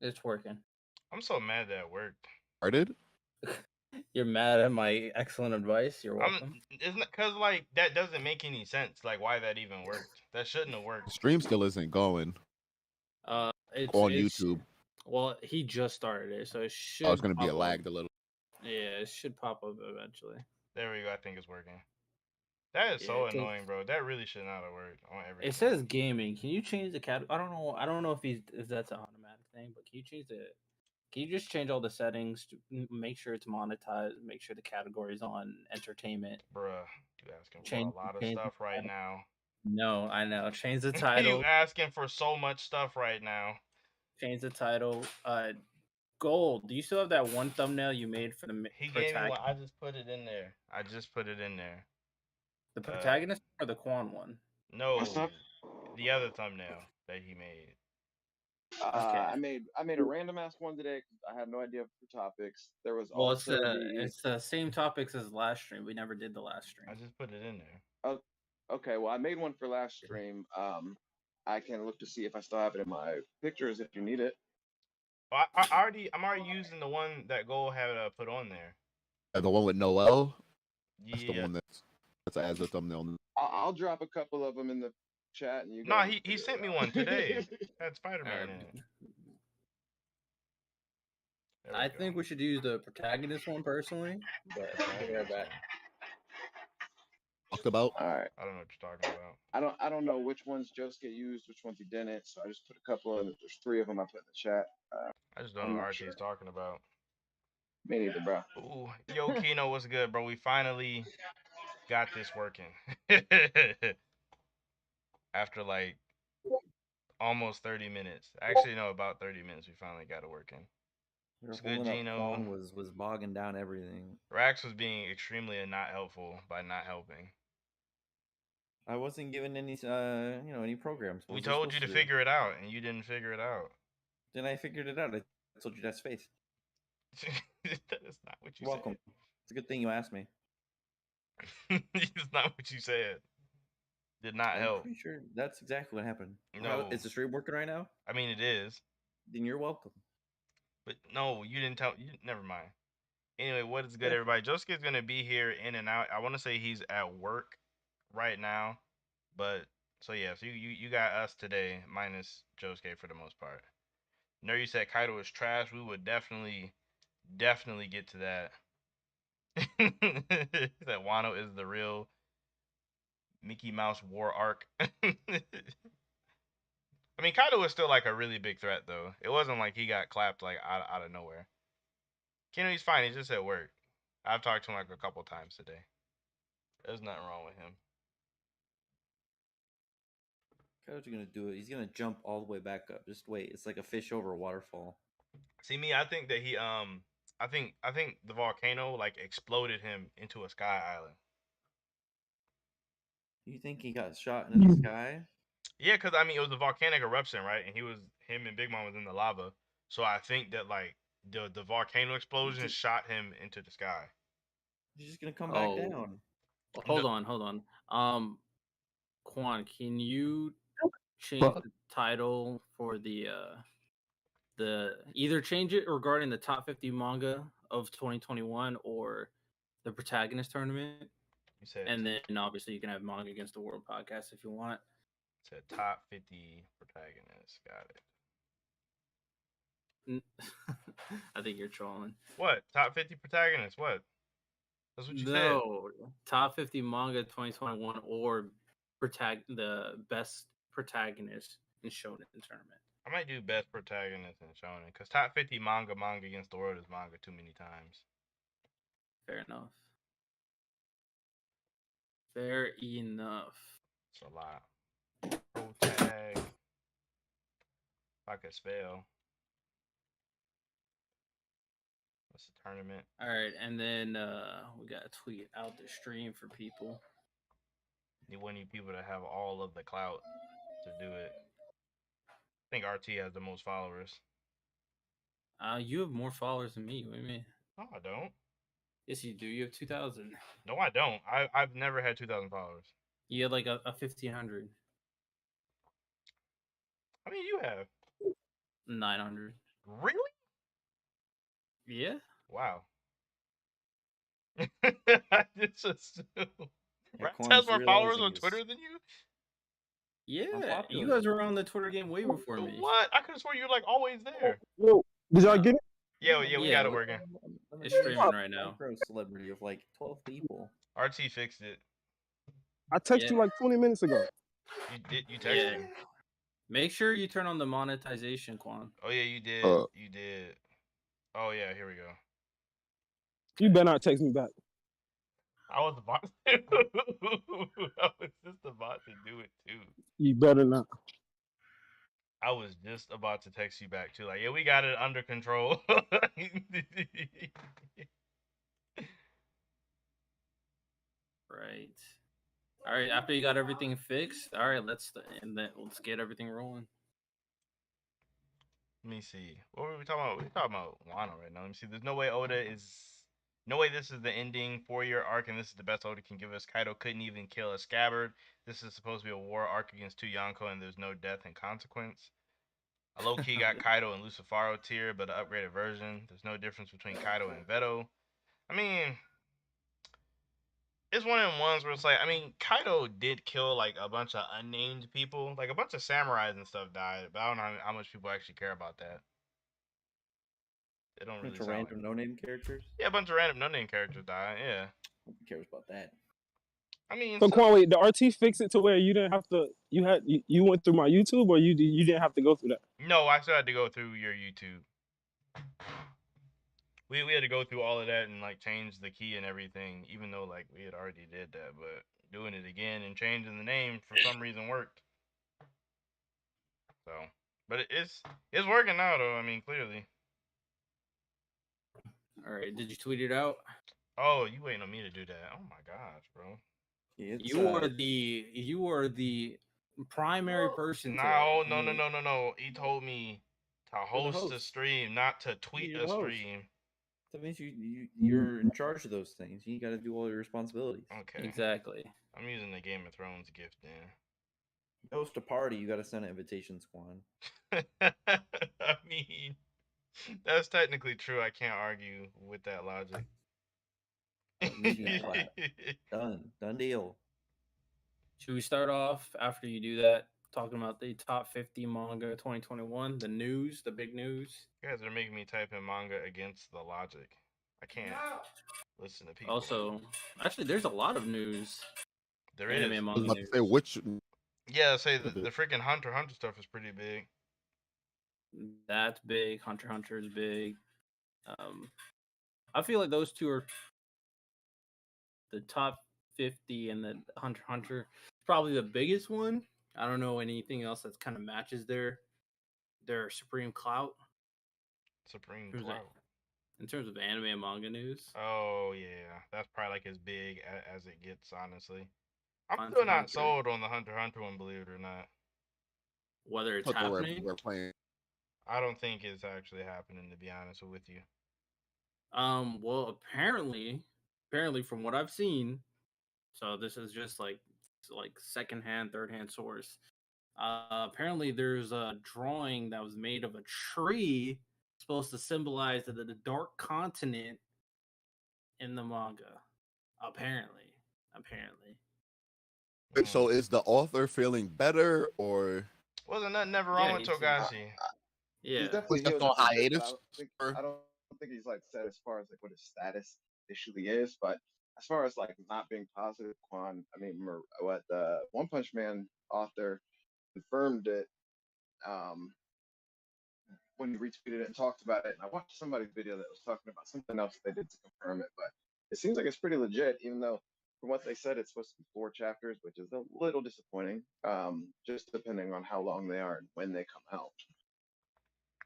It's working. I'm so mad that it worked. Started? You're mad at my excellent advice. You're I'm welcome. isn't it because like that doesn't make any sense. Like why that even worked? That shouldn't have The worked. stream still isn't going on It's YouTube. well, he just started it, so it Oh, it's should gonna be pop a up. lagged a little. Yeah, it should pop up eventually. There we go. I think it's working. That is Yeah, so 'cause annoying, bro. That really should not have worked on it everything. says gaming. Can you change the cat? I don't know. I don't know if that's an automatic thing, but can you change the? Can you just change all the settings to make sure it's monetized? Make sure the category's on entertainment. Bruh, you asking for Change a lot of change the stuff right title. now. No, I know. Change the You title. asking for so much stuff right now. Change the title. Gold. Do you still have that one thumbnail you made for the He gave me one. protagonist? I just put it in there. I just put it in there. The Uh, protagonist or the Quan one? no, What's up? the other thumbnail that he made. Okay. I made a random ass one today because I had no idea for topics. There was Well, it's also the same topics as last stream. We never did the last stream. I just put it in there. oh, okay. Well, I made one for last stream. I can look to see if I still have it in my pictures if you need it. I'm already using the one that Gold had put on there. The one with Noel. That's the Yeah. one that's as a thumbnail. I'll drop a couple of them in the chat and you. Nah, guys he sent me one today. Had Spider-Man in it. I think we should use the protagonist one personally, but I'll be right back. Talked about. All right. I don't know what you're talking about. I don't know which ones Josuke used, which ones he didn't. So I just put a couple of them. There's 3 of them I put in the chat. I just don't know what RT's talking about. Me neither, bro. Ooh, yo, Kino, what's good, bro? We finally got this working. After like almost 30 minutes. Actually, no, about 30 minutes. We finally got it working. It's good, Gino. Was bogging down everything. Rax was being extremely not helpful by not helping. I wasn't given any, any programs. We told you to figure it out, and you didn't figure it out. Then I figured it out. I told you that's space. That is not what you Welcome. said. It's a good thing you asked me. It's not what you said. Did not help. I'm pretty sure that's exactly what happened. No. Is the stream working right now? I mean, it is. Then you're welcome. But no, you didn't tell. Never mind. Anyway, what is good, everybody? Josuke's going to be here in and out. I want to say he's at work right now. But, so yeah, so you got us today, minus Josuke for the most part. Nerdy said Kaido is trash. We would definitely get to that. That Wano is the real Mickey Mouse war arc. I mean, Kaido was still like a really big threat, though. It wasn't like he got clapped like out of nowhere. Kino, he's fine. He's just at work. I've talked to him like a couple times today. There's nothing wrong with him. Kaido's gonna do it. He's gonna jump all the way back up. Just wait. It's like a fish over a waterfall. See me, I think that he I think the volcano like exploded him into a sky island. You think he got shot into the sky? Yeah, because I mean it was a volcanic eruption, right? And him and Big Mom was in the lava. So I think that like the volcano explosion shot him into the sky. He's just gonna come back down. Hold on. Quan, can you change the title for the either change it regarding the top 50 manga of 2021 or the Protagonist tournament? You said, and then obviously you can have Manga Against the World podcast if you want. Said top 50 protagonists. Got it. I think you're trolling. What? Top 50 protagonists? What? That's what you said. No, top 50 manga 2021 or the best protagonist in Shonen tournament. I might do best protagonist in Shonen because top 50 manga Against the World is manga too many times. Fair enough. Fair enough. It's a lot. Protag. If I could spell. What's the tournament? All right, and then we got to tweet out the stream for people. We need people to have all of the clout to do it. I think RT has the most followers. You have more followers than me. What do you mean? No, I don't. Yes, you do. You have 2,000. No, I don't. I've never had 2,000 followers. You had like a 1,500. I mean, you have 900. Really? Yeah. Wow. I just assumed. Rats has Quan's more followers realizing on his- Twitter than you? Yeah. You popular. guys were on the Twitter game way before me. What? I could have sworn you were like always there. Yo, did y'all No. get it? Yeah, we Yeah, got it we- working. It's streaming right now. Micro celebrity of like 12 people. RT fixed it. I texted you like 20 minutes ago. You texted me. Make sure you turn on the monetization, Quan. Oh yeah, you did. You did. Oh yeah, here we go. You better not text me back. I was about to. I was just about to do it too. You better not. I was just about to text you back too. Like, yeah, we got it under control. Right. All right. After you got everything fixed, all right. Let's get everything rolling. Let me see. What were we talking about? We're talking about Wano right now. Let me see. There's no way Oda is. No way this is the ending 4-year arc and this is the best Oda can give us. Kaido couldn't even kill a scabbard. This is supposed to be a war arc against 2 Yonko and there's no death and consequence. I low-key got Kaido and Lucifaro tier, but an upgraded version. There's no difference between Kaido and Veto. I mean, it's one of them ones where it's like, I mean, Kaido did kill like a bunch of unnamed people. Like a bunch of samurais and stuff died, but I don't know how much people actually care about that. They don't really. A bunch of random no-name characters. Yeah, a bunch of random no-name characters died. Yeah. Who cares about that? I mean, So Quan, wait, the RT fix it to where you didn't have to. You went through my YouTube, or you didn't have to go through that. No, I still had to go through your YouTube. We had to go through all of that and like change the key and everything, even though like we had already did that, but doing it again and changing the name for some reason worked. So, but it's working now though. I mean, clearly. All right. Did you tweet it out? Oh, you waiting on me to do that? Oh my gosh, bro. It's, You are the primary person. No. He told me to host a stream, not to tweet a stream. That means you're in charge of those things. You got to do all your responsibilities. Okay. Exactly. I'm using the Game of Thrones gift then. Host a party, you got to send invitations, Quan. I mean, that's technically true. I can't argue with that logic. Done deal. Should we start off after you do that, talking about the top 50 manga 2021, the news, the big news? You guys are making me type in manga against the logic. I can't listen to people. Also, actually, there's a lot of news. There is. I was about to say which. Yeah, say the freaking Hunter x Hunter stuff is pretty big. That's big. Hunter x Hunter is big. I feel like those two are the top 50, and the Hunter x Hunter probably the biggest one. I don't know anything else that kind of matches their supreme clout. Supreme clout. In terms of anime and manga news. Oh yeah, that's probably like as big as it gets, honestly. I'm still not sold on the Hunter x Hunter one, believe it or not. Whether it's happening, we're playing. I don't think it's actually happening, to be honest with you. Well, apparently from what I've seen, so this is just like secondhand, third-hand source. Apparently there's a drawing that was made of a tree supposed to symbolize the dark continent in the manga. Apparently. So is the author feeling better, or wasn't nothing never wrong with Togashi? Yeah, He's definitely just healed on a bit, hiatus. but I don't think he's like set as far as like what his status officially is. But as far as like not being positive, Quan, I mean, what the One Punch Man author confirmed it when he retweeted it and talked about it. And I watched somebody's video that was talking about something else they did to confirm it, but it seems like it's pretty legit, even though from what they said it's supposed to be 4 chapters, which is a little disappointing, just depending on how long they are and when they come out.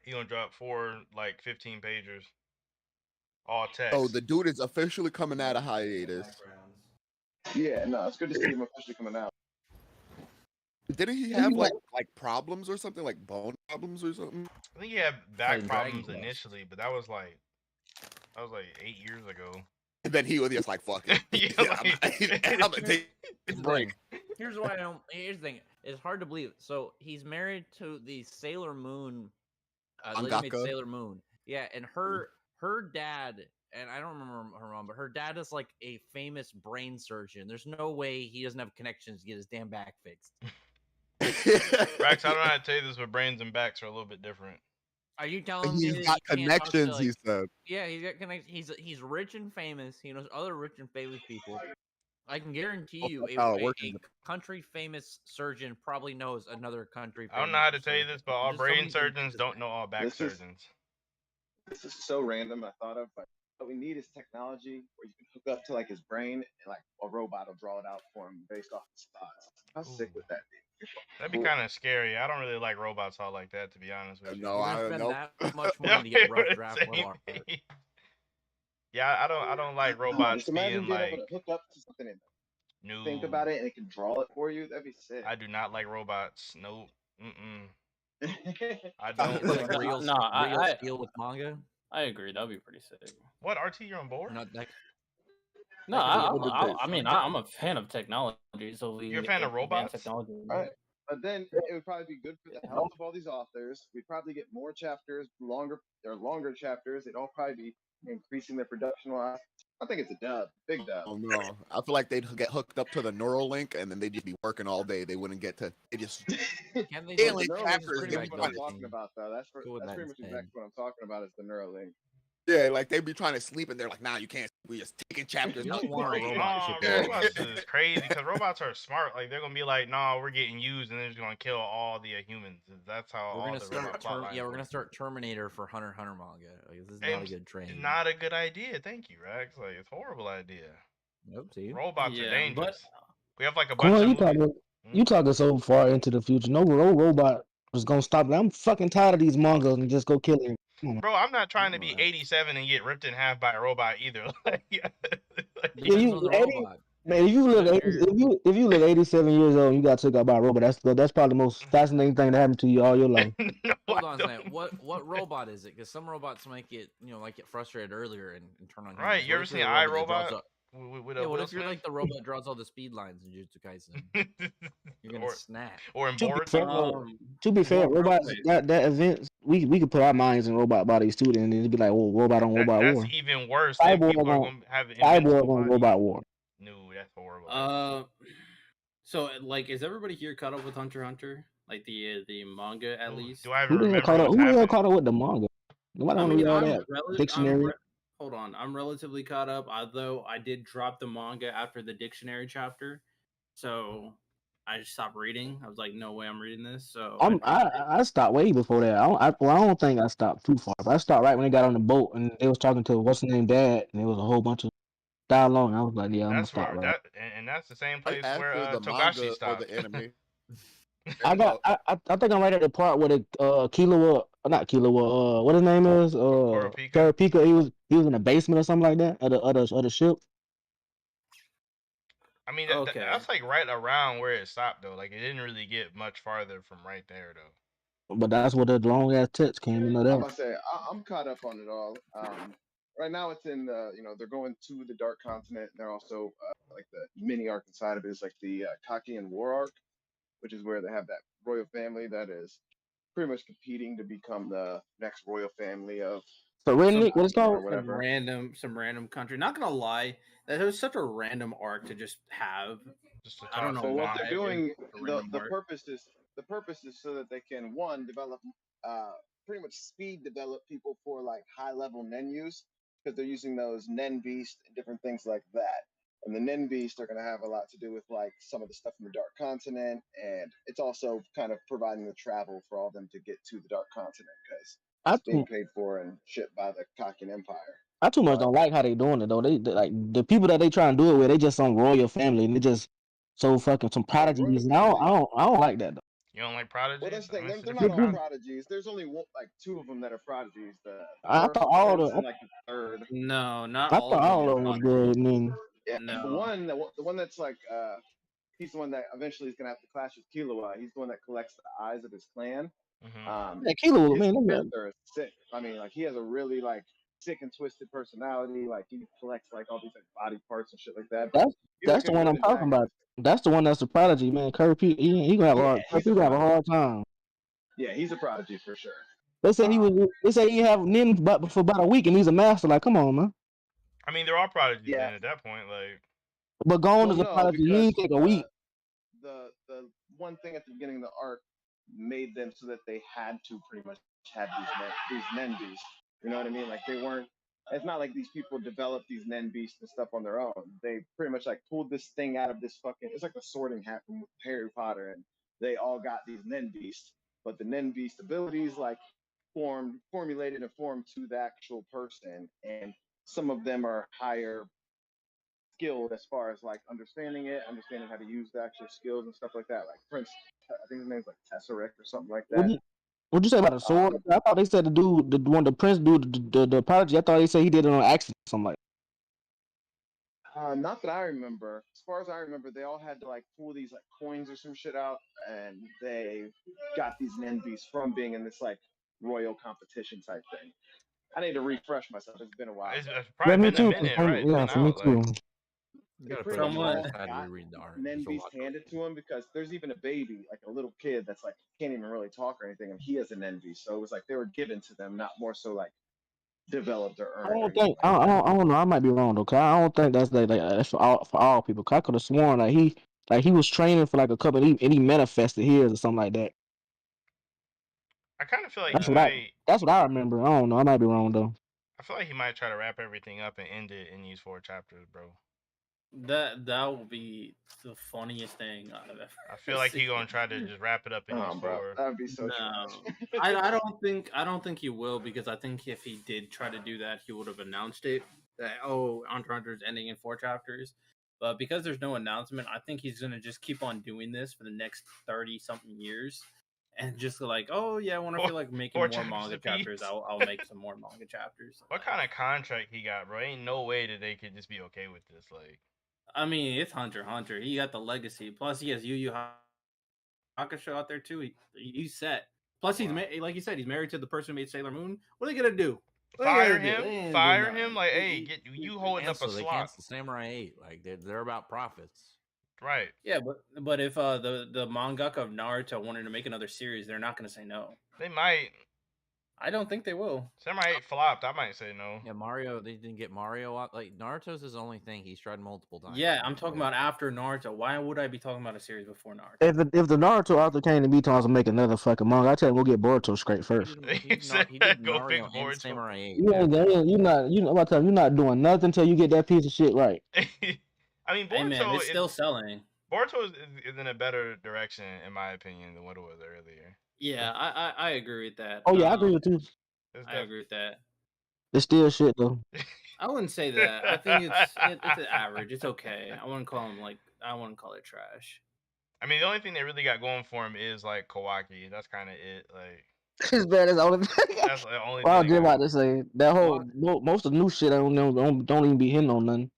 He gonna drop 4 like 15 pagers, all text. Oh, the dude is officially coming out of hiatus. Yeah, no, it's good to see him officially coming out. Didn't he have like problems or something, like bone problems or something? I think he had back Fighting problems Dragon Quest. initially, but that was like 8 years ago. And then he was just like, "Fuck it, I'm gonna take a break." Here's why I don't. Here's the thing: it's hard to believe. So he's married to the Sailor Moon The lady made Mangaka. Sailor Moon. Yeah, and her dad, and I don't remember her mom, but her dad is like a famous brain surgeon. There's no way he doesn't have connections to get his damn back fixed. Rax, I don't know how to tell you this, but brains and backs are a little bit different. Are you telling me He's that got he can't talk to, connections, like, he said. yeah, he's got connections. He's rich and famous. He knows other rich and famous people. I can guarantee you, That's how it a works. country famous surgeon probably knows another country. I don't know how to famous tell you surgeon. this, but all Just somebody brain who can surgeons fix his don't back. know all back This is- surgeons. This is so random. I thought of, but what we need is technology where you can hook up to like his brain and like a robot will draw it out for him based off his thoughts. How sick would that be? That'd be kind of scary. I don't really like robots all like that, to be honest with you. No, You're I gonna don't spend know. that much money to get rough Same draft level art. thing. Yeah, I don't like No, robots just imagine being being like able to hook up to something and no. think about it and it can draw it for you. That'd be sick. I do not like robots. Nope. Mm-mm. I It's don't. like No, real, no, real I- steel with manga. I agree. That'd be pretty sick. What, RT, you're on board? Not that. No, I mean, I'm a fan of technology. So we You're a fan of advance robots? Technology. All right. But then it would probably be good for the health of all these authors. We'd probably get more chapters, longer chapters. It'd all probably be increasing their production wise. I think it's a dub, big dub. Oh no! I feel like they'd get hooked up to the neural link, and then they'd just be working all day. They wouldn't get to. They just Can they Alien do Neuralink chapters, is pretty they much be what I'm trying talking about, though. That's Go with that's that pretty much instead. exactly what I'm talking about is the Neuralink. yeah, like they'd be trying to sleep, and they're like, "Nah, you can't. We just taking chapters." You don't out." want a Nah, robot ship your robots brain. is crazy because robots are smart. Like they're gonna be like, "Nah, we're getting used, and they're just gonna kill all the humans." That's how We're all gonna the start. robot plot lines We're work. gonna start Terminator for Hunter x Hunter manga. Like, this is And not a good trend. Not a good idea. Thank you, Rex. Like it's a horrible idea. Nope. See. Robots are Yeah, dangerous. but We have like a Come bunch on, of movies. you talking so far into the future. No robot was gonna stop. I'm fucking tired of these mangas and just go kill him. Bro, I'm not trying to be Alright. 87 and get ripped in half by a robot either. Like, Yeah, Depends you on the 80 robot. man. If you look Yeah, 80, if you look 87 years old, and you got took out by a robot. That's probably the most fascinating thing that happened to you all your life. no, Hold I on a don't. second. What robot is it? Because some robots might get get frustrated earlier and turn on. Right, humans. you What ever if seen you're the robot that iRobot? draws up- With Yeah, what Will if you're Smith? like the robot that draws all the speed lines in Jujutsu Kaisen? You're gonna or, snap. or in To be boards. fair, to be fair, real robots quick. that events we could put our minds in robot bodies too, and it'd be like, well, robot on robot That's war. even worse. Then Cyborg people are on gonna have Cyborg invincible on bodies. robot war. No, that's horrible. So like, is everybody here caught up with Hunter x Hunter? Like the manga at least. Do I ever Who the hell remember caught up? what's Who the hell happened? caught up with the manga? Nobody I want to mean, read all that dictionary. hold on. I'm relatively caught up, although I did drop the manga after the dictionary chapter. So I just stopped reading. I was like, no way I'm reading this. So I stopped way before that. I don't think I stopped too far. But I stopped right when they got on the boat and they was talking to what's the name dad, and there was a whole bunch of dialogue. And I was like, yeah, I'm gonna That's stop where right. and that's the same Right place where after the Togashi manga or stopped. the anime. I think I'm right at the part where the Killua, not Killua, what his name is, Kurapika? Kurapika. He was in the basement or something like that of the ship. I mean, Okay. that's like right around where it stopped though. Like it didn't really get much farther from right there though. But that's where the long ass text came. You know I'm that. about to say I'm caught up on it all. Right now it's in the they're going to the Dark Continent. And they're also like the mini arc inside of it is like the Kakian War arc, which is where they have that royal family that is pretty much competing to become the next royal family of So Redneck, what it's or called? whatever. some random country. Not gonna lie, that was such a random arc to just have. Just to I don't toss know it But what down. they're doing, A random the arc. purpose is so that they can one develop pretty much speed develop people for like high level nen use because they're using those nen beast and different things like that. And the nen beast are going to have a lot to do with like some of the stuff in the Dark Continent, and it's also kind of providing the travel for all them to get to the Dark Continent because it's being paid for and shipped by the Kakin Empire. I too much don't like how they doing it though. They like the people that they trying to do it with. They just some royal family and they just so fucking some prodigies. And I don't like that though. You don't like prodigies? Well, that's the thing. I mean, They're it's not different all genre. prodigies. There's only like two of them that are prodigies. The I first, thought all prince, the and like the third. No, not I all thought all of of them. them was good. And then Yeah, No. the one that's like he's the one that eventually is gonna have to clash with Killua. He's the one that collects the eyes of his clan. Mhm. yeah, Kilo, His man, them- character is sick. I mean, like he has a really like sick and twisted personality. Like he collects like all these like body parts and shit like that. But he's that's like a the one good I'm talking about. antagonist. That's the one that's the prodigy, man. Kirby, he gonna have a hard, Yeah, he's he a gonna have a prodigy. hard time. Yeah, he's a prodigy for sure. They said he was. They said he have nin but for about a week, and he's a master. Like, come on, man. I mean, they're all prodigies Yeah. then at that point. Like, But gone Well, is a no, prodigy. He because ain't take a week. the one thing at the beginning of the arc made them so that they had to pretty much have these nen beasts. You know what I mean? Like they weren't. It's not like these people developed these nen beasts and stuff on their own. They pretty much like pulled this thing out of this fucking. It's like the Sorting Hat from Harry Potter, and they all got these nen beasts. But the nen beast abilities like formulated and formed to the actual person, and some of them are higher skilled as far as like understanding how to use the actual skills and stuff like that. Like Prince, I think his name's like Tesseract or something like that. What'd you say about the sword? I thought they said the dude, the one, the prince dude, the prodigy. I thought they said he did it on accident, or something like. Not that I remember. As far as I remember, they all had to like pull these like coins or some shit out, and they got these nen beasts from being in this like royal competition type thing. I need to refresh myself. It's been a while. it's Yeah, probably me been a too. minute, right? It's Yeah, been for me out. too. Like, You They gotta pretty put much it on all the side to got read the art. nen There's a beast lot going handed to him because there's even a baby, like a little kid that's like can't even really talk or anything, and he has a nen beast. So it was like they were given to them, not more so like developed or I earned or don't anything think. like that. I don't know. I might be wrong though. Cause I don't think that's like that's for all people. 'Cause I could have sworn like he was training for like a couple, and he manifested his or something like that. I kind of feel like That's he what I. might. That's what I remember. I don't know. I might be wrong though. I feel like he might try to wrap everything up and end it in these 4 chapters, bro. That will be the funniest thing I've ever I feel like seen. he gonna try to just wrap it up in these Bro, 4. that would be so No, trash. I don't think he will, because I think if he did try to do that, he would have announced it that Hunter x Hunter is ending in 4 chapters. But because there's no announcement, I think he's gonna just keep on doing this for the next 30 something years, and just like, oh yeah, when I feel like making 4 more chapters manga apiece. chapters, I'll make some more manga chapters. What kind of contract he got, bro? Ain't no way that they could just be okay with this. Like, I mean, it's Hunter x Hunter. He got the legacy. Plus, he has Yu Yu Hakusho out there too. He's set. Plus, he's like you said, he's married to the person who made Sailor Moon. What are they gonna do? fire him, fire him. Like, hey, get you holding up a They slot, canceled Samurai 8. Like they're about profits. right? Yeah, but if the mangaka of Naruto wanted to make another series, they're not gonna say no. They might. I don't think they will. Samurai 8 flopped. I might say no. Yeah, Mario. They didn't get Mario out. Like Naruto's his only thing. He's tried multiple times. Yeah, I'm talking about after Naruto. Why would I be talking about a series before Naruto? If the Naruto author came to me to make another fucking manga, I tell him go get Boruto straight first. He did Go Mario pick and Boruto. Samurai 8. You're not about you're not doing nothing until you get that piece of shit right. I mean, Boruto Hey man, it's still selling. Boruto is in a better direction, in my opinion, than what it was earlier. Yeah, I agree with that. Oh yeah, I agree with you. I agree with that. It's still shit though. I wouldn't say that. I think it's an average. It's okay. I wouldn't call it trash. I mean, the only thing they really got going for him is like Kawaki. That's kind of it. Like, It's bad as all of that's the only well, I was thing. just about to say that whole most of the new shit don't even be hitting on nothing.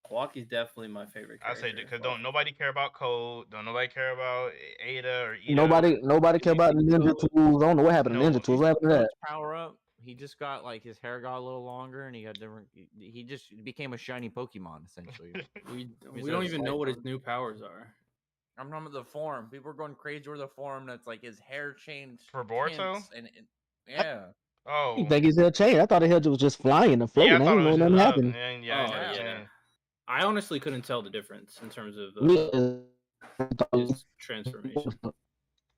Kawaki's definitely my favorite I character. say because don't nobody care about Code. Don't nobody care about Ada or Ida. Nobody care about the Ninja Tools. I don't know what happened to Ninja Tools. What happened to that? Power up. He just got like his hair got a little longer, and he got different. He just became a shiny Pokemon essentially. we don't even know what his new powers are. I'm talking about the form. People are going crazy over the form. That's like his hair changed For Boruto? and yeah. I Oh, think his head changed. I thought his head was just flying and floating. yeah, I I thought didn't it was know just nothing up. happened. And yeah, I never changed. I honestly couldn't tell the difference in terms of his transformation. I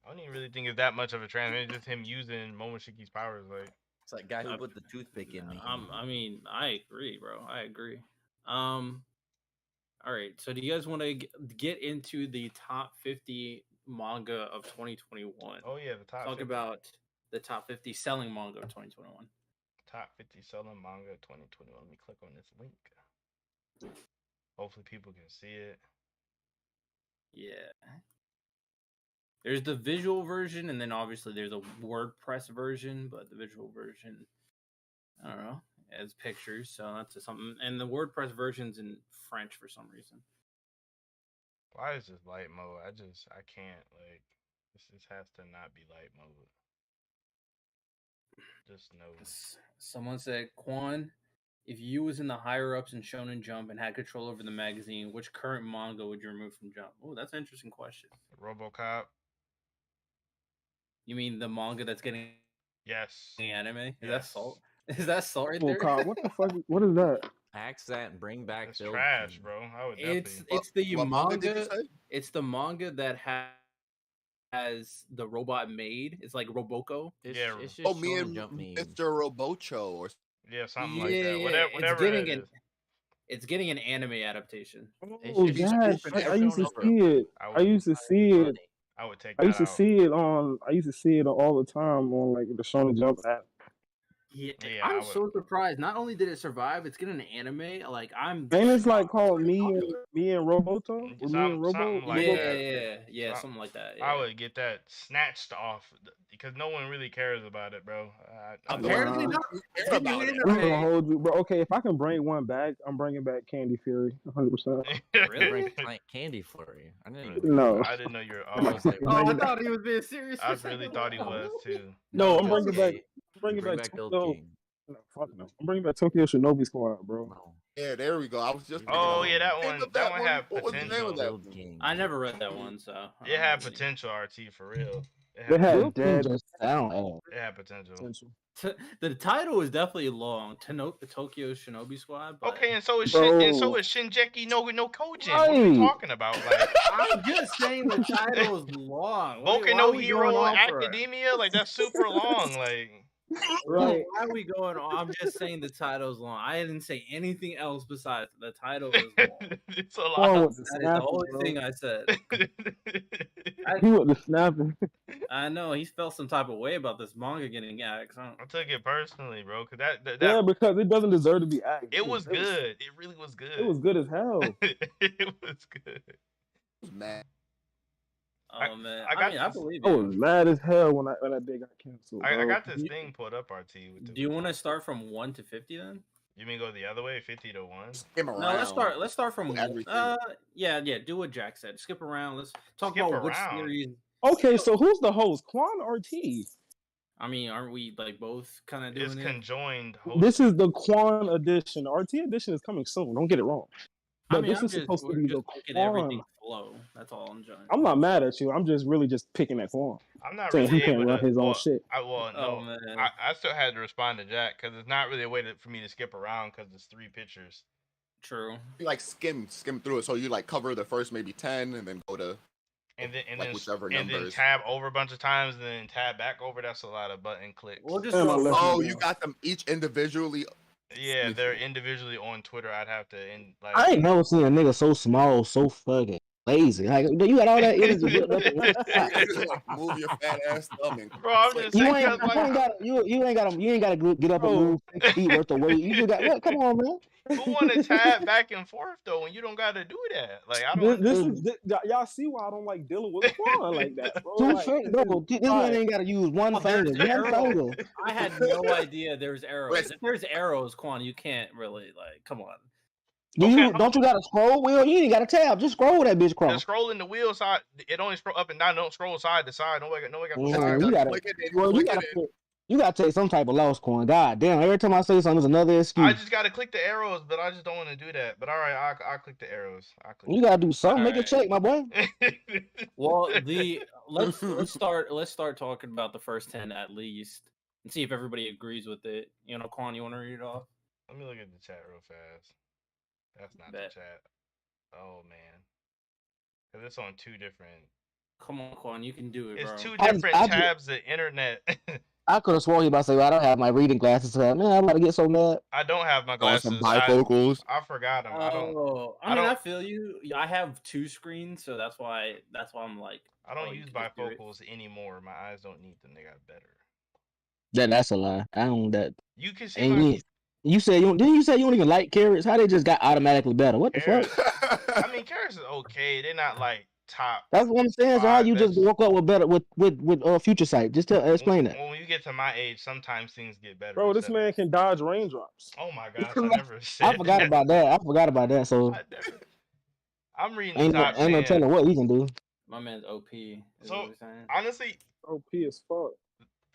don't even really think it's that much of a transformation. It's just him using Momoshiki's powers. Like, It's like guy who put the toothpick in me. I mean, I agree, bro. I agree. All right. So, do you guys want to get into the top 50 manga of 2021? oh yeah, the top. Talk 50. about the top 50 selling manga of 2021. Top 50 selling manga 2021. Let me click on this link. Hopefully people can see it. Yeah. There's the visual version, and then obviously there's a WordPress version, but the visual version, I don't know, has pictures, so that's something. And the WordPress version's in French for some reason. Why is this light mode? I can't, like, this has to not be light mode. Just no. Someone said, Quan, if you was in the higher ups in Shonen Jump and had control over the magazine, which current manga would you remove from Jump? Oh, that's an interesting question. RoboCop. You mean the manga that's getting Yes. The anime? Is that Yes. salt? Is that salt right Well, there? Kyle, what the fuck? What is that? Axe that and bring back It's Build trash, King. bro. I would It's definitely. it's the What manga did you manga. say? It's the manga that has the robot made. It's like Roboko. Yeah. It's Oh, just me Shonen and Jump memes. Mr. Robocho or Yeah, something Yeah, like that. yeah. Whatever it is. It's getting an anime adaptation. It's Oh, just He's that goofing I used to everything. see it. I I would. used to see it. funny. I would take I that used to out. see it on. I used to see it all the time on like the Shonen Jump app. Yeah, Yeah, I I'm would. so surprised. Not only did it survive, it's getting an anime. Like I'm. And it's like called me and Roboto or me and Something like Yeah, that. yeah, So- something like that. I Yeah. would get that snatched off because no one really cares about it, bro. Apparently Nah. not. It's Care getting about an it. I'm gonna anime. hold you, bro. Okay, if I can bring one back, I'm bringing back Candy Fury, 100%. Really? Candy Flurry. I didn't Really? even No. I didn't know you were. I was like, Oh, I Bring it thought he was being serious. I for a really second. thought he was too. No, I'm Build bringing back. King. I'm bringing Bring back back Build Tokyo. King. No, fuck no. I'm bringing back Tokyo Shinobi Squad, bro. No. Yeah, there we go. I was just thinking Oh of yeah, the name of that one had What was the name potential. of that? Build King. I never read that one, so I It had don't really- potential, RT, for real. It They had Build King dead just sound ass. It had potential. potential. The title is definitely long. The Tokyo Shinobi Squad. But Okay, and so is Bro. Shinjeki no Kojin. What are you Right. talking about? Like I'm just saying the title is long. Boku Why no are we Hero going on for it? Academia? Like that's super long. Like Right. Why are we going on? I'm just saying the title's long. I didn't say anything else besides the title is long. it's a Going lot. with the That is the snapping, only bro. thing I said. He with the snapping. I know he felt some type of way about this manga getting axed. I took it personally, bro, because that Yeah, because it doesn't deserve to be acted. it was good. It really was good. It was good as hell. It was good. Man, Oh man, I got mean, I this- believe I you. was mad as hell when that day got canceled. I bro. got this thing pulled up, RT. Do you want to start from 1 to 50 then? You mean go the other way, 50 to 1? skim around. No, let's start from Everything. yeah, do what Jack said. Skip around. Let's talk Skip about which around. series. Okay, so who's the host? Quan or T? I mean, aren't we like both kind of It's doing it? conjoined host. This is the Quan edition. The RT edition is coming soon. Don't get it wrong. I But mean, this is supposed to we're be the just making Quan. everything flow. That's all I'm trying. I'm not mad at you. I'm just really just picking at Quan. I'm not saying really he can't able run to. his own well, shit. No, Oh man. I still had to respond to Jack because it's not really a way for me to skip around because it's 3 pictures. True. You like skim through it, so you like cover the first maybe 10 and then go to And then like whichever and then numbers. tab over a bunch of times and then tab back over. That's a lot of button clicks. We'll just Damn, go I left Oh, my you bad. got them each individually. Yeah, they're individually on Twitter. I'd have to like. I ain't never seen a nigga so small, so fucking lazy. Like you got all that energy built up in one spot. You just, like, move your fat ass thumb and Bro, I'm click. just You saying, ain't, 'cause, you ain't got you ain't got to get up and Bro. move 6 feet worth of weight. You just got what? Come on, man. who want to tab back and forth though when you don't got to do that? Like I don't. Y'all see why I don't like dealing with Quan like that, bro. Two Like, fingers, bro. This man ain't got to use one Oh, finger. there's One arrows. finger. I had no idea there's arrows. Wait. If there's arrows, Quan, you can't really like. Come on. Don't you got to scroll wheel? You ain't got to tab. Just scroll that bitch The cross. scrolling the wheel side, it only scroll up and down. Don't scroll side to side. Nobody got the Mhm, side. you gotta- click it and Well, you click gotta it in. you gotta take some type of loss coin. God damn! Every time I say something, there's another I excuse. just gotta click the arrows, but I just don't want to do that. But all right, I'll click the arrows. You gotta do something. Make a Alright. check, my boy. Well, let's start talking about the first 10 at least and see if everybody agrees with it. You know, Quan, you want to read it off? Let me look at the chat real fast. That's not Bet. the chat. Oh man, because it's on 2 different. Come on, Quan, you can do it, bro. It's 2 I- different I ju- tabs of internet. I could have sworn he about to say, well, I don't have my reading glasses. So, man, I'm about to get so mad. I don't have my On some glasses. bifocals. I forgot them. I don't. Oh, I I mean, I don't- feel you. I have 2 screens, so that's why I'm like. I don't oh, you use can just do it. bifocals anymore. My eyes don't need them. They got better. That's a lie. I don't that. You can see And my. you said didn't you say you don't even like carrots? How they just got automatically better? What the fuck? Carrots. I mean, carrots is okay. They're not like top. That's what I'm saying. So how Five you just best. woke up with better with future sight? Just explain that. When you get to my age, sometimes things get better. bro, this instead of- man can dodge raindrops. Oh my gosh, I never said I forgot that. about that. So I never- I'm reading ain't the no, top ain't no 10. telling what he can do. My man's OP. Is So, what we're saying. Honestly, OP as fuck.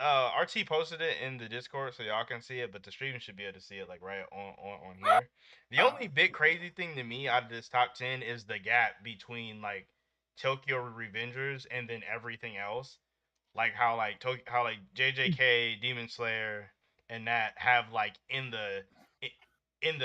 RT posted it in the Discord so y'all can see it, but the stream should be able to see it like right on here. The only big crazy thing to me out of this top 10 is the gap between like Tokyo Revengers and then everything else. like how like JJK, Demon Slayer, and that have like in the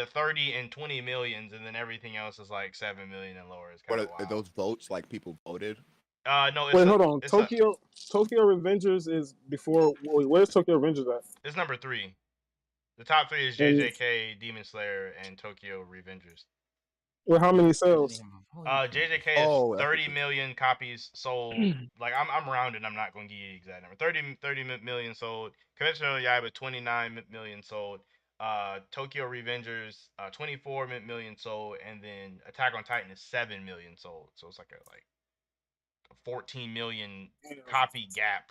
30 and 20 millions, and then everything else is like 7 million and lower. It's kind What of are wild. those votes? Like people voted? No, Wait, hold on. Tokyo Revengers is before. Wait, where's Tokyo Revengers at? It's number 3. The top 3 is JJK, Demon Slayer, and Tokyo Revengers. Well, how many sales? JJK is 30 million copies sold. Like I'm rounding. I'm not going to give you the exact number. 30 million sold. Conventional Yaiba 29 million sold. Tokyo Revengers 24 million sold, and then Attack on Titan is 7 million sold. So it's like a 14 million copy gap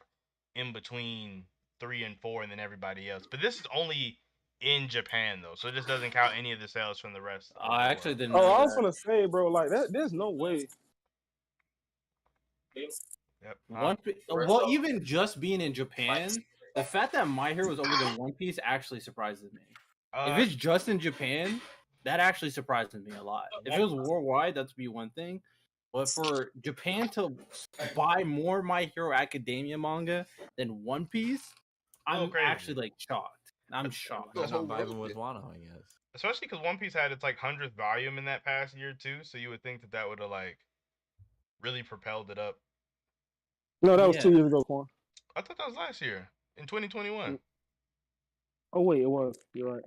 in between 3 and 4, and then everybody else. But this is only in Japan though, so this doesn't count any of the sales from the rest. I actually didn't Oh, know I was that. gonna say, bro, like that. There's no way. Yep. Well, even just being in Japan, the fact that My Hero is older than One Piece actually surprises me. If it's just in Japan, that actually surprises me a lot. If it was worldwide, that'd be one thing. But for Japan to buy more My Hero Academia manga than One Piece, I'm actually like shocked. I'm shocked. They're not vibing with Wano, I guess. Especially because One Piece had its like 100th volume in that past year too, so you would think that would have like really propelled it up. No, that was 2 years ago, Quan. I thought that was last year in 2021. Oh wait, it was. You're right.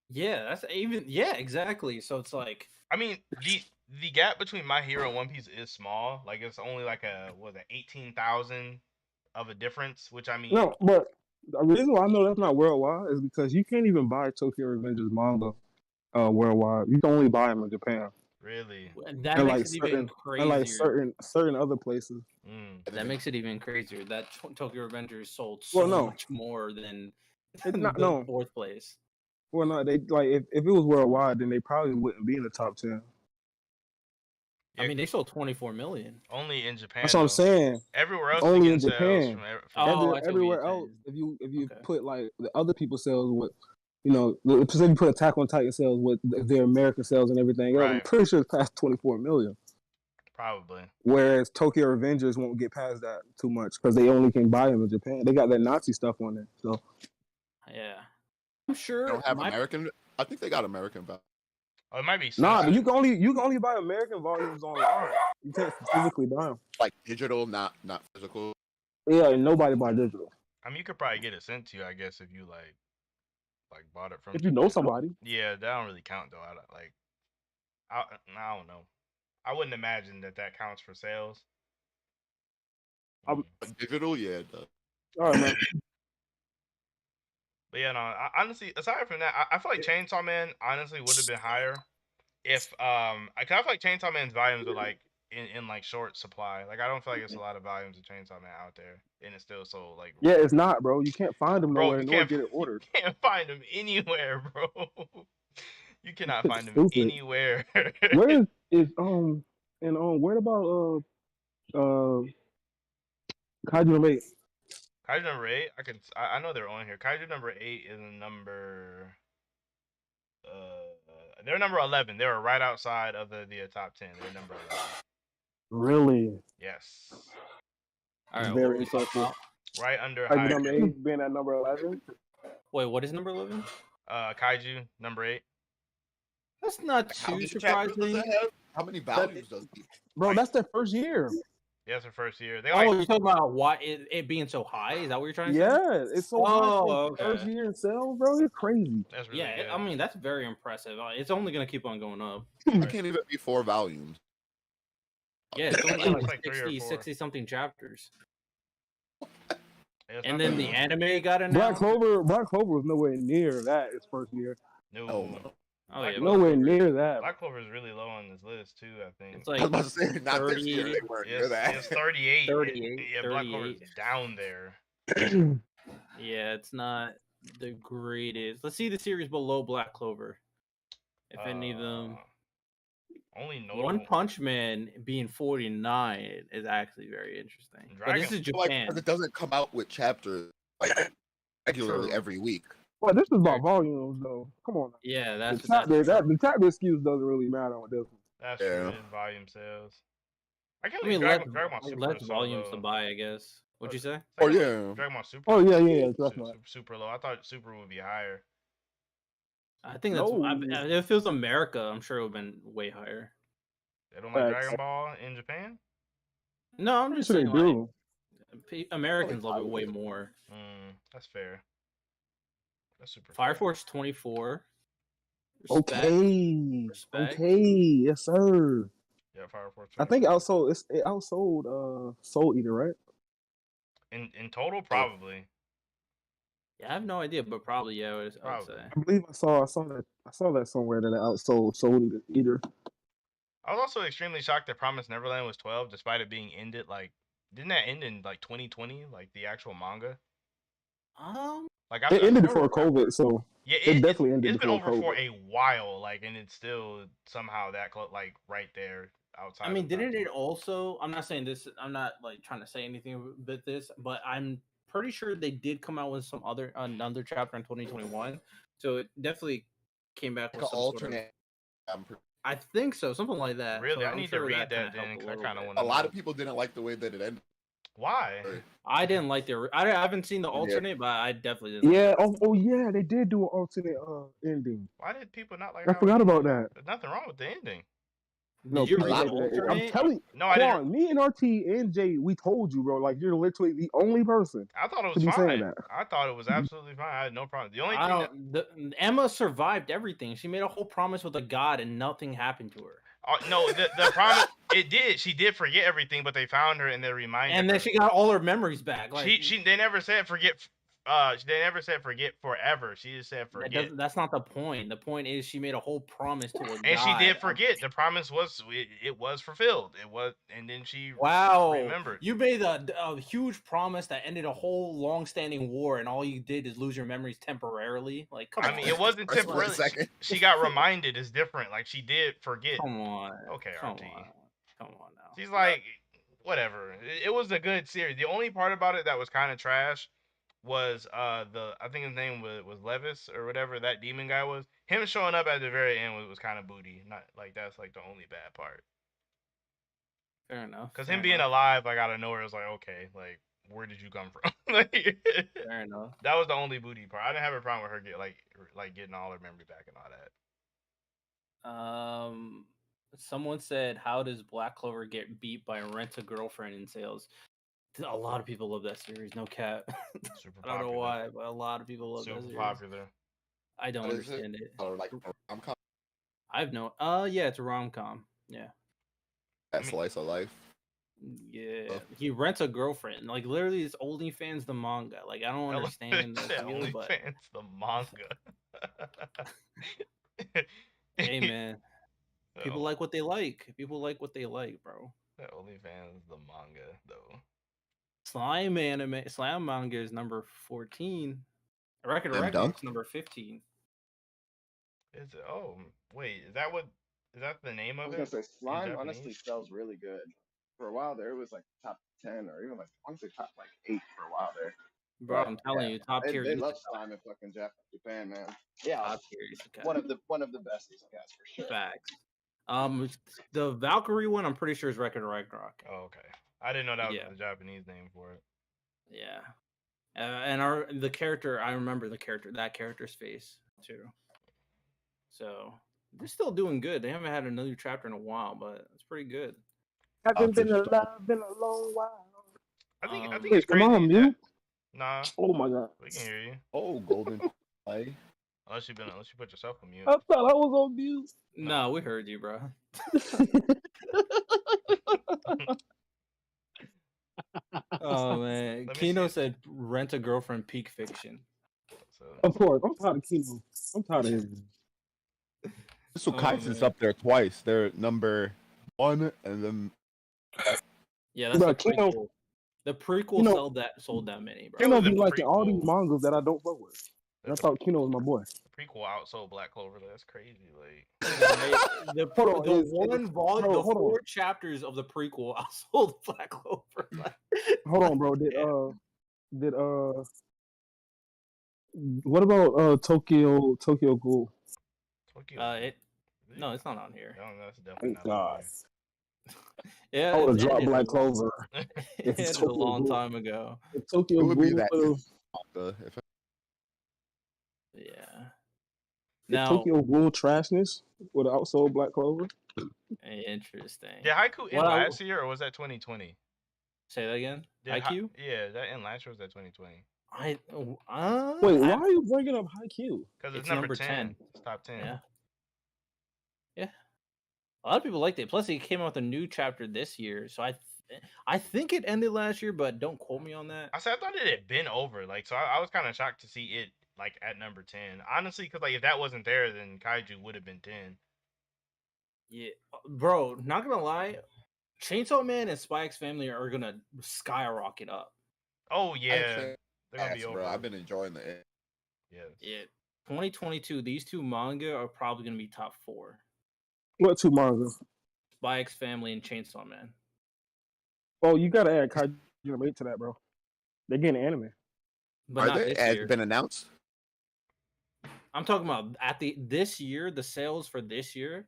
Yeah, that's even. Yeah, exactly. So it's like, I mean, the gap between My Hero and One Piece is small. Like it's only like 18,000 of a difference, which I mean. No, but the reason why I know that's not worldwide is because you can't even buy Tokyo Revengers manga worldwide. You can only buy them in Japan. Really? That and makes like it even crazier. And like certain other places. That makes it even crazier. That Tokyo Revengers sold Well, so no. much more than It's not, the no. fourth place. Well, no, they like if it was worldwide, then they probably wouldn't be in the top 10. I mean, they sold 24 million. Only in Japan. That's what I'm saying. Everywhere else, only in Japan. Everywhere else, if you put like the other people's sales with, you know, say you put Attack on Titan sales with their American sales and everything else, I'm pretty sure it's past 24 million. Probably. Whereas Tokyo Revengers won't get past that too much because they only can buy them in Japan. They got that Nazi stuff on there, so yeah, I'm sure. They don't have American. I think they got American value. Oh, it might be. Nah, but you can only buy American volumes online. You can't physically buy them. Like digital, not physical. Yeah, and nobody buy digital. I mean, you could probably get it sent to you, I guess, if you like bought it from. If you know somebody. Yeah, that don't really count though. I don't know. I wouldn't imagine that counts for sales. Digital, yeah, it does. All right, man. But yeah, no. Honestly, aside from that, I feel like Chainsaw Man honestly would have been higher if I feel like Chainsaw Man's volumes are like in like short supply. Like I don't feel like there's a lot of volumes of Chainsaw Man out there, and it's still so like. Yeah, it's not, bro. You can't find them nowhere. You can't get it ordered. You can't find them anywhere, bro. You cannot find them anywhere. Where is where about Kaiju number 8? Kaiju number 8, I know they're on here. Kaiju number 8 is number they're number 11. They were right outside of the top 10. They're number 11. Really? Yes. All right. Very impressive. Right under Kaiju number 8 being at number 11. Wait, what is number 11? Kaiju number 8. That's not too surprising. How many volumes does he? Bro, that's their first year. Yeah, it's their first year. You're talking about why it being so high? Is that what you're trying to say? Yeah, it's so high for okay. first year in sales, bro. You're crazy. That's really good. I mean, that's very impressive. It's only going to keep on going up. It can't even be 4 volumes. Yeah, it's only like 60 something chapters. And then the anime got announced. Black Clover was nowhere near that its first year. No. Oh yeah, nowhere near that. Black Clover is really low on this list too. I think it's like I was about to say, not 30, this year. They weren't near that. It's 38. 38. Yeah, Black Clover is down there. Yeah, it's not the greatest. Let's see the series below Black Clover. If any of them. Only notable. One Punch Man being 49 is actually very interesting. But this is Japan. Like, it doesn't come out with chapters like regularly every week. Well, this is about volumes, though. Come on. Yeah, that's the chapter excuse doesn't really matter on this one. That's true. Volume sales. Less volumes to buy, I guess. What'd you say? Oh yeah. Dragon Ball Super. Oh yeah. That's not. Super low. I thought Super would be higher. I think that's. No. If it was America, I'm sure it would have been way higher. They don't like Facts. Dragon Ball in Japan. No, I'm Pretty just sure they saying do. Americans love it way more. That's fair. That's super. Fire Force 24. Respect. Okay, yes sir. Yeah, Fire Force 24. I think it outsold Soul Eater, right? In total, probably. Yeah, I have no idea, but probably yeah. I would say. I believe I saw that somewhere that it outsold Soul Eater. I was also extremely shocked that Promised Neverland was 12, despite it being ended. Like, didn't that end in like 2020? Like the actual manga. Like it ended before COVID, so yeah, it definitely ended. It's been over COVID. for a while, like, and it's still somehow that close, like right there outside. I mean, didn't it also? I'm not saying this. I'm not like trying to say anything about this, but I'm pretty sure they did come out with another chapter in 2021. So it definitely came back with some alternate. I think so, something like that. Really, so I need to read that then, because I kind of want to. A lot of people didn't like the way that it ended. Why? I didn't like the. I haven't seen the alternate, but I definitely didn't. Yeah. Oh yeah, they did do an alternate ending. Why did people not like? I forgot about that. There's nothing wrong with the ending. No, I'm telling you. No, I didn't. Me and RT and Jay, we told you, bro. Like you're literally the only person. I thought it was fine. I thought it was absolutely fine. I had no problem. The only thing Emma survived everything. She made a whole promise with a god, and nothing happened to her. No, the promise it did. She did forget everything, but they found her and they reminded her. And then she got all her memories back. Like they never said forget. They never said forget forever. She just said forget. That's not the point. The point is she made a whole promise to a god. And she did forget. The promise was it was fulfilled. It was, and then she remembered. You made a huge promise that ended a whole long-standing war, and all you did is lose your memories temporarily. Like, come on. I mean, it wasn't temporarily. She got reminded. It's different. Like she did forget. Come on. Okay, come RT. Come on now. She's like, whatever. It was a good series. The only part about it that was kind of trash was I think his name was Levis or whatever that demon guy was. Him showing up at the very end was kind of booty. Not like that's like the only bad part. Fair enough. Because him being alive like out of nowhere was like, okay, like where did you come from? Fair enough. That was the only booty part. I didn't have a problem with her getting all her memory back and all that. Someone said, "How does Black Clover get beat by Rent-A-Girlfriend in sales?" A lot of people love that series. No cap. I don't know why, but a lot of people love that series. Super popular. I don't understand it. Or like rom-com. I've no. Yeah, it's a rom-com. Yeah. That slice of life. Yeah, he rents a girlfriend. Like literally, it's OnlyFans the manga. Like I don't understand. OnlyFans the manga. Hey man, people like what they like. People like what they like, bro. OnlyFans the manga though. Slime manga is number 14. Record is number 15. Is it? Oh wait, is that the name of it? I was gonna say Slime honestly sells really good. For a while there, it was like top 10 or even like honestly top like 8 for a while there. Bro, I'm telling you, top tier. They love Slime in fucking Japan, man. Yeah, top tier. One of the best guys for sure. Facts. The Valkyrie one, I'm pretty sure is Record Ragnarok. Oh, okay. I didn't know that was the Japanese name for it. Yeah. And the character, I remember that character's face too. So they're still doing good. They haven't had another chapter in a while, but it's pretty good. Haven't been alive in a long while. I think it's crazy. Am I on mute? Nah. Oh my god. We can hear you. Oh, golden play. Unless you put yourself on mute. I thought I was on mute. No, we heard you, bro. Oh man, Kino said rent a girlfriend peak fiction. Of course, I'm tired of Kino. I'm tired of him. So Kaisen's up there twice. They're number 1, and then yeah, that's the prequel. The prequel sold that many, bro. Kino be liking all these mangas that I don't fuck with. I thought Kino was my boy. The prequel outsold Black Clover. That's crazy. Like the 4 chapters of the prequel outsold Black Clover. Hold on, bro. What about Tokyo Ghoul? No, it's not on here. No, that's definitely not God. on here. Yeah, I would have it dropped ended Black a long- Clover. it If ended a Tokyo long Ghoul- time ago. if Tokyo It would be Ghoul that. would've- Yeah. if Now, Tokyo Ghoul trashness would have outsold Black Clover. interesting. Did Haiku end What I- last year or was that 2020? Say that again. Did IQ. Yeah, that end last year or was that 2020? Wait, Why are you bringing up Haikyuu? Because it's It's number number 10. 10. It's top 10. Yeah. Yeah. A lot of people liked it. Plus, it came out with a new chapter this year, so I think it ended last year, but don't quote me on that. I thought it had been over. Like, so I was kind of shocked to see it like at number 10. Honestly, because like if that wasn't there, then Kaiju would have been 10. Yeah, bro. Not gonna lie, Chainsaw Man and Spy X Family are gonna skyrocket up. Oh yeah, Actually, they're gonna be over. bro. I've been enjoying it. Yes. Yeah, 2022. These two manga are probably gonna be top 4. What two manga? Spy X Family and Chainsaw Man. Oh, you gotta add Kaiju number 8 to that, bro. They're getting anime. But Are not they? this Has year. been announced? I'm talking about this year, the sales for this year,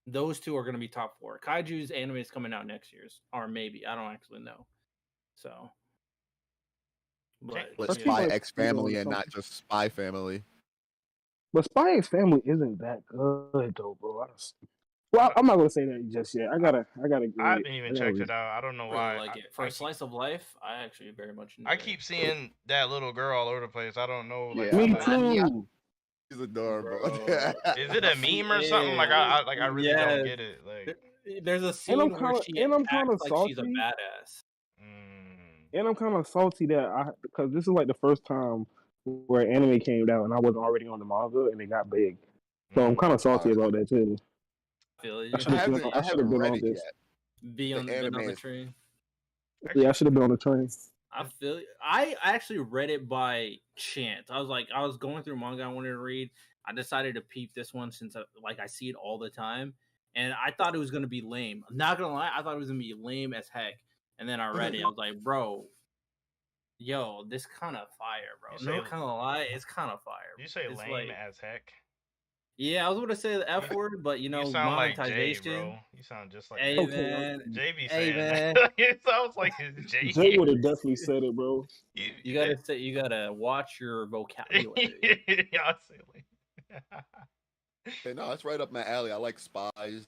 those two are going to be top 4. Kaiju's anime is coming out next year's, or maybe I don't actually know. So, but Let's Yeah. Spy Like, X you know, Family and something. not just Spy Family. But Spy X Family isn't that good though, bro. Well, I'm not gonna say that just yet. I gotta. I haven't even checked it out. I don't know I why. really like it for a slice of life. I actually very much enjoy I it. keep seeing that little girl all over the place. I don't know. Like, Yeah, Me how that- too. He's adorable. Bro. Is it a meme or something? Like I really don't Yes. get it. Like, There's a scene I'm where kinda- she and I'm acts kinda like she's a salty. badass. And I'm kind of salty that because this is like the first time where anime came out and I wasn't already on the manga and it got big. So I'm kind of salty about that too. I feel you. I should've I haven't been read on it this. yet. Be on, The been on anime the is- train. Yeah, I should have been on the train. I feel. I actually read it by chance. I was going through manga I wanted to read. I decided to peep this one since I see it all the time, and I thought it was gonna be lame. I'm not gonna lie, I thought it was gonna be lame as heck. And then I read it. I was like, bro, yo, this kind of fire, bro. You No say- kind of lie, it's kind of fire. you say It's lame like- as heck. Yeah, I was gonna say the F word, but you know, You sound like Jay, monetization. bro. You sound just like Hey Jay. Okay, man, Jay be hey, saying man. that. It sounds like it's Jay. Jay would have definitely said it, bro. you gotta watch your vocabulary. Y'all silly. Hey, no, it's right up my alley. I like spies.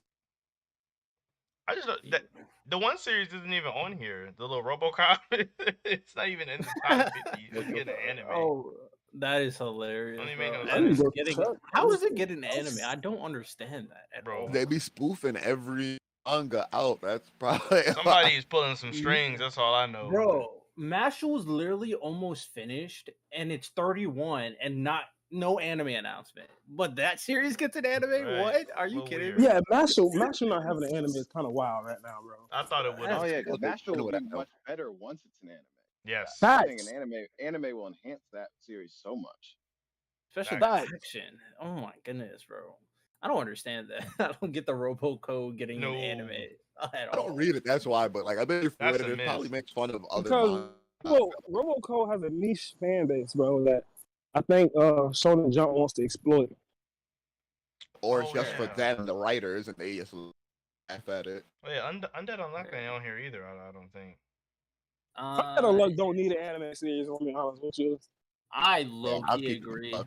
I just that the one series isn't even on here. The little RoboCop. It's not even in the top 50. It's getting an anime. Oh, That is hilarious. Don't even make bro. no That sense. is Go getting- check. how is it getting anime? I don't understand that at Bro. all. They be spoofing every manga out. That's probably Somebody's pulling some strings. That's all I know. Bro, Mashal's literally almost finished, and it's 31, and no anime announcement. But that series gets an anime? Right. What? Are you Little kidding weird. me? yeah, Mashle not having an anime is kind of wild right now, bro. I thought it would. That's- Oh yeah, because Okay, I Master know will what I be know. much better once it's an anime. Yes. That- I think an anime will enhance that series so much. Especially Facts. the action. Oh my goodness, bro. I don't understand that. I don't get the Roboco getting No. an anime at I all. don't read it. That's why. But like, I bet if you That's read a it, it probably miss. makes fun of other Because manga. well, RoboCo has a niche fan base, bro. That I think Shonen Jump wants to exploit. Or it's Oh, just for yeah. them, the writers, and they just laugh at it. Oh, yeah, Undead Unluck ain't on here either. I don't think. Fuck that luck don't need an anime series. I'm gonna be honest with you. I I'll low-key keep it agree. buck.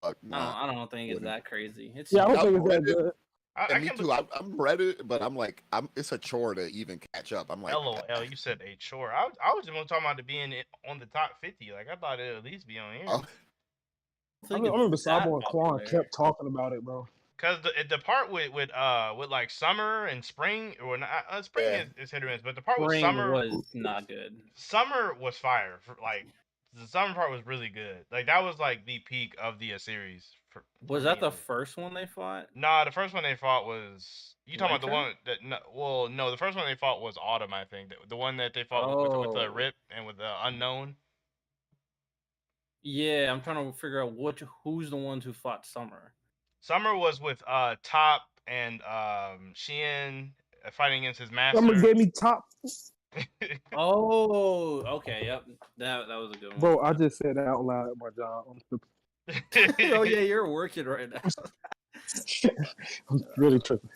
Fuck, nah. I don't think it's wouldn't. that crazy. It's Yeah, I don't I've think it's that read it. good. I And me can too. I'm read it, but I'm like, it's a chore to even catch up. I'm like, LOL, you said a chore. I was just talking about it being on the top 50. Like I thought it'd at least be on here. Oh. I remember Sabo and Quan kept talking about it, bro. Cause the part with like summer and spring or not, spring Yeah. is hit or miss, but the part with Spring summer was not good. summer was fire. Like the summer part was really good. Like that was like the peak of the series. Was for that me, the at least. first one they fought? Nah, the first one they fought was you talking about the Winter? one that no, the first one they fought was autumn. I think the one that they fought with the Oh. Rip and with the unknown. Yeah, I'm trying to figure out who's the ones who fought Summer. Summer was with Top and Sheehan fighting against his master. Summer gave me top, Oh, okay, yep. That was a good one. bro. I just said that out loud at my job. Oh yeah, you're working right now. I'm really tripping.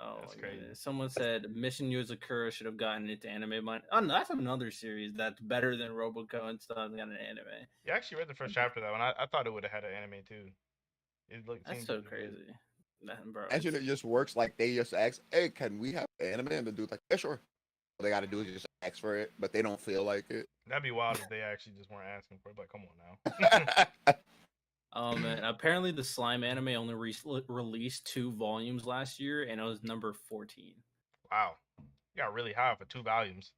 Oh That's my crazy. goodness. Someone said Mission Yuzakura should have gotten into anime. Oh, no, that's another series that's better than Roboco and stuff got an anime. You actually read the first chapter of that one. I thought it would have had an anime too. That's seemed so really crazy. good. Bro, Imagine it just works like they just ask, "Hey, can we have anime?" And the dude's like, "Yeah, sure." All they got to do is just ask for it, but they don't feel like it. That'd be wild if they actually just weren't asking for it. But come on now. Man, apparently the Slime anime only released 2 volumes last year, and it was number 14. Wow, you got really high for 2 volumes.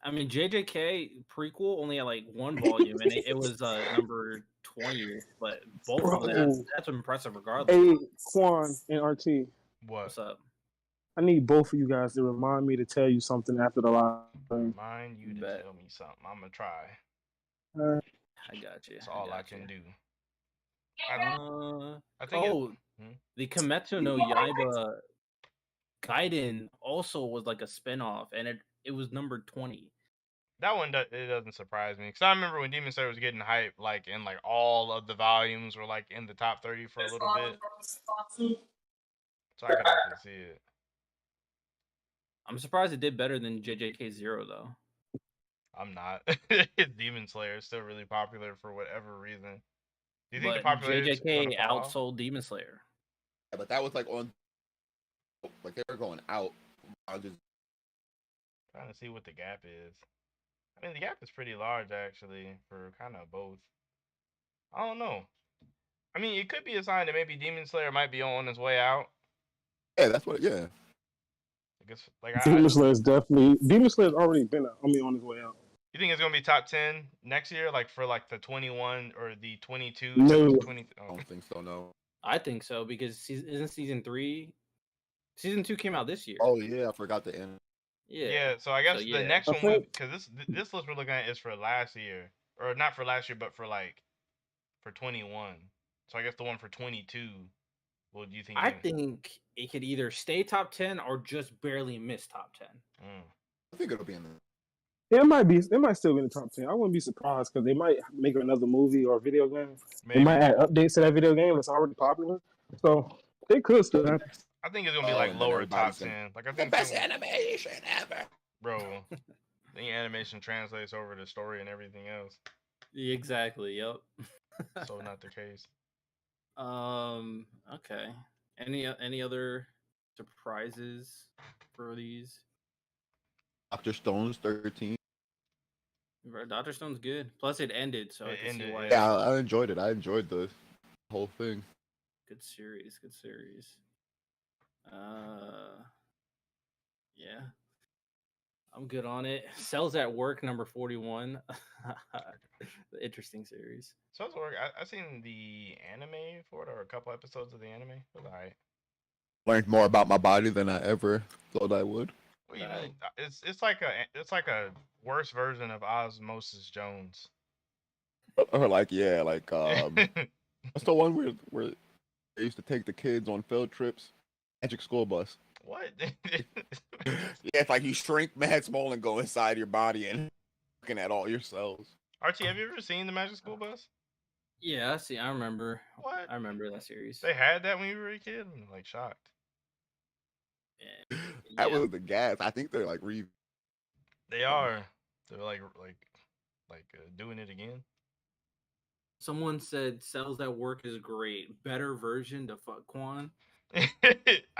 I mean, JJK prequel only had like 1 volume, and it was number 20th. But both of them, that's impressive regardless. Hey, Quan and RT. What's up? I need both of you guys to remind me to tell you something after the live. Remind you to tell me something. I'm gonna try. I got you. That's all I can do. I think the Kimetsu no Yaiba Gaiden also was like a spinoff, and it was number 20. That one it doesn't surprise me, because I remember when Demon Slayer was getting hyped, like, and like all of the volumes were like in the top 30 for a little bit. So I could definitely see it. I'm surprised it did better than JJK Zero though. I'm not. Demon Slayer is still really popular for whatever reason. Do you think But the popularity JJK outsold Demon Slayer? Yeah, but that was like on, like they were going out. I was just trying to see what the gap is. I mean, the gap is pretty large actually for kind of both. I don't know. I mean, it could be a sign that maybe Demon Slayer might be on his way out. Yeah, that's what. Yeah. I guess like Demon Slayer's definitely. Demon Slayer's already been on his way out. You think it's gonna be top 10 next year, like for like the 21 or the 22? No, 20, I don't think so. No. I think so because isn't season 3? Season 2 came out this year. Oh yeah, I forgot the end. Yeah. So I guess the next one would, because this list we're looking at is for last year, or not for last year, but for like for 21. So I guess the one for 22. What do you think? I think it could either stay top 10 or just barely miss top 10. I think it'll be in there. Yeah, it might be. It might still be in the top 10. I wouldn't be surprised because they might make another movie or video game. Maybe. They might add updates to that video game that's already popular. So they could still happen. I think it's gonna be like lower top 10. Like I think the best animation ever, bro. The animation translates over the story and everything else. Exactly. Yep. So not the case. Okay. Any other surprises for these? Dr. Stone's 13. Dr. Stone's good. Plus, it ended, so I can see why. Yeah, I enjoyed it. I enjoyed the whole thing. Good series. Good series. Yeah. I'm good on it. Cells at Work, number 41. Interesting series. Cells at Work. I've seen the anime for it, or a couple episodes of the anime. It was alright. Learned more about my body than I ever thought I would. Well, you know, it's like a worse version of Osmosis Jones. Or like what's the one where they used to take the kids on field trips? Magic School Bus. What? Yeah, it's like you shrink mad small and go inside your body and looking at all your cells. Archie, have you ever seen the Magic School Bus? Yeah, see, I remember. What? I remember that series. They had that when you were a kid? I'm like shocked. Yeah. That was the gas. I think they're like They are. They're like doing it again. Someone said Cells at Work is great. Better version to fuck Quan. I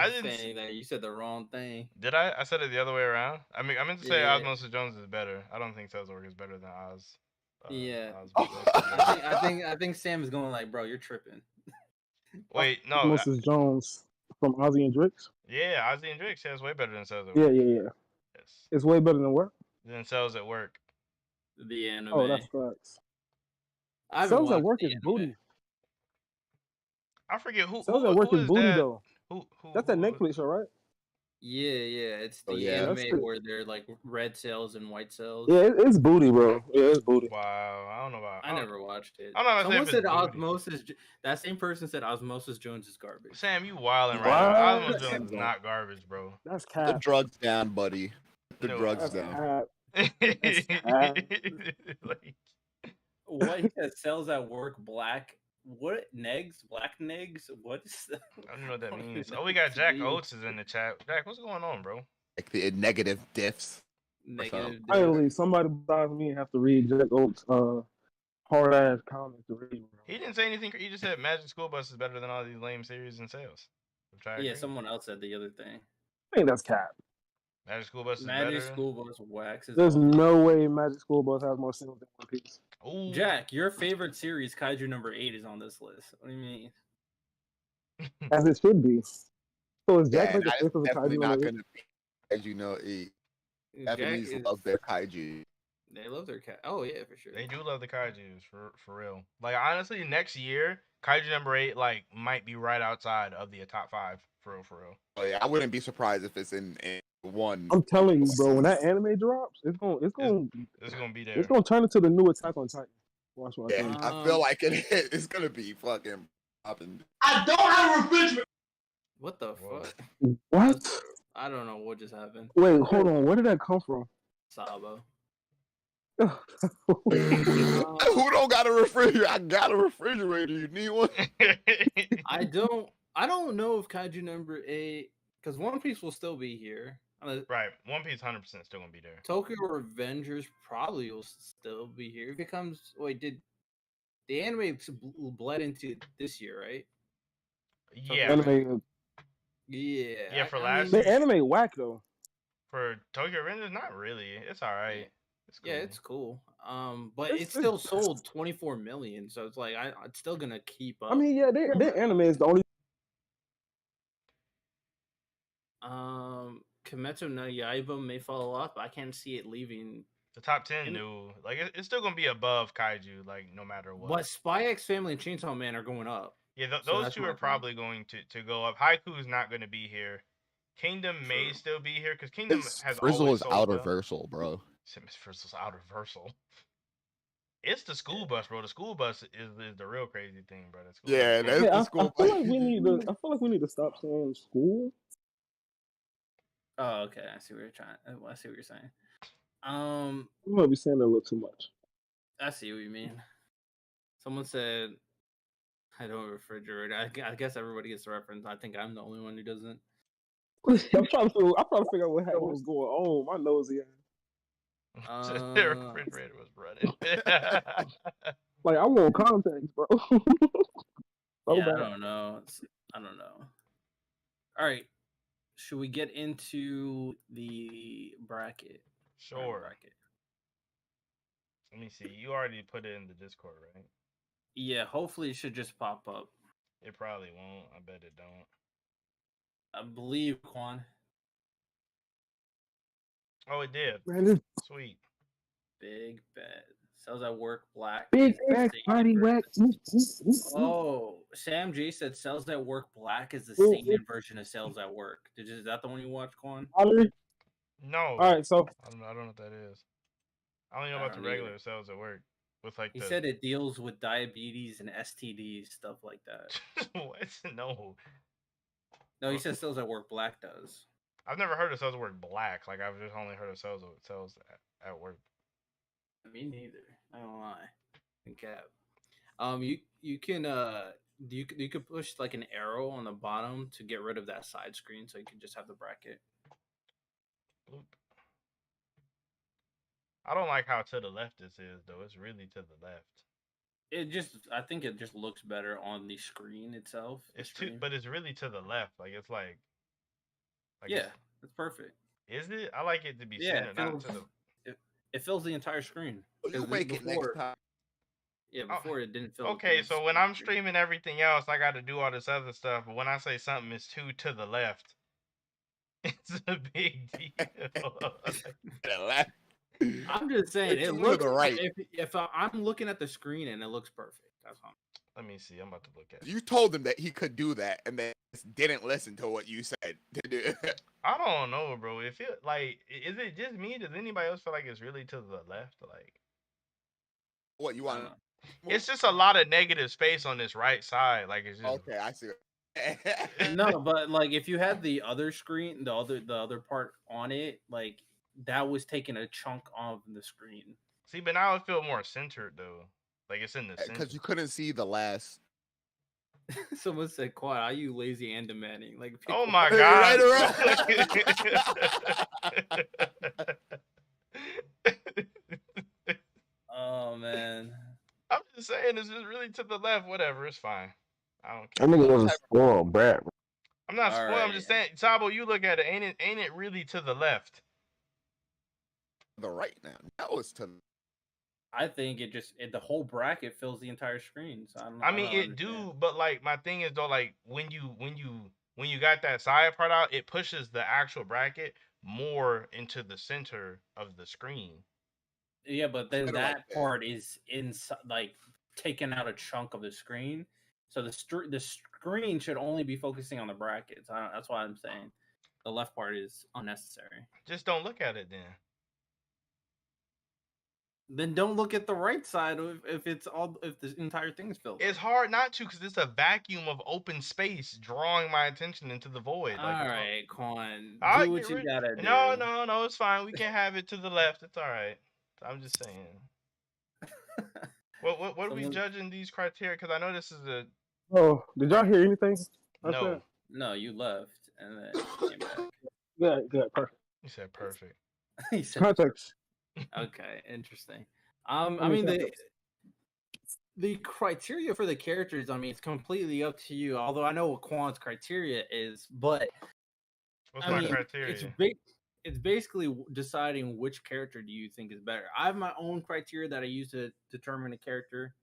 didn't say that. You said the wrong thing. Did I? I said it the other way around. I mean, I meant to say Yeah. Osmosis Jones is better. I don't think Cells at Work is better than Oz. I think Sam is going like, bro, you're tripping. Wait, no. Osmosis Jones from Ozzy and Drix. Yeah, Ozzy and Drix is way better than Cells at Yeah, Work. yeah. Yes. It's way better than what? Than Cells at Work. The anime. Oh, that's facts. Cells at Work is booty. I forget who. Cells at Work is booty that? though. That's a Netflix show, right? Yeah. It's the anime where they're like red cells and white cells. Yeah, it's booty, bro. Yeah, it's booty. Wow, I don't know about. I never watched it. I don't know. Someone said Osmosis. That same person said Osmosis Jones is garbage. Sam, you wilding right now. Osmosis Jones is not garbage, bro. That's cap. The drugs down, buddy. The drugs down. What he said, Cells at Work, black what negs? Black negs? What's I don't know what that what do means. negs Oh, we got Jack mean? Oates is in the chat. Jack, what's going on, bro? Like the negative diffs. Negative. Finally, somebody besides me have to read Jack Oates' hard ass comics to read. Bro. He didn't say anything. He just said Magic School Bus is better than all these lame series and sales. Which I Yeah, agree. someone else said the other thing. I think that's cap. Magic School Bus is Magic better. School Bus waxes. There's all. no way Magic School Bus has more sales than One Piece. Ooh. Jack, your favorite series, Kaiju number 8, is on this list. What do you mean? As it should be. So is Jack Yeah, like the that face is of the definitely Kaiju not number going to be, as you know, Japanese Jack love their kaiju. They love their cat. Oh yeah, for sure. They do love the kaijus for real. Like honestly, next year, Kaiju number 8 like might be right outside of the top 5 for real. Oh yeah, I wouldn't be surprised if it's in one. I'm telling you, bro. When that anime drops, it's gonna It's gonna be there. It's gonna turn into the new Attack on Titan. Watch what I Yeah, tell you. I feel like it's gonna be fucking popping. I don't have a refrigerator. What the Whoa. fuck? What? I don't know what just happened. Wait, hold on. Where did that come from? Sabo. Who don't got a refrigerator? I got a refrigerator. You need one? I don't know if Kaiju number 8, because One Piece will still be here. Right, One Piece 100% still gonna be there. Tokyo Revengers probably will still be here. If it comes, wait, did the anime bled into this year, right? Yeah, Anime, Yeah. for I last the year. anime whack though. For Tokyo Revengers, not really. It's all right. It's cool. Yeah, it's cool. But it's still sold 24 million, so it's like it's still gonna keep up. I mean, yeah, their anime is the only. Kimetsu no Yaiba may fall off, but I can't see it leaving. The top 10 new, like it's still gonna be above Kaiju, like no matter what. But Spy X Family and Chainsaw Man are going up. Yeah, So those that's two my are thing. probably going to go up. Haiku is not going to be here. Kingdom may True. still be here because Kingdom has Frizzle always is sold out well. reversal, bro. Frizzle's out reversal. It's the school bus, bro. The school bus is the real crazy thing, bro. The school Yeah, bus. that's Yeah, the I school. feel like we need to. I feel like we need to stop saying school. Oh, okay. I see what you're trying. I see what you're saying. We might be saying that a little too much. I see what you mean. Someone said, "I don't have a refrigerator." I guess everybody gets the reference. I think I'm the only one who doesn't. I'm trying to figure out what was going on. My nosy ass. The refrigerator was running. Like I want context, bro. Yeah, bad. I don't know. I don't know. All right, should we get into the bracket? Sure. Bracket. Let me see. You already put it in the Discord, right? Yeah, hopefully it should just pop up. It probably won't. I bet it don't. I believe, Quan. Oh, it did. Man, Sweet. Big bet. Cells at Work Black. big is the back same body version- wax. Oh, Sam J said Cells at Work Black is the Ooh, seinen version of Cells at Work. Is that the one you watched, Quan? No. All right, so I don't know what that is. I only know I about the don't either. regular cells at work. With like He the said it deals with diabetes and STDs, stuff like that. what? No. No, he said Cells at Work Black does. I've never heard of cells at work black. Like I've just only heard of cells at work. Me neither. I don't lie. And cap. You can you could push like an arrow on the bottom to get rid of that side screen, so you can just have the bracket. Bloop. I don't like how to the left this is though. It's really to the left. I think it just looks better on the screen itself. But it's really to the left. Like it's like yeah, it's perfect. Is it? I like it to be Yeah, centered, not to the. It fills the entire screen. You make it next time. Yeah, before it didn't fill. Okay, the so when I'm screen. streaming everything else, I got to do all this other stuff. But when I say something is too to the left, it's a big deal. I'm just saying It's it to looks the right. If I'm looking at the screen and it looks perfect, that's all. Let me see. I'm about to look at it. You told him that he could do that, and then didn't listen to what you said. I don't know, bro. It feel like is it just me? Does anybody else feel like it's really to the left? Like What you want? it's just a lot of negative space on this right side. Like it's just Okay, I see. No, but like if you had the other screen, the other part on it, like that was taking a chunk off the screen. See, but now it feel more centered though. Like it's in the center. Because you couldn't see the last Someone said, "Quad, are you lazy and demanding?" Like, pick Oh one. my Hey, god. Oh man. I'm just saying, this is really to the left. Whatever, it's fine. I don't That care. nigga was a spoiled brat. I'm not All spoiled. I'm right. just saying, Sabo, you look at it. Ain't it really to the left? The right now. Now it's to. I think the whole bracket fills the entire screen. So I I mean, don't it understand. do, but like my thing is though, like when you got that side part out, it pushes the actual bracket more into the center of the screen. Yeah, but then Kinda that like that. part is inside, like taking out a chunk of the screen. So the screen should only be focusing on the brackets. That's why I'm saying the left part is unnecessary. Just don't look at it then. Then don't look at the right side if the entire thing is filled It's up. hard not to because it's a vacuum of open space drawing my attention into the void. All Like it's hard. right, Quan, I'll do what get you rid. gotta do. No, it's fine. We can have it to the left. It's all right. I'm just saying. What are we Someone, judging these criteria? Because I know this is a Oh, did y'all hear anything? I no. said? no, you left and then you came back. Good, perfect. You said perfect. He said, Context. okay, interesting. I I mean context. the criteria for the characters, I mean, it's completely up to you. Although I know what Quan's criteria is, but What's I my mean, criteria? it's basically deciding which character do you think is better. I have my own criteria that I use to determine a character.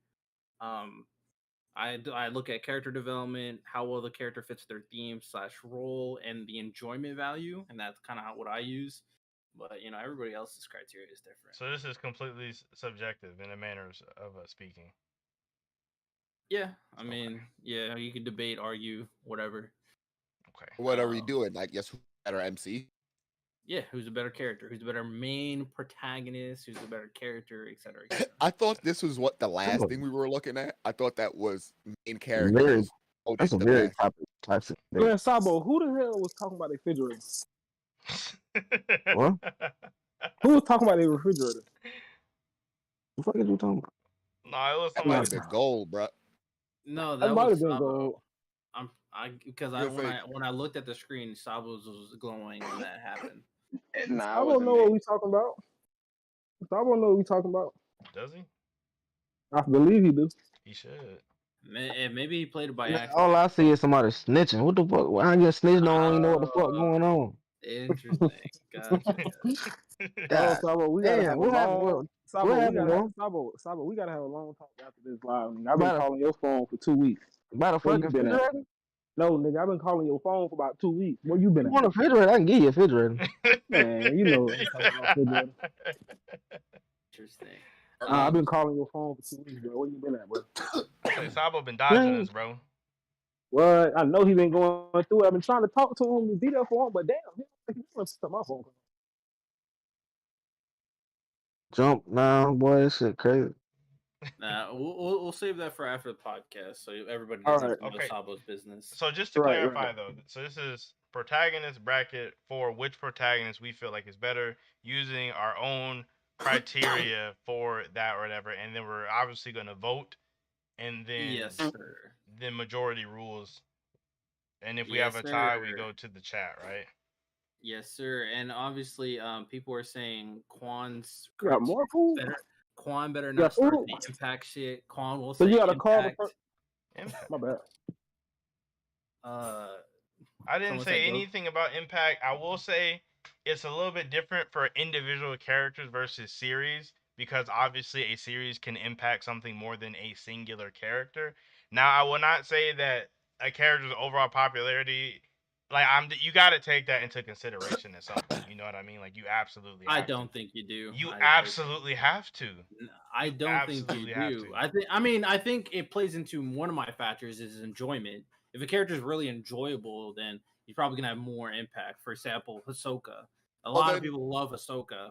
I look at character development, how well the character fits their theme / role, and the enjoyment value, and that's kind of what I use. But everybody else's criteria is different. So this is completely subjective in a manner of speaking. Yeah, I mean, yeah, you could debate, argue, whatever. Okay. What are we doing? Like, yes, who's better MC? Yeah, who's a better character? Who's the better main protagonist? Who's the better character, etc. Et I thought this was what the last thing we were looking at. I thought that was main Very, characters. that's a the very best. toxic. Man, Sabo, who the hell was talking about a refrigerator? What? Who was talking about a refrigerator? What the fuck are you talking about? No, it was That might somebody. have been gold, bro. No, That that might was have been Sabo. gold. Because Real fake. when I looked at the screen, Sabo's was glowing when that happened. Nah, I don't know what we talking about. Sabo know what we talking about. Does he? I believe he do. He should. Maybe he played it by Man, accident. all I see is somebody snitching. What the fuck? Why I get snitched? Don't even know what the fuck going on. Interesting. Gotcha. Oh, Sabo, we gotta have a what happened? long. What happened, bro? Sabo, we gotta have a long talk after this live. I've been About a- calling your phone for 2 weeks. About a Where you fucking been at? refrigerator? No, nigga, I've been calling your phone for about 2 weeks. Where you been You want a at? refrigerator? I can give you a refrigerator. Man, you know what I'm talking about, refrigerator. Interesting. I've been calling your phone for 2 weeks, bro. Where you been at, bro? Like Sabo been dodging us, bro. Well, I know he been going through it. I've been trying to talk to him and be there for him, but damn, he wants to my phone. Jump now, boy. This shit crazy. Nah, we'll save that for after the podcast, so everybody All doesn't right. know Okay. Sabo's business. So just to Right, clarify right. though, so this is protagonist bracket for which protagonist we feel like is better, using our own criteria for that or whatever, and then we're obviously gonna vote, and then Yes, sir. then majority rules, and if we Yes, have a tie, we sir. go to the chat, right? Yes, sir. And obviously, people are saying Quan's You got more food? better. Quan better got not start food? the impact shit. Quan will So say you gotta call the impact. first. Impact. My bad. I didn't Someone say said go. anything about impact. I will say it's a little bit different for individual characters versus series, because obviously a series can impact something more than a singular character. Now, I will not say that a character's overall popularity, like you got to take that into consideration at some point. You know what I mean? Like you absolutely. I Have don't to. think you do. You I absolutely have to. I don't think you absolutely have do. to. I think it plays into one of my factors is enjoyment. If a character is really enjoyable, then you're probably gonna have more impact. For example, Hisoka. A lot of people love Hisoka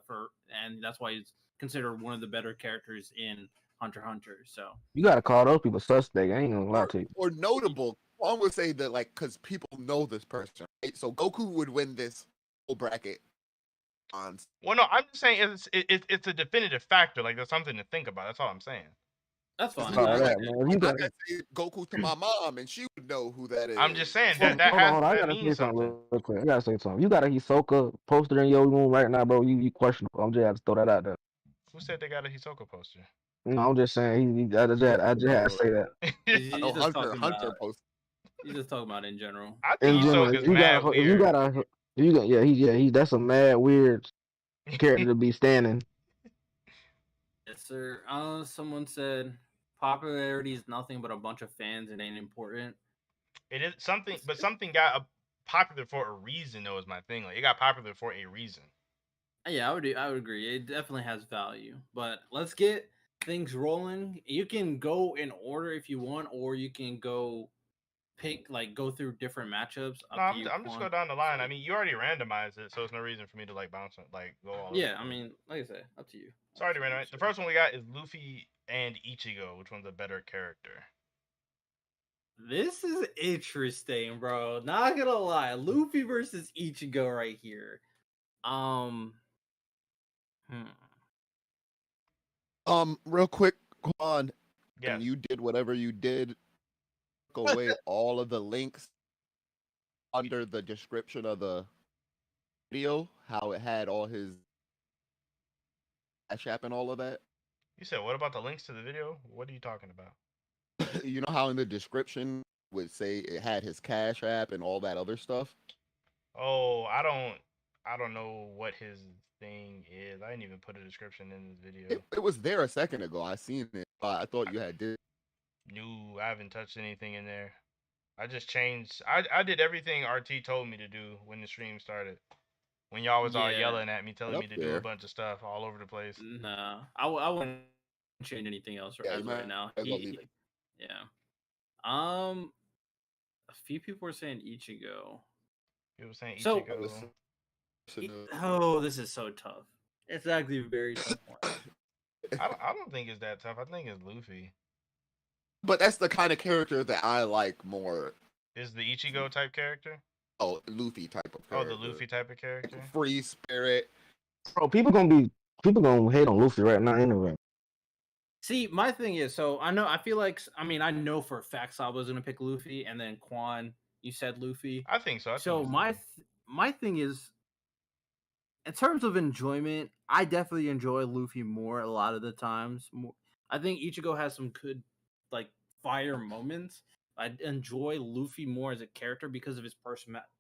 and that's why he's considered one of the better characters in Hunter x Hunter. So You gotta call those people suspect. I ain't gonna lie to you. Or notable. One would say that, like, because people know this person, right? So Goku would win this whole bracket. Well, no, I'm just saying it's a definitive factor. Like there's something to think about. That's all I'm saying. That's fine. all I that, get it. man. You I got. could say Goku to my mom, and she would know who that is. I'm just saying Hold that on. I that gotta say means something something. real quick. I gotta say something. You got a Hisoka poster in your room right now, bro. You questionable. I'm just have to throw that out there. Who said they got a Hisoka poster? No, I'm just saying. I just had to say that. He's I know just talking Hunter about. post. He's just talking about in general. I In think general, Hisoka's mad weird. that's a mad weird character to be standing. Yes, sir. Someone said popularity is nothing but a bunch of fans. It ain't important. It is something, but something got popular for a reason. Though is my thing. Like it got popular for a reason. Yeah, I would agree. It definitely has value. But let's get things rolling. You can go in order if you want, or you can go go through different matchups. No, Up to you, I'm just Quan. go down the line. I mean, you already randomized it, so there's no reason for me to like bounce like go all. Yeah, over I mean, like I said, up to you. Sorry to randomize. The first one we got is Luffy and Ichigo. Which one's a better character? This is interesting, bro. Not gonna lie, Luffy versus Ichigo right here. Real quick, Quan, Yes. and you did whatever you did. Took away all of the links under the description of the video. How it had all his Cash App and all of that. You said what about the links to the video? What are you talking about? You know how in the description would say it had his Cash App and all that other stuff. Oh, I don't know what his thing is. I didn't even put a description in this video. It was there a second ago. I seen it. I thought you had did. No, I haven't touched anything in there. I just changed. I did everything RT told me to do when the stream started. When y'all was all yelling at me, telling me to do a bunch of stuff all over the place. Nah, I wouldn't change anything else right now. Yeah. A few people were saying Ichigo. People saying Ichigo. Oh, this is so tough. It's actually a very tough one. I don't think it's that tough. I think it's Luffy. But that's the kind of character that I like more. Is the Ichigo type character? Oh, Luffy type of character. Oh, the Luffy type of character. Free spirit. Bro, people gonna hate on Luffy right now anyway. See, my thing is, I feel like I know for a fact Sabo was gonna pick Luffy, and then Quan, you said Luffy. I think so. So my thing is, in terms of enjoyment, I definitely enjoy Luffy more a lot of the times. I think Ichigo has some good, fire moments. I enjoy Luffy more as a character because of his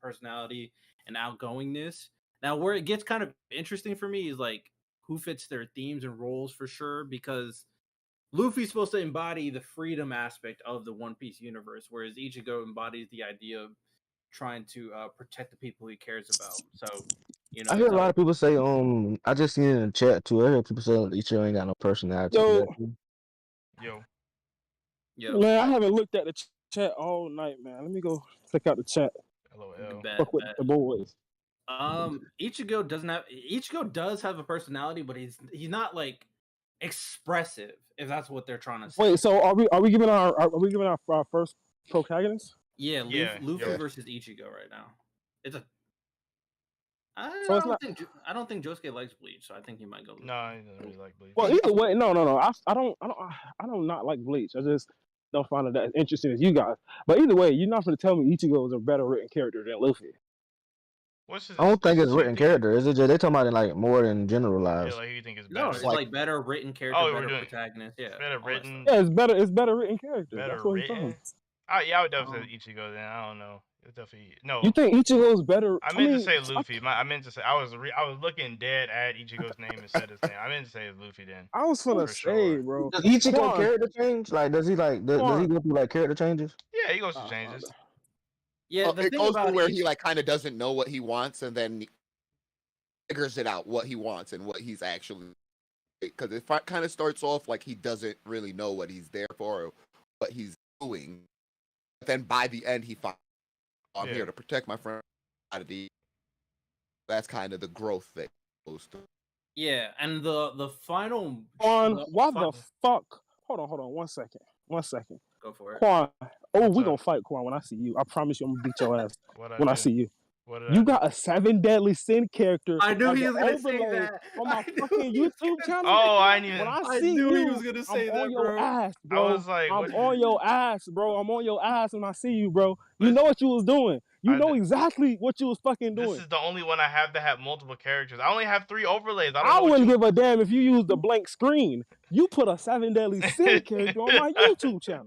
personality and outgoingness. Now, where it gets kind of interesting for me is who fits their themes and roles for sure, because Luffy's supposed to embody the freedom aspect of the One Piece universe, whereas Ichigo embodies the idea of trying to protect the people he cares about. So, I hear a lot of people say, I just seen it in the chat too. I hear people say Ichigo ain't got no personality. Yo. Man, I haven't looked at the chat all night, man. Let me go check out the chat. LOL. Fuck with the boys. Ichigo does have a personality, but he's not expressive, if that's what they're trying to say. Wait, so are we giving our first protagonist? Yeah, Luffy versus Ichigo right now. It's a. I don't think Josuke likes Bleach, so I think he might go. No, he doesn't really like Bleach. Well, either way, no. I don't not like Bleach. I just don't find it as interesting as you guys. But either way, you're not going to tell me Ichigo is a better written character than Luffy. I don't think it's written character. Is it just they talking about it more than generalized? Yeah, you think it's better. No, it's better written character, better protagonist. Yeah, better written. Yeah, it's better written character. Better written. Yeah, I would definitely say Ichigo. Then I don't know. It's definitely no. You think Ichigo's better? I meant to say Luffy. I meant to say I was looking dead at Ichigo's name and said his name. I meant to say it's Luffy. Then I was gonna say, bro. Does Ichigo character change? Does he does he go through character changes? Yeah, he goes through changes. Yeah, it goes to where he kind of doesn't know what he wants, and then figures it out what he wants and what he's actually. Because it kind of starts off like he doesn't really know what he's there for or what he's doing, but then by the end he finds, I'm here to protect my friend. That's kind of the growth thing. Yeah, and the final. Quan, why the fuck? Hold on, 1 second. Go for it. Quan. Oh, we're gonna fight, Quan, when I see you. I promise you I'm gonna beat your ass when I see you. What did I You do? got a 7 Deadly Sin character. I knew as he an was gonna say overlay that. on my I knew fucking he was YouTube gonna channel. Oh, I didn't When even. I I see knew he you, was gonna I'm say on that, your bro. ass, I bro. was like, I'm what? on your ass, bro. I'm on your ass when I see you, bro. You Listen, know what you was doing. You I know d- exactly what you was fucking this doing. is the only one I have that have multiple characters. I only have 3 overlays. I don't I know what wouldn't you. give a damn if you used a blank screen. You put a 7 Deadly Sin character on my YouTube channel.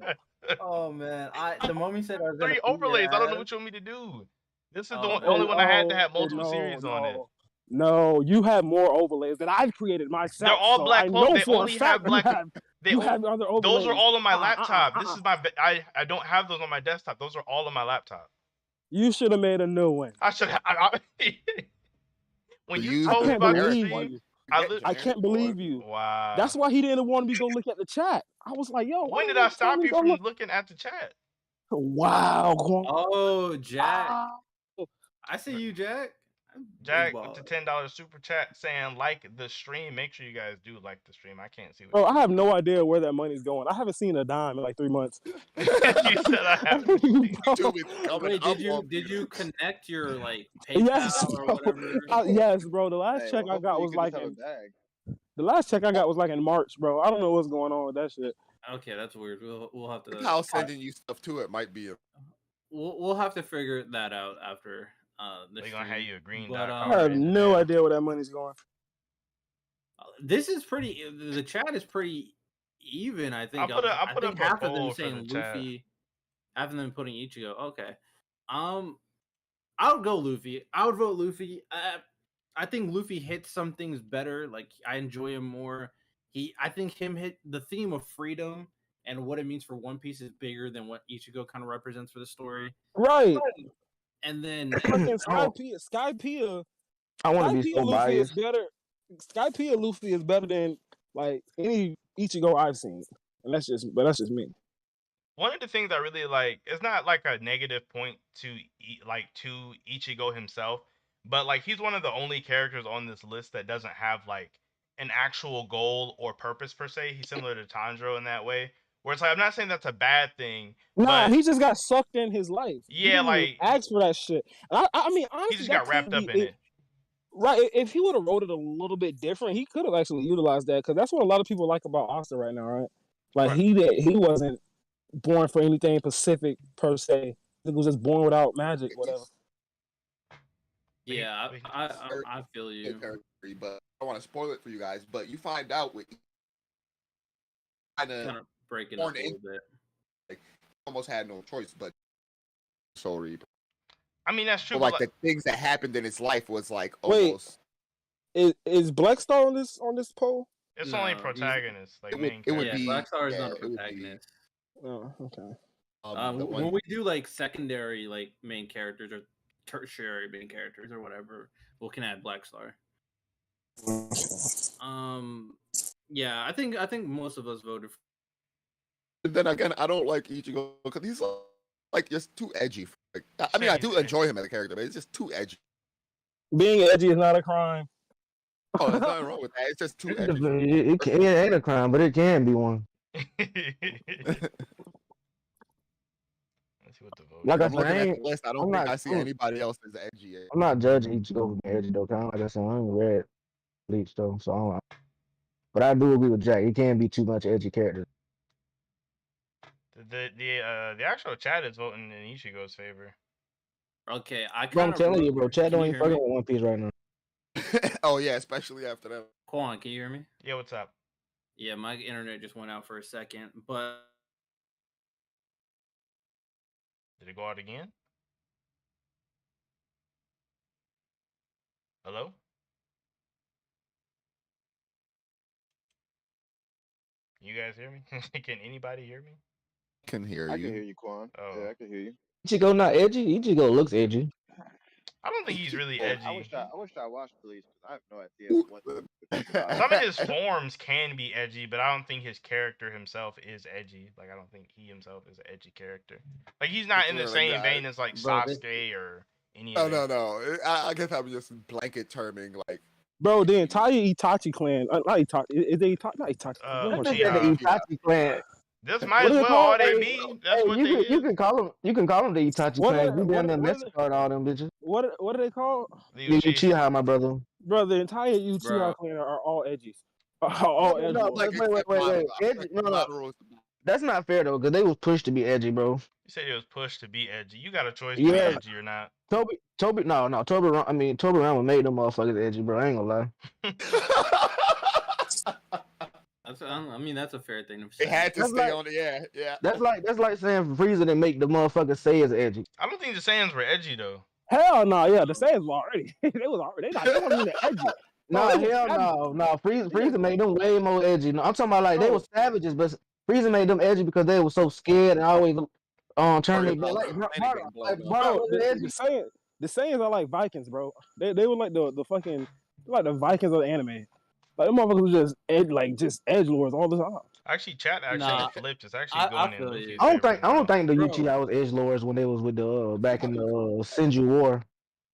Oh man, the moment he said I was gonna 3 beat your overlays. I don't know ass. what you want me to do. This is the Oh only man, one I had to have Oh multiple series on it. no! You have more overlays that I've created myself. They're all So black I cloak. know They for a only have fact black. you have other overlays. Those are all on my laptop. This is my. I don't have those on my desktop. Those are all on my laptop. You should have made a new one. I should. When you Use told me can't about the believe stream, you. I can't generic believe one. you. Wow. That's why he didn't want me to go look at the chat. I was like, yo, When why did you I stop telling me you go from look? looking at the chat? Wow, Quan. oh Jack, Wow. I see you, Jack. Big Jack with ball. the $10 super chat saying like the stream. Make sure you guys do like the stream. I can't see what Bro, I have no idea where that money's going. I haven't seen a dime in like 3 months. you said. I haven't seen. YouTube is coming Wait, up did you on did you connect your like Yes, PayPal or bro. whatever? Yes, bro. The last Hey, check well, I got hopefully you was can like just have a in bag. the last check I got was like in March, bro. I don't know what's going on with that shit. Okay, that's weird. We'll have to how sending you stuff to it might be a we'll have to figure that out after this. They're gonna have you a green But, dot I card have in the no mail. idea where that money's going. This is pretty. The chat is pretty even. I think. I'll put I up think a half of them poll for saying the chat. Luffy, half of them putting Ichigo. Okay. I would go Luffy. I would vote Luffy. I think Luffy hits some things better. Like I enjoy him more. I think him hit the theme of freedom and what it means for One Piece is bigger than what Ichigo kind of represents for the story. Right. And then Fucking Oh. Skypiea I want to be so Luffy is biased. better. Skypiea Luffy is better than like any Ichigo I've seen. And that's just me. One of the things I really like, it's not like a negative point to to Ichigo himself, but like he's one of the only characters on this list that doesn't have like an actual goal or purpose per se. He's similar to Tanjiro in that way, where it's like I'm not saying that's a bad thing. Nah, but he just got sucked in his life. Yeah, he didn't even like ask for that shit. And I mean, honestly, he just that got wrapped could up be in it. Right, if he would have wrote it a little bit different, he could have actually utilized that because that's what a lot of people like about Asta right now, right? Like Right. he wasn't born for anything specific per se. He was just born without magic, whatever. yeah, I feel you. but I don't want to spoil it for you guys. But you find out with Kind of breaking up a little bit. like almost had no choice but Soul Reaper. I mean that's true. So, but like the things that happened in his life was like Wait. almost. Is Black Star on this poll? it's No, only he's- protagonist, like It would- main it would character. Yeah, be- Black Star is yeah, not a it would be- protagonist. Oh, okay. The When one, we do like secondary like main characters or tertiary main characters or whatever, we can add Black Star. Yeah, I think most of us voted for but then again, I don't like Ichigo because he's like just too edgy. Like, I mean, I do enjoy him as a character, but it's just too edgy. Being edgy is not a crime. Oh, there's nothing wrong with that. It's just too edgy. It ain't a crime, but it can be one. Let's see what the vote. Like I I'm said, looking I at ain't- the list. I don't I'm think not- I see anybody else as edgy. I'm not judging Ichigo for edgy though. Kind of like I said, I ain't read Bleach though, so I don't. But I do agree with Jack. It can be too much edgy characters. The actual chat is voting in Ichigo's favor. Okay, I Bro, I'm kind of telling you, bro. Chad Can don't you even hear me? fucking with One Piece right now. Oh yeah, especially after that. Quan, can you hear me? Yeah, what's up? Yeah, my internet just went out for a second, but Did it go out again? Hello? You guys hear me? Can anybody hear me? Can hear I you. can hear you, Quan. Oh. Yeah, I can hear you. Ichigo not edgy. Ichigo looks edgy. I don't think he's really Oh, edgy. I wish I watched Bleach because I have no idea what. Some of his forms can be edgy, but I don't think his character himself is edgy. Like I don't think he himself is an edgy character. Like he's not in the Really, same guys. vein as like Bro, this- Sasuke or any No, of them. no. I guess I'm just blanket terming like. Bro, the entire Itachi clan, not Itachi, is it Itachi? Not Itachi. Uh, What am I That saying? nigga Uchiha. the Itachi clan. This might What as do they well call? all they Hey, be. That's hey, what they you is. can call them the Itachi What clans. We down what there what Mexico and all them bitches. what are they called? The You Uchiha. Uchiha, my brother. Bro, the entire Bro. Uchiha clan are all edgies. No, All edge No, lords. like wait. except Madara. Edgy, Like, no. Madara That's not fair though, because they was pushed to be edgy, bro. You said it was pushed to be edgy. You got a choice to be Yeah, edgy or not. Toby, Toby Rama made them motherfuckers edgy, bro. I ain't gonna lie. I mean, that's a fair thing to They say. had to That's stay like- on it. Yeah. That's like saying Frieza didn't make the motherfuckers say it's edgy. I don't think the Saiyans were edgy though. Hell no, yeah, the Saiyans were already. They wasn't even edgy. No, Bro, they was hell savages. no. Frieza made them way more edgy. No, I'm talking about like they Bro. were savages, but Frieza made them edgy because they were so scared and always turn their back. Like Madara Bro, wasn't edgy. the Saiyans are like Vikings, bro. They were like the fucking like the Vikings of the anime. Like them motherfuckers was just edge lords all the time. Actually, chat actually Nah, flipped. It's actually I going in feel Luffy's you. I don't favor think the Bro. Uchiha was edgelords when they was with the back in the Senju War.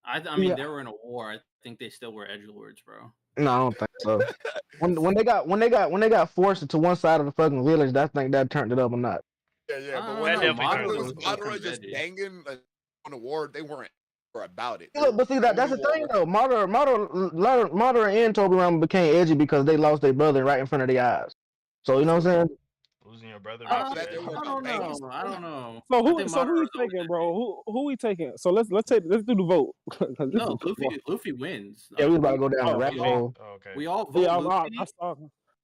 I mean, Yeah. they were in a war. I think they still were edgelords, bro. No, I don't think so. when they got forced to one side of the fucking village, I think that turned it up a notch. Yeah. But That when definitely it turned was it up. Madara just banging on the war, they weren't about it. Look, but see that's the thing though. Madara and Toby Rama became edgy because they lost their brother right in front of their eyes. So you know what I'm saying? Losing your brother. I makes bet you they edgy. were I don't banging. know. I don't know. So I who think so who we Madara's always taking, edgy. bro? Who we taking? So let's do the vote. 'Cause this No, is- Luffy wins. Yeah, we was about to go down the Oh, rabbit we all, hole. Oh, okay. we all vote Yeah, Luffy. I saw.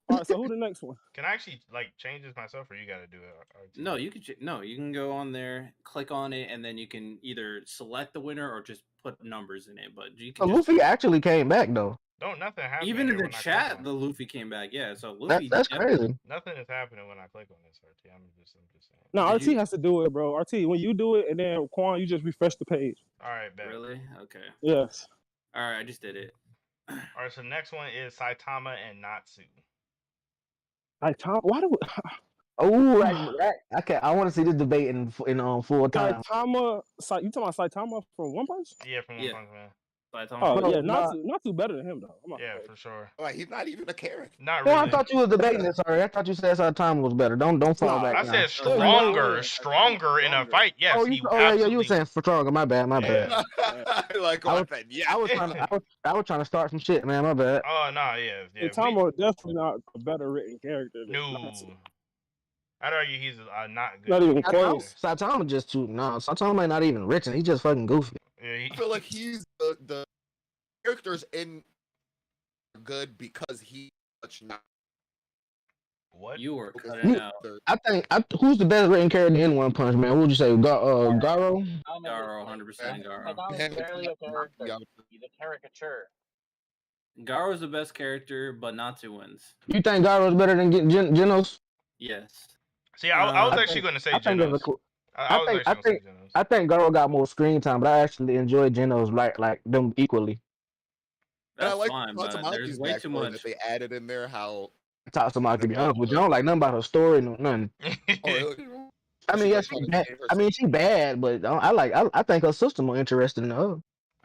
All right, so who the next one? Can I actually like change this myself, or you got to do it? No, you can. No, you can go on there, click on it, and then you can either select the winner or just put numbers in it. But you So can just, Luffy actually came back though. Don't nothing happen. even in here the when I click chat, on the it. Luffy came back. Yeah, so Luffy. That's crazy. Nothing is happening when I click on this, RT. I'm just saying. No, Did RT you- has to do it, bro. RT, when you do it, and then Quan, you just refresh the page. All right, bet. Really? Okay. Yes. All right, I just did it. All right, so the next one is Saitama and Natsu. Like Tom, why do Oh, I want to see this debate in full time. Saitama? You talking about Saitama from One Punch? Yeah, from One Yeah. Punch Man. Oh No, yeah, nah. not too better than him though. I'm not Yeah, gonna- for sure. Like he's not even a character. Not Well, really. I thought you was debating this already. I thought you said time was better. Don't fall No, back. I now. said No, stronger, no, stronger in a stronger. fight. Yes, Oh, he you absolutely. saying for stronger. My bad. Yeah. Like I I was- said, yeah. I was trying to start some shit, man. My bad. Oh no, yeah. Saitama definitely not a better written character. Than No. Natsu. I'd argue he's not good. Not even character. close. Saitama just too Saitama ain't not even rich, and he's just fucking goofy. Yeah, he, I feel like he's the characters in good because he's such not. what? You were because cutting he's out. the- I think who's the best written character in One Punch Man? What would you say, Garo? Garo, 100% Garo. Saitama's barely a character. Yeah. He's a caricature. Garo's the best character, but Natsu wins. You think Garo's better than Genos? Yes. See, I was I actually going to say I think there's a Genos. cool- I was I actually going to say Genos. I think Garo got more screen time, but I actually enjoy Genos like them equally. And I That's like fine, but Tatsumaki's there's way too backstory much. that they added in there. How Tatsumaki, to be honest with you, I don't like nothing about her story, nothing. I mean, yes, she bad. She bad, but I think her sister more interesting than her.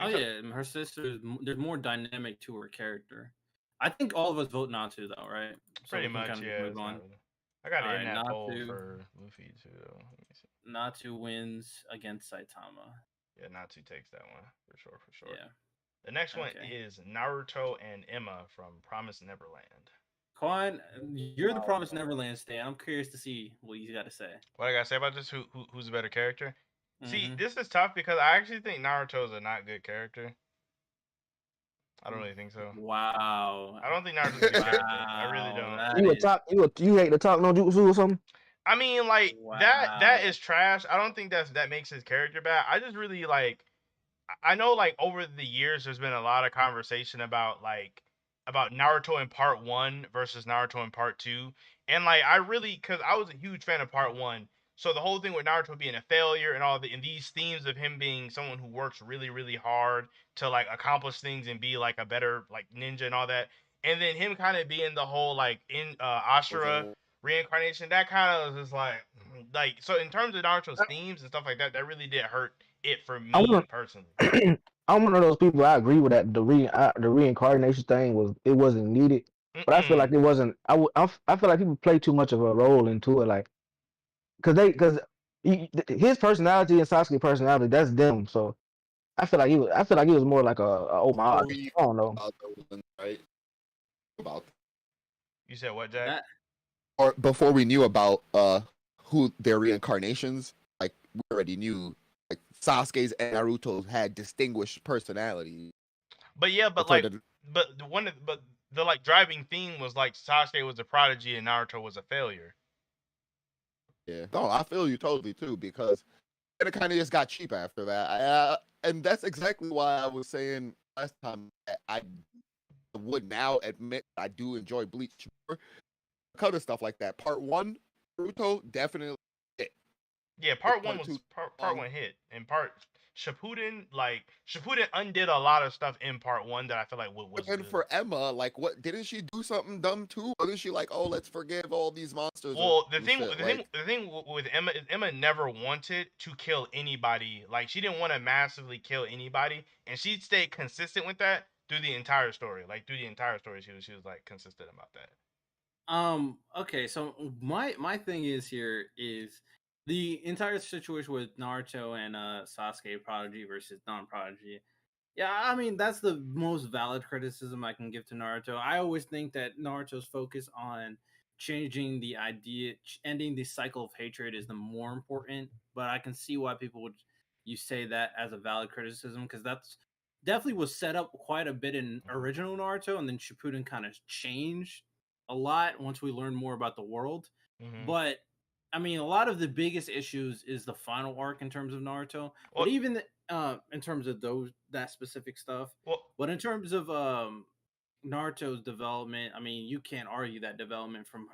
Oh yeah, her sister. There's more dynamic to her character. I think all of us vote Natsu though, right? So Pretty we can much, kind of yeah. move it's on. not really- I got it Alright, in that poll Natsu. for Luffy too. Though. Let me see. Natsu wins against Saitama. Yeah, Natsu takes that one for sure. Yeah. The next one Okay. is Naruto and Emma from Promised Neverland. Quan, you're the Promised Neverland stan. I'm curious to see what you got to say. What I gotta say about this? Who's a better character? See, Mhm. this is tough because I actually think Naruto's a not good character. I don't really think so. Wow. I don't think Naruto's a good character. I really don't. that You hate to talk no jutsu or something? I mean, like Wow. that is trash. I don't think that makes his character bad. I just really like. I know, like over the years, there's been a lot of conversation about Naruto in Part 1 versus Naruto in Part 2, and like I really, because I was a huge fan of Part 1. So the whole thing with Naruto being a failure and and these themes of him being someone who works really, really hard to like accomplish things and be like a better like ninja and all that, and then him kind of being the whole like in Ashura reincarnation, that kind of was just like so in terms of Naruto's themes and stuff like that, that really did hurt it for me personally. I'm one of those people. I agree with that. The reincarnation thing wasn't needed, but I feel like it wasn't. I feel like people play too much of a role into it. Like because his personality and Sasuke's personality, that's them. So I feel like he was more like a homage. I don't know. About the one, right? About You said what, Jack? That or before we knew about who their reincarnations, like we already knew like Sasuke's and Naruto's had distinguished personalities. But yeah, but Before like, the- but the like driving theme was like Sasuke was a prodigy and Naruto was a failure. Yeah, no, I feel you totally too because it kind of just got cheap after that, and that's exactly why I was saying last time that I would now admit I do enjoy Bleach more. Kind of stuff like that. Part 1, Naruto definitely hit. Yeah, part Part one was two, part one hit, and part Shippuden undid a lot of stuff in part one that I feel like was But then good. for Emma, like, what didn't she do something dumb too? Wasn't she like, oh, let's forgive all these monsters? Well, the and thing shit, the thing with Emma is Emma never wanted to kill anybody. Like she didn't want to massively kill anybody, and she stayed consistent with that through the entire story. Like through the entire story, she was like consistent about that. Okay, so my thing is here is the entire situation with Naruto and Sasuke prodigy versus non-prodigy. Yeah, I mean that's the most valid criticism I can give to Naruto. I always think that Naruto's focus on changing the idea, ending the cycle of hatred is the more important, but I can see why people would you say that as a valid criticism because that's definitely was set up quite a bit in original Naruto and then Shippuden kind of changed a lot once we learn more about the world. Mm-hmm. But I mean, a lot of the biggest issues is the final arc in terms of Naruto. Well, but even in terms of that specific stuff. Well, but in terms of Naruto's development, I mean, you can't argue that development from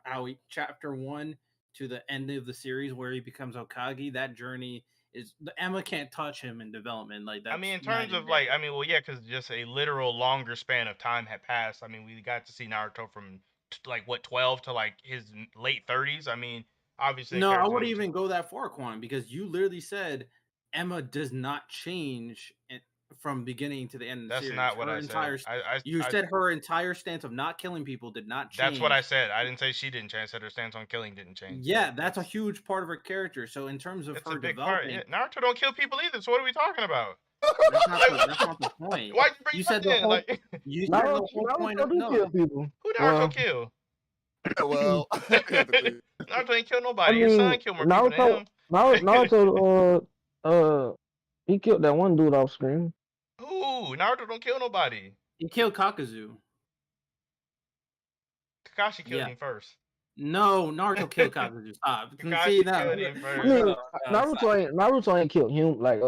chapter 1 to the end of the series where he becomes Hokage. That journey is Emma can't touch him in development. Like that. I mean, in terms of like, I mean, well, yeah, because just a literal longer span of time had passed. I mean, we got to see Naruto from like what 12 to like his late 30s. I mean, obviously. No, I wouldn't even go that far, Quan, because you literally said Emma does not change from beginning to the end of the That's series. not what I said. You said her entire stance of not killing people did not change. That's what I said. I didn't say she didn't change. I said her stance on killing didn't change. Yeah, that's a huge part of her character. So in terms of her development, Naruto don't kill people either. So what are we talking about? That's not the point. Why'd you bring you said the in? whole, Like, you said the whole point of no. Kill people. Who Naruto kill? Well, Naruto ain't kill nobody. His son killed more people than him. Naruto, he killed that one dude off screen. Who? Naruto don't kill nobody. He killed Kakazu. Kakashi killed him first. No, Naruto killed Kakazu. Stop. Kakashi killed him first. I mean, Naruto ain't killed him like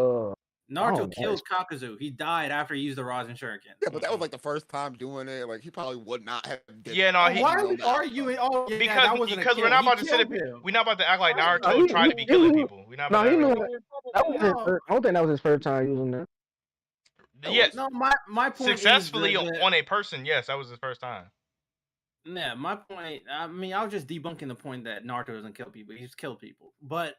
Naruto killed Kakazu. He died after he used the Rasen Shuriken. Yeah, but that was like the first time doing it. Like he probably would not have. Yeah, no. Why are we arguing? Oh, yeah, because we're not about to sit. We're not about to act like Naruto tried to be killing people. We're not. No, he knew. I don't think that was his first time using that. Yes. No, my point successfully is on a person. Yes, that was his first time. Yeah, my point. I mean, I was just debunking the point that Naruto doesn't kill people. He's killed people, but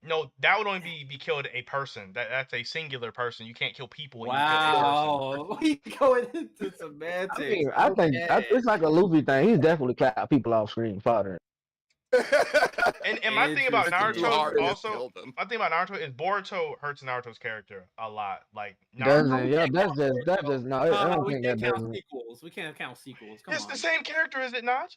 no, that would only be killed a person. That's a singular person. You can't kill people. Wow, we going into semantics. I think it's like a Luffy thing. He's definitely clapped people off screen, father. And my thing about Naruto also, my thing about Naruto is Boruto hurts Naruto's character a lot. Like Naruto, that's just no. I don't think that doesn't. Sequels. We can't count sequels. It's the same character, is it not?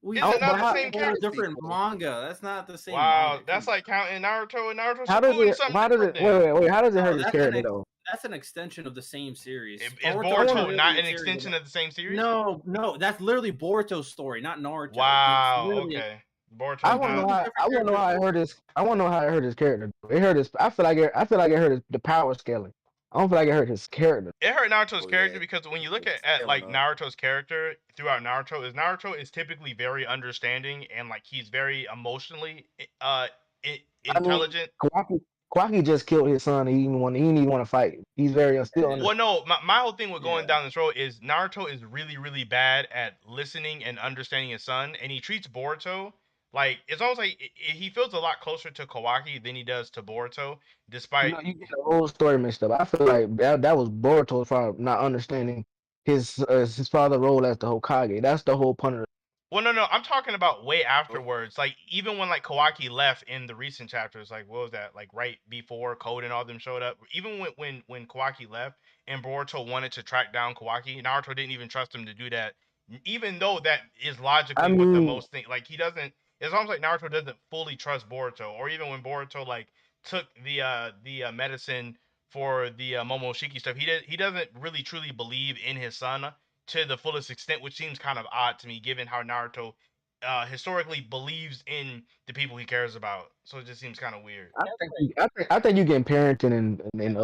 Is it not the same character? Different manga. That's not the same. Wow, that's like counting Naruto and Naruto. How does it? Wait. How does it hurt his character though? That's an extension of the same series. Is Boruto not an extension of the same series? No, that's literally Boruto's story, not Naruto. Wow. Okay. Boruto. I want to know how it hurt his. I want to know how it hurt his character. It hurt his. I feel like it hurt the power scaling. I don't feel like it hurt his character. It hurt Naruto's character because when you look at like Naruto's character throughout Naruto is typically very understanding and like he's very emotionally intelligent. I mean, Kawaki just killed his son. He didn't even want to fight. He's very still. Well, no, my whole thing with going down this road is Naruto is really, really bad at listening and understanding his son, and he treats Boruto like it's almost like he feels a lot closer to Kawaki than he does to Boruto, despite you get the whole story mixed up. I feel like that was Boruto's fault not understanding his father's role as the Hokage. That's the whole point of Well, no, I'm talking about way afterwards. Like even when like Kawaki left in the recent chapters, like what was that? Like right before Code and all them showed up. Even when Kawaki left and Boruto wanted to track down Kawaki, Naruto didn't even trust him to do that. Even though that is logically I what the mean, most thing. Like he doesn't. It's almost like Naruto doesn't fully trust Boruto, or even when Boruto like took the medicine for the Momoshiki stuff, he doesn't really truly believe in his son to the fullest extent, which seems kind of odd to me, given how Naruto historically believes in the people he cares about. So it just seems kind of weird. I think you getting parenting and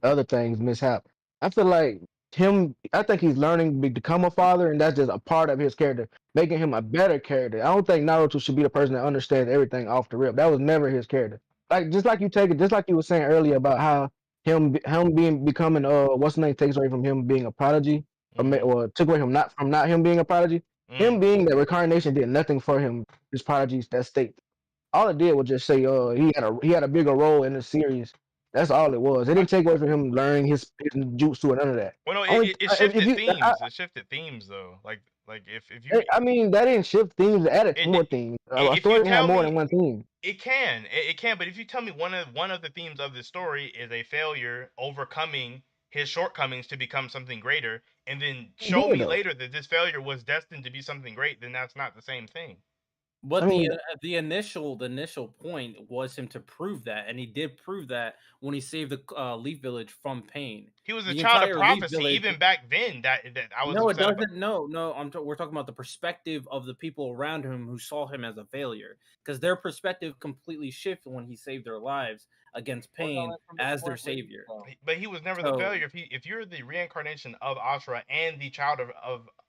other things mishap. I feel like him. I think he's learning to become a father, and that's just a part of his character, making him a better character. I don't think Naruto should be the person that understands everything off the rip. That was never his character. Like just like you take it, just like you were saying earlier about how him becoming what's the name takes away from him being a prodigy, or took away from not him being a prodigy. Him being that reincarnation did nothing for him. His prodigy's that state. All it did was just say he had a bigger role in the series. That's all it was. It didn't take away from him learning his jutsu or none of that. Well, no, Only it shifted themes. It shifted themes though. Like if you, I mean, that didn't shift themes. It added more themes. A if story you can have tell more me than one theme. it can. But if you tell me one of the themes of this story is a failure overcoming his shortcomings to become something greater, and then show me later that this failure was destined to be something great, then that's not the same thing. But I mean, the initial point was him to prove that, and he did prove that when he saved the Leaf Village from pain. He was a child of prophecy even back then. That I was no, it doesn't. about. No. We're talking about the perspective of the people around him who saw him as a failure, because their perspective completely shifted when he saved their lives against pain as their savior. But he was never the failure. If you're the reincarnation of Ashura and the child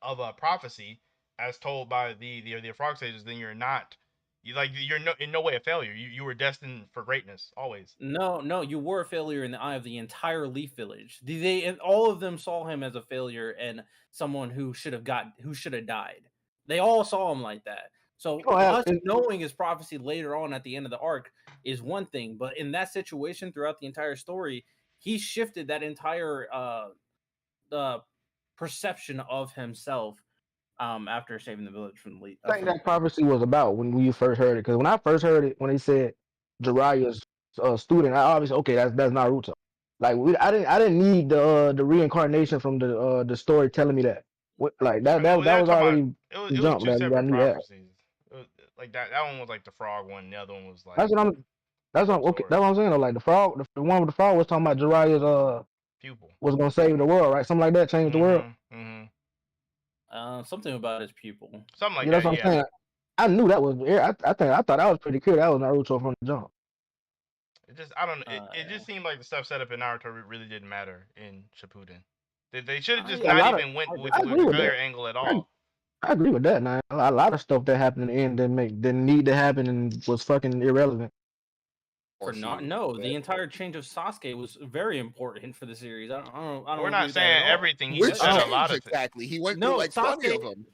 of a prophecy, as told by the frog sages, then you're not. You're in no way a failure. You were destined for greatness always. No, you were a failure in the eye of the entire Leaf Village. And all of them saw him as a failure and someone who should have died. They all saw him like that. So us knowing his prophecy later on at the end of the arc is one thing, but in that situation throughout the entire story, he shifted that entire perception of himself after saving the village from the Leaf. I think that prophecy was about when you first heard it. Because when I first heard it, when they said Jiraiya's student, I obviously that's Naruto. Like I didn't need the reincarnation from the story telling me that. That was already it was two separate prophecies. Like that one was like the frog one. The other one was like that's what I'm saying. Though. Like the frog, the one with the frog was talking about Jiraiya's pupil was gonna save the world, right? Something like that, change the world. Something about his pupil. Something like that's that. What I'm saying. I knew that was. I thought that was pretty clear. That was Naruto from the jump. It just I don't know. It just seemed like the stuff set up in Naruto really didn't matter in Shippuden. They should have just not even went with the failure angle at all. I agree with that. Now a lot of stuff that happened in the end didn't need to happen and was fucking irrelevant. The entire change of Sasuke was very important for the series. I don't We're not saying everything. He said a lot of exactly. He went through like Sasuke, 20 of them.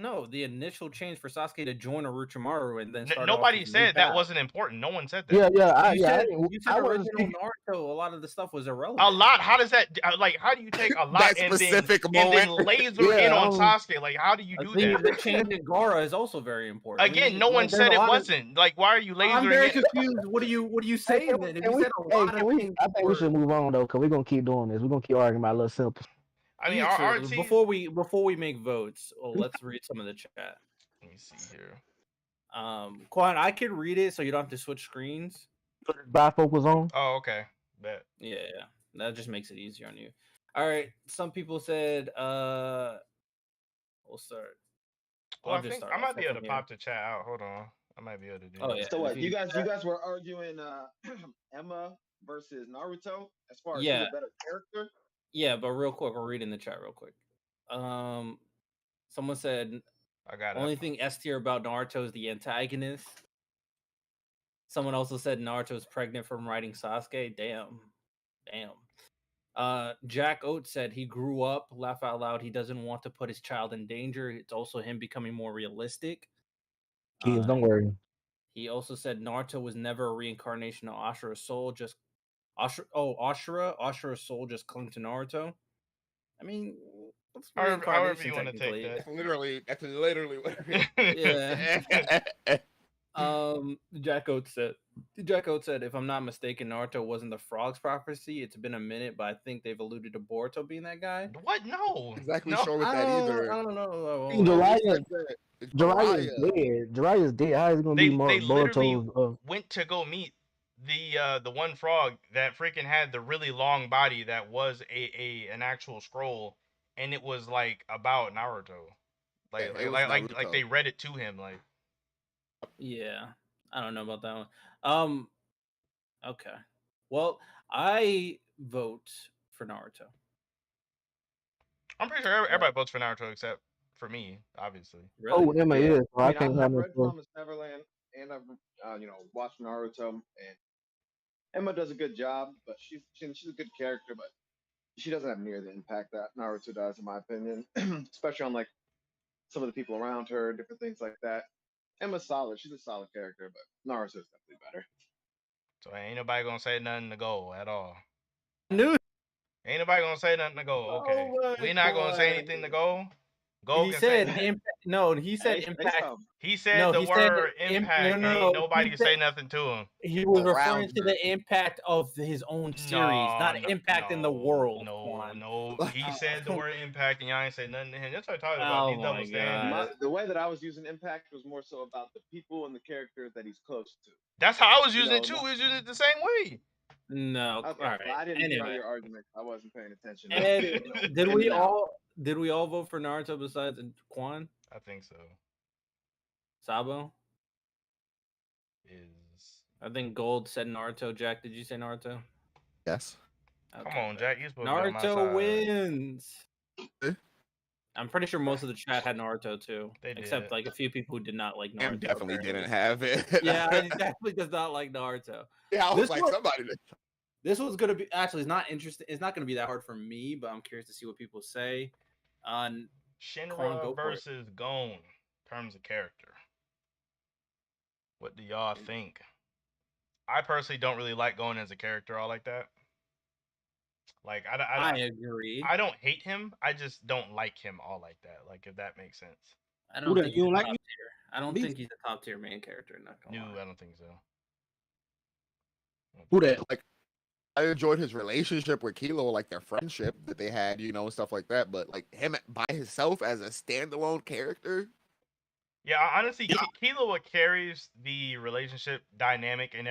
No, the initial change for Sasuke to join Orochimaru and then nobody said that wasn't important. No one said that. You said original Naruto. A lot of the stuff was irrelevant. A lot. How does that? Like, how do you take a lot and then laser in on Sasuke? Like, how do you do that? The change in Gaara is also very important. Again, no one said it wasn't. Like, why are you lasering? I'm very confused. What are you saying then? I think we should move on though, because we're gonna keep doing this. We're gonna keep arguing about little simple. I mean, our team... before we make votes, let's read some of the chat. Let me see here. Quan, I could read it so you don't have to switch screens. Bifocals on. Oh, okay. Bet. Yeah, that just makes it easier on you. All right. Some people said, we'll start. Well, I might be able to pop the chat out. Hold on. I might be able to do that. Yeah. So what? You guys were arguing Emma versus Naruto as far as who's a better character. Yeah, but real quick, we're reading the chat real quick. Someone said, I got it. Only thing S tier about Naruto is the antagonist. Someone also said Naruto is pregnant from writing Sasuke. Damn. Jack Oates said he grew up, laugh out loud. He doesn't want to put his child in danger. It's also him becoming more realistic. Kids, don't worry. He also said Naruto was never a reincarnation of Ashura's soul, just Ashura's soul just clung to Naruto. I mean, That's However reincarnation you want to take technically. That's literally what it Yeah. is. Jack Oates said, if I'm not mistaken, Naruto wasn't the frog's prophecy. It's been a minute, but I think they've alluded to Boruto being that guy. What? No. Exactly No. sure with that either. I don't know. Jiraiya's dead. Jiraiya's dead. How is it gonna be more They literally Boruto's? went to go meet the one frog that freaking had the really long body that was an actual scroll, and it was like about Naruto. Like Yeah, it was like Naruto. they read it to him. Like, Yeah, I don't know about that one. Okay. Well, I vote for Naruto. I'm pretty sure everybody votes for Naruto except for me, obviously. Really? Oh, Emma is. So I can't have I've no read choice. Promised Neverland, and I've watched Naruto, and Emma does a good job, but she's a good character, but she doesn't have near the impact that Naruto does, in my opinion. Especially on like some of the people around her, different things like that. Emma's solid; she's a solid character, but Naruto's definitely better. So ain't nobody gonna say nothing to go at all. Knew. Ain't nobody gonna say nothing to go. Okay, we not gonna say anything to go. He said impact. No, he said impact. He said the word impact. No, ain't nobody can say nothing to him. He was referring to the impact of his own series, not impact in the world. No. He said the word impact, and y'all ain't say nothing to him. That's what I'm talking about. These double standards. The way that I was using impact was more so about the people and the characters that he's close to. That's how I was using it too. We was using it the same way. No, okay, all right. Well, I didn't hear your argument. I wasn't paying attention. Did we all vote for Naruto besides Quan? I think so. Sabo is. I think Gold said Naruto. Jack, did you say Naruto? Yes. Okay. Come on, Jack. You're supposed Naruto to be on my side. wins. I'm pretty sure most of the chat had Naruto too, except like a few people who did not like Naruto. Em definitely didn't have it. Yeah, he definitely does not like Naruto. Yeah, I was like, somebody. This one's gonna be actually. It's not interesting. It's not gonna be that hard for me, but I'm curious to see what people say. Shinra versus Gon in terms of character. What do y'all think? I personally don't really like Gon as a character all like that. Like I agree. I don't hate him. I just don't like him all like that. Like, if that makes sense. I don't think he's a top tier. I don't think he's a top tier main character. Not gonna lie. I don't think so. Who that? Like, I enjoyed his relationship with Kilo, like their friendship that they had, and stuff like that. But like him by himself as a standalone character. Yeah, honestly, Killua carries the relationship dynamic and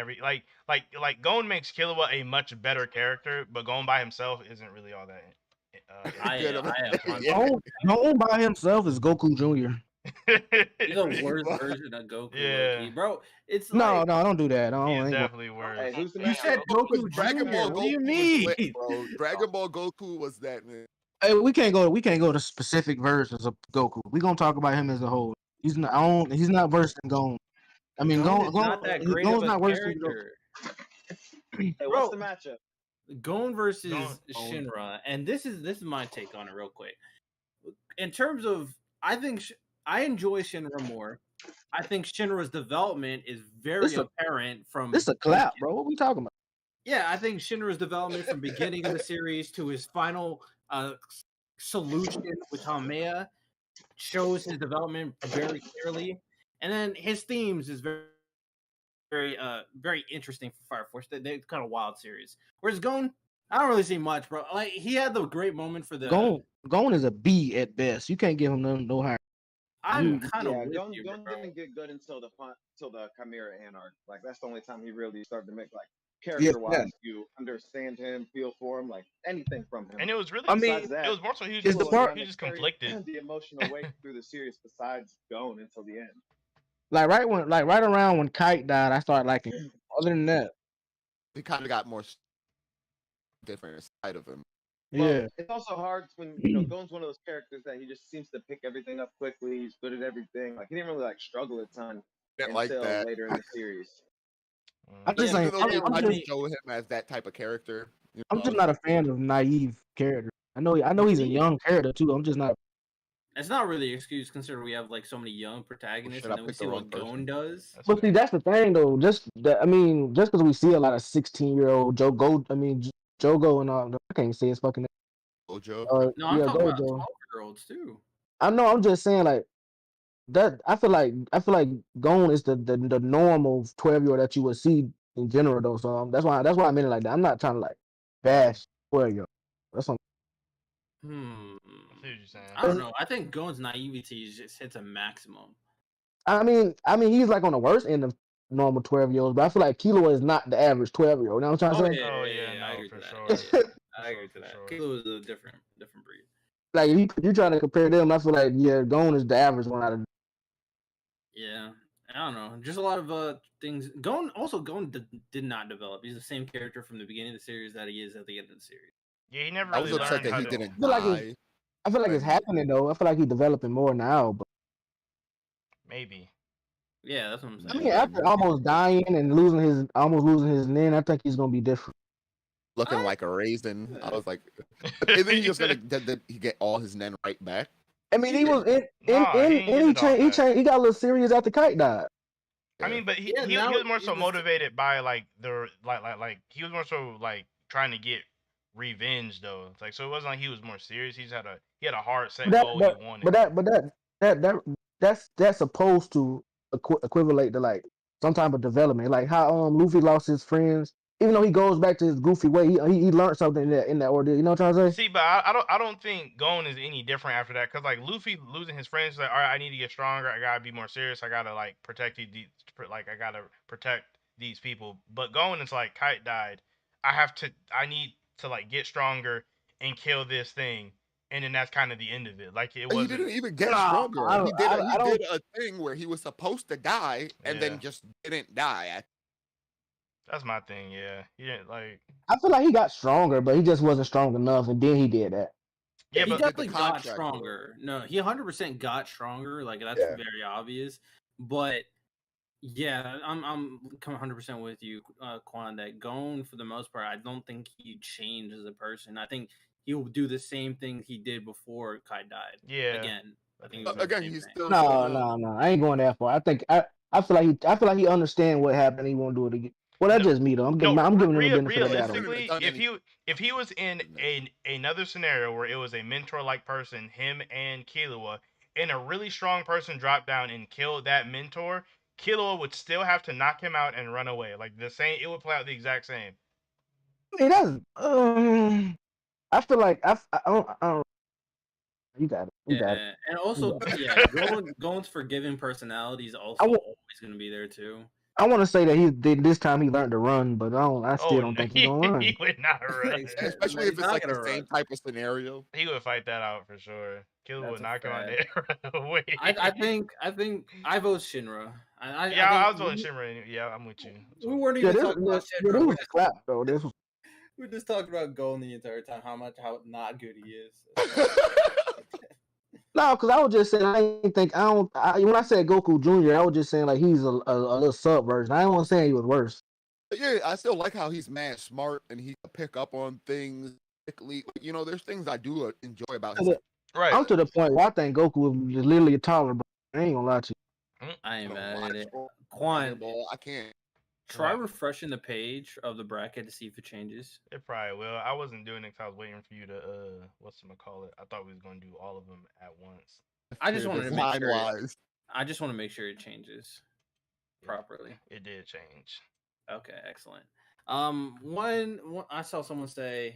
like Gon makes Killua a much better character, but Gon by himself isn't really all that. Gon by himself is Goku Jr. He's the worst version of Goku. Yeah, bro. It's no, don't do that. He's definitely worse. Hey, who's the you said Goku Dragon Ball Jr. What do you Goku mean, lit, bro? Dragon Ball Goku was that, man. Hey, we can't go to specific versions of Goku. We're gonna talk about him as a whole. He's not worse than Gon. I mean, Gon's not that great Gon's of a not worse character. Hey, what's the matchup? Gon versus Shinra, and this is my take on it, real quick. In terms of, I think I enjoy Shinra more. I think Shinra's development is very apparent from. This is a clap, bro. What are we talking about? Yeah, I think Shinra's development from beginning of the series to his final solution with Haumea shows his development very clearly, and then his themes is very interesting for Fire Force. They're kind of wild series. Whereas Gon, I don't really see much, bro. Like, he had the great moment for the Gon is a B at best. You can't give him no higher. I'm kind of Gon didn't get good until the Chimera Anarch. Like, that's the only time he really started to make like character-wise, you understand him, feel for him, like anything from him. And it was really, it was more so he was just conflicted. The emotional weight through the series besides Gon until the end. Like right around when Kite died, I started liking him. Other than that, he kind of got more different side of him. Well, yeah, it's also hard when Gon's one of those characters that he just seems to pick everything up quickly. He's good at everything. Like, he didn't really like struggle a ton until later in the series. I'm just like, I just show him as that type of character. I'm just not a fan of naive characters. I know he's a young character too. I'm just not. It's not really an excuse considering we have like so many young protagonists, and then we see what Gon does. But see, that's the thing though. Just because we see a lot of 16-year-old Jogo and all, I can't say his fucking name. Gojo. No, I'm talking about 12-year-olds too. I know. I'm just saying, like that. I feel like Gon is the normal 12-year-old that you would see in general, though. So that's why I mean it like that. I'm not trying to like bash 12-year-old. That's what I see what you're saying. I don't know. I think Gon's naivety just hits a maximum. I mean, he's like on the worst end of normal 12-year-olds, but I feel like Kilo is not the average 12-year-old. You know what I'm trying to say? Yeah, I no, agree for to that. sure. I agree to that. Kilo is a different breed. Like if you trying to compare them, I feel like Gon is the average one out of. Yeah, I don't know. Just a lot of things. Gon did not develop. He's the same character from the beginning of the series that he is at the end of the series. Yeah, he never I really was upset learned that how he to. didn't I feel like die. it's happening though. I feel like he's developing more now. But Maybe. Yeah, that's what I'm I saying. mean, after almost dying and almost losing his nin, I think he's gonna be different. Looking like a raisin. I was like, isn't he just gonna did he get all his nen right back? I mean, he was Nah, he didn't get he it all changed. back. He got a little serious after Kite died. I mean, but he now was more he so was- motivated by like he was more so like trying to get revenge though. It's like so it wasn't like he was more serious. He had a hard set goal he wanted. That's supposed to equivalent to like some type of development, like how Luffy lost his friends. Even though he goes back to his goofy way, he learned something in that ordeal. You know what I'm trying to say? See, but I don't think Gon is any different after that because like Luffy losing his friends, like all right, I need to get stronger. I gotta be more serious. I gotta like protect I gotta protect these people. But Gon is like Kite died. I need to like get stronger and kill this thing, and then that's kind of the end of it. Like it He wasn't. didn't even get Nah, stronger. I don't- He did I don't- a thing where he was supposed to die and Yeah. then just didn't die. That's my thing. Yeah, he didn't like. I feel like he got stronger, but he just wasn't strong enough, and then he did that. Yeah, he but definitely got contract, stronger. No, he 100% got stronger. Like that's Yeah. very obvious. But yeah, I'm 100% with you, Quan. That Gon, for the most part, I don't think he changed as a person. I think he'll do the same thing he did before Kai died. Yeah. Again, I think Again, he's still No. I ain't going that far. I think I feel like he understand what happened. He won't do it again. Well, that's just me though. I'm giving him the benefit of the doubt. Realistically, if he was in another scenario where it was a mentor like person, him and Killua, and a really strong person dropped down and killed that mentor, Killua would still have to knock him out and run away. Like the same, it would play out the exact same. I mean, that's I feel like I don't. You got it. You got it. And also, Gon's forgiving personality is also wa- always going to be there too. I want to say that this time he learned to run, but I still don't think he's gonna run. He would not run. Especially if it's like the same type of scenario. He would fight that out for sure. Killua would knock him out there away. I think I vote Shinra. I was voting Shinra. Yeah, I'm with you. We weren't even talking about Shinra. This was a clap though. This was. We just talked about Gon the entire time. How not good he is. No, because I was just saying when I said Goku Jr., I was just saying like he's a little sub version. I wasn't saying he was worse. But yeah, I still like how he's mad smart and he can pick up on things quickly. You know, there's things I do enjoy about him. Right. I'm to the point where I think Goku is literally a taller, bro. I ain't gonna lie to you. I ain't mad at it. Quan, Quan, I can't. try refreshing the page of the bracket to see if it changes. It probably will. I wasn't doing it because I was waiting for you to whatchamacallit. I thought we was gonna do all of them at once. I just wanted to make sure. Line-wise. I just want to make sure it changes properly. It did change. Okay, excellent. One I saw someone say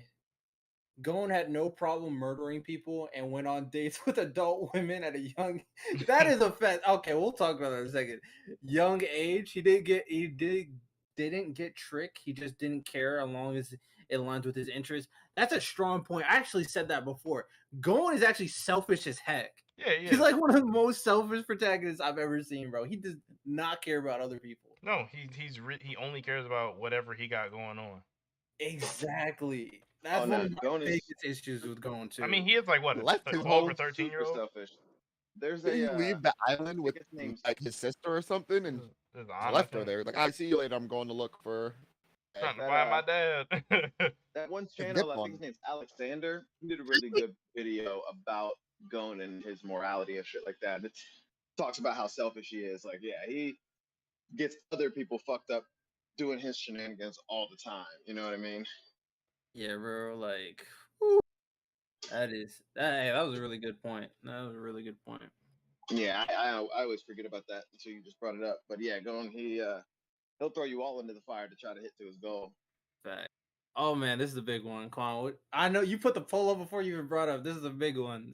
Gon had no problem murdering people and went on dates with adult women at a young. That is a fact. Okay, we'll talk about that in a second. Young age, he didn't get tricked. He just didn't care as long as it aligns with his interests. That's a strong point. I actually said that before. Gon is actually selfish as heck. Yeah. He's like one of the most selfish protagonists I've ever seen, bro. He does not care about other people. No, he only cares about whatever he got going on. Exactly. That's one of my biggest issues with Gon too. I mean, he is like what, Left his over home 13-year-old. Selfish. There's Did he leave the island with like his sister or something and left her there? Like, I see you later. I'm going to look for. Trying to find my dad. That one channel, I think his name's Alexander. He did a really good video about Gon and his morality and shit like that. It talks about how selfish he is. Like, yeah, he gets other people fucked up doing his shenanigans all the time. You know what I mean? Yeah, bro. Like, Hey, that was a really good point. That was a really good point. Yeah, I always forget about that until you just brought it up. But yeah, going he'll throw you all into the fire to try to hit to his goal. Fact. Oh man, this is a big one, Quan. I know you put the poll up before you even brought up. This is a big one.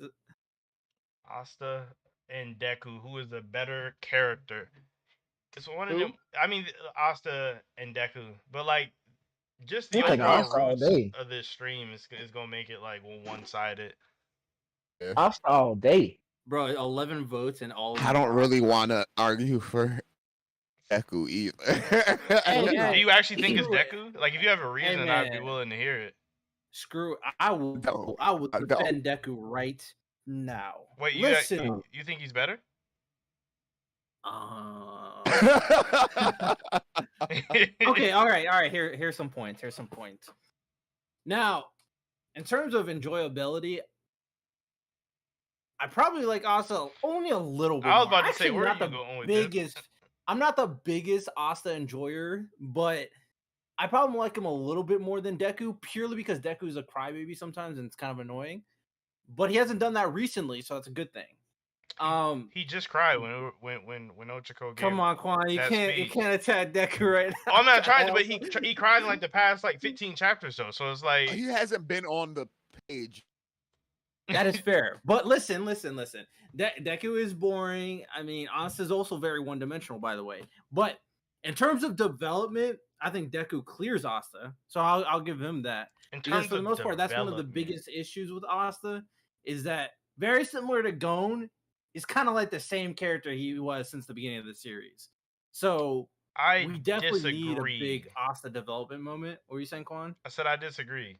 Asta and Deku, who is a better character? It's one of Who? them. I mean, Asta and Deku, but like just the I'm taking overall Asta all roots day. of this stream is gonna make it like one sided. Yeah. Asta all day. Bro, 11 votes and all of I them don't are really Asta. want to argue for Deku either. Hey, Do you actually think it's screw it. Deku? Like, if you have a Hey reason, I'd be man, willing to hear it. screw. No, I will I don't. defend Deku right now. Wait, Listen. you think he's better? Okay, all right. Here's some points. Now, in terms of enjoyability, I probably like Asta only a little bit. I was more. about to say, Actually, where are not you the going with this? biggest. I'm not the biggest Asta enjoyer, but I probably like him a little bit more than Deku, purely because Deku is a crybaby sometimes and it's kind of annoying. But he hasn't done that recently, so that's a good thing. He just cried when Ochako gave Come on, Quan, you that can't speech. attack Deku right now. Oh, I'm not trying to, but he cried in like the past like 15 chapters though. So it's like He hasn't been on the page. That is fair. But listen. Deku is boring. I mean, Asta is also very one-dimensional, by the way. But in terms of development, I think Deku clears Asta. So I'll give him that. in Because terms for the of most part, that's one of the development. biggest issues with Asta is that very similar to Gon, he's kind of like the same character he was since the beginning of the series. So I we definitely need a disagree. big Asta development moment. What were you saying, Quan? I said I disagree.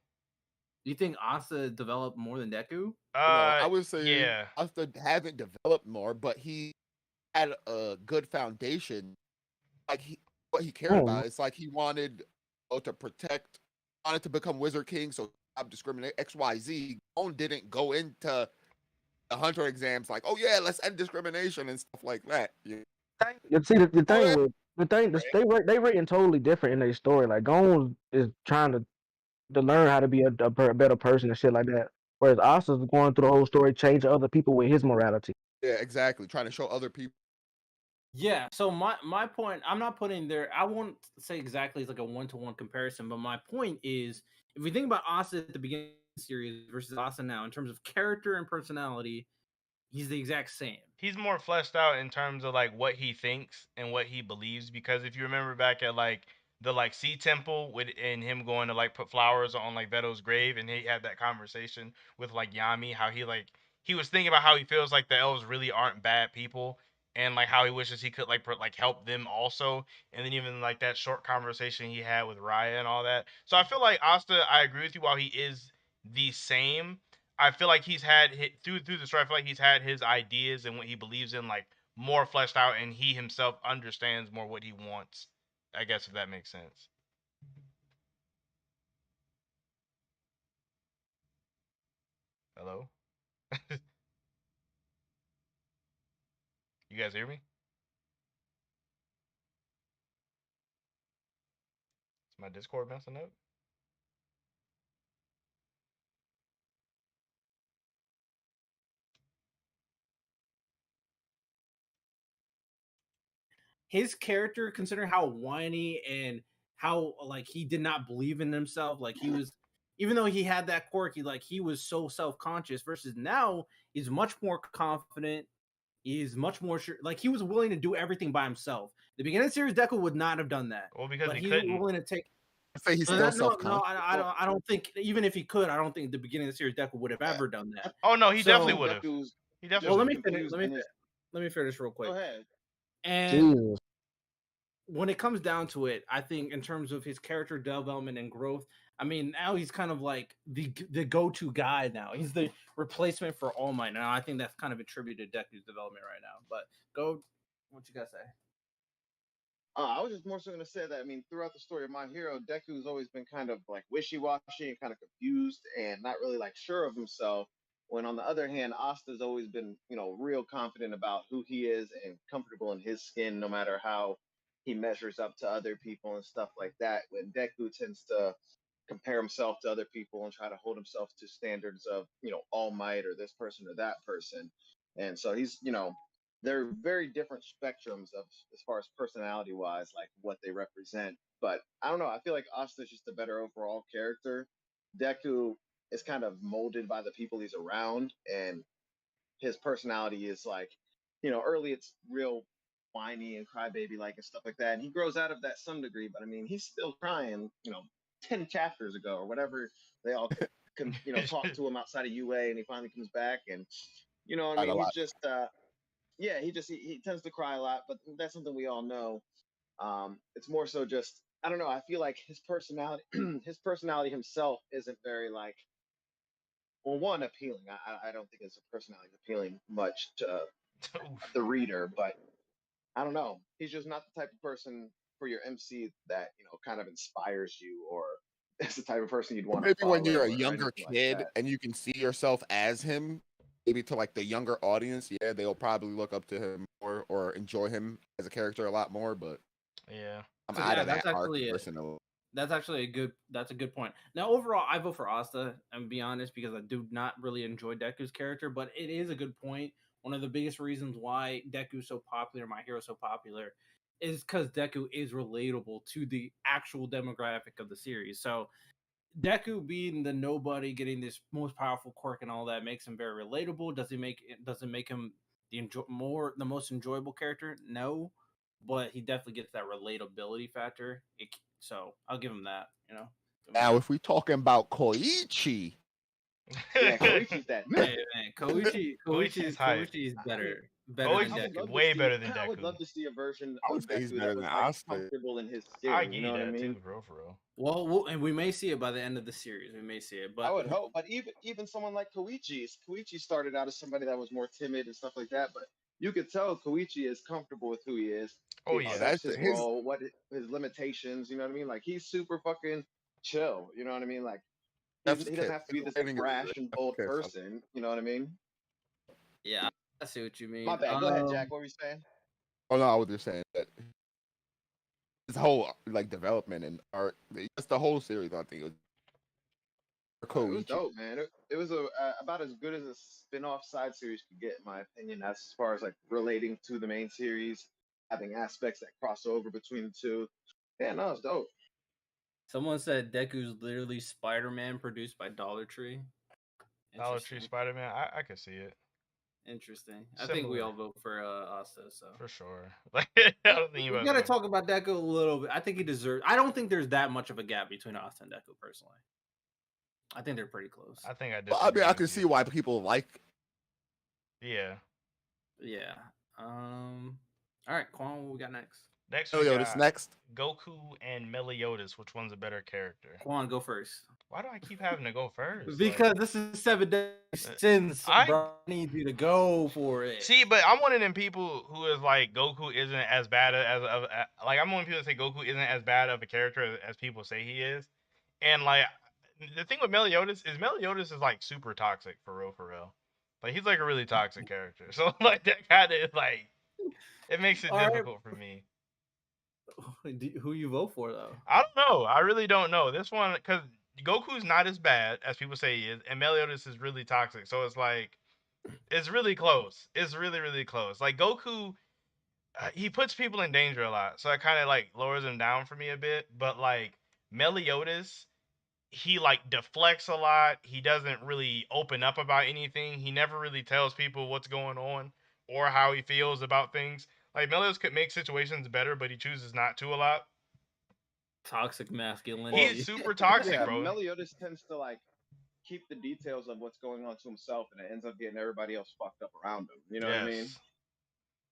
Do you think Asta developed more than Deku? I would say yeah. Asta hasn't developed more, but he had a good foundation. Like what he cared about. It's like he wanted to protect, wanted to become Wizard King, so stop discriminate XYZ. Gon didn't go into the Hunter exams like, oh yeah, let's end discrimination and stuff like that. Yeah. You see they written totally different in their story. Like Gon is trying to learn how to be a better person and shit like that. Whereas Asta's going through the whole story, changing other people with his morality. Yeah, exactly. Trying to show other people. Yeah, so my point, I'm not putting there. I won't say exactly it's like a one-to-one comparison, but my point is, if we think about Asta at the beginning of the series versus Asta now, in terms of character and personality, he's the exact same. He's more fleshed out in terms of like what he thinks and what he believes. Because if you remember back at like the like Sea Temple with and him going to like put flowers on like Veto's grave, and he had that conversation with like Yami, how he was thinking about how he feels like the elves really aren't bad people, and like how he wishes he could like help them also. And then even like that short conversation he had with Raya and all that. So I feel like Asta, I agree with you, while he is the same, I feel like he's had through the story. I feel like he's had his ideas and what he believes in like more fleshed out, and he himself understands more what he wants. I guess, if that makes sense. Hello, you guys hear me? Is my Discord messing up? His character, considering how whiny and how like he did not believe in himself, like he was, even though he had that quirky, like he was so self-conscious. Versus now, he's much more confident. He's much more sure. Like he was willing to do everything by himself. The beginning of the series, Deku would not have done that. Well, because but he he's couldn't. willing to take. I say he's still No, self-conscious. I don't think. Even if he could, I don't think the beginning of the series Deku would have ever done that. Oh no, he definitely would have. He definitely. Well, would have. let me finish real quick. Go ahead. And Jesus. when it comes down to it, I think in terms of his character development and growth, I mean, now he's kind of like the go-to guy now. He's the replacement for All Might now. I think that's kind of attributed to Deku's development right now. But go, what you gotta say? I was just more so going to say that, I mean, throughout the story of My Hero, Deku's always been kind of like wishy-washy and kind of confused and not really like sure of himself. When on the other hand, Asta's always been, real confident about who he is and comfortable in his skin, no matter how he measures up to other people and stuff like that. When Deku tends to compare himself to other people and try to hold himself to standards of, All Might or this person or that person. And so he's, they're very different spectrums of as far as personality wise, like what they represent. But I don't know. I feel like Asta's just a better overall character. Deku is kind of molded by the people he's around, and his personality is like, early it's real whiny and crybaby like and stuff like that. And he grows out of that some degree, but I mean, he's still crying, 10 chapters ago or whatever. They all can, talk to him outside of UA, and he finally comes back. And, I mean, he's just, yeah, he tends to cry a lot, but that's something we all know. It's more so just, I don't know. I feel like his personality, his personality himself isn't very like, well, one, appealing. I don't think his personality is appealing much to the reader, but I don't know. He's just not the type of person for your MC that, kind of inspires you, or is the type of person you'd want to Maybe follow. when you're a or younger anything like kid that. and you can see yourself as him, maybe to like the younger audience, yeah, they'll probably look up to him more or enjoy him as a character a lot more. But Yeah, I'm So out yeah, of that that's arc actually personally. that's actually a good point. Now overall, I vote for Asta. And be honest, because I do not really enjoy Deku's character, but it is a good point. One of the biggest reasons why Deku's so popular, My Hero so popular, is because Deku is relatable to the actual demographic of the series. So Deku being the nobody, getting this most powerful quirk and all that makes him very relatable. Does it make him the most enjoyable character? No, but he definitely gets that relatability factor. So I'll give him that. Now, if we talking about Koichi, Yeah, Koichi's that man. Hey man, Koichi's hype. Koichi is better Koichi's than I would Deku. love to way see. better than I would Deku. love to see a version I of would say he's Deku better that was than like Asta. comfortable in his I skin. give You you know what I that mean? too, for real. Well, and we may see it by the end of the series. We may see it, I but would hope, but even someone like Koichi started out as somebody that was more timid and stuff like that. But you could tell Koichi is comfortable with who he is. Oh He yeah, That's accepts his his. role, his limitations. You know what I mean? Like he's super fucking chill. You know what I mean? Like he That's doesn't have to be this brash and bold person. You know what I mean? yeah, I see what you mean. My bad. Go ahead, Jack. What were you saying? Oh no, I was just saying that his whole like development and art, just the whole series. I think it was It was Koichi. dope, man. It was about as good as a spin-off side series could get, in my opinion. As far as like relating to the main series, having aspects that cross over between the two. Yeah, no, it's dope. Someone said Deku's literally Spider-Man produced by Dollar Tree. Dollar Tree Spider-Man. I could see it. Interesting. I think we all vote for Asta. So for sure. Like I don't think we gotta talk about Deku a little bit. I think he deserves. I don't think there's that much of a gap between Asta and Deku personally. I think they're pretty close. I think I did. Well, I mean, I can see why people like. Yeah. Yeah. All right, Quan, what we got next? Next, Meliodas next. Goku and Meliodas. Which one's a better character? Quan, go first. Why do I keep having to go first? Because this is 7 days since I need you to go for it. See, but I'm one of them people who is like Goku isn't as bad as like I'm one of the people that say Goku isn't as bad of a character as people say he is, and like the thing with Meliodas is like super toxic for real. Like he's like a really toxic character, so like that kind of like it makes it difficult for me. Who you vote for though? I don't know. I really don't know. This one, because Goku's not as bad as people say he is, and Meliodas is really toxic. So it's like, it's really close. It's really close. Like Goku, he puts people in danger a lot, so that kind of like lowers him down for me a bit. But like Meliodas, he like deflects a lot. He doesn't really open up about anything. He never really tells people what's going on or how he feels about things. Like Meliodas could make situations better, but he chooses not to a lot. Toxic masculinity. He's super toxic, bro. Meliodas tends to like keep the details of what's going on to himself, and it ends up getting everybody else fucked up around him. You know what I mean?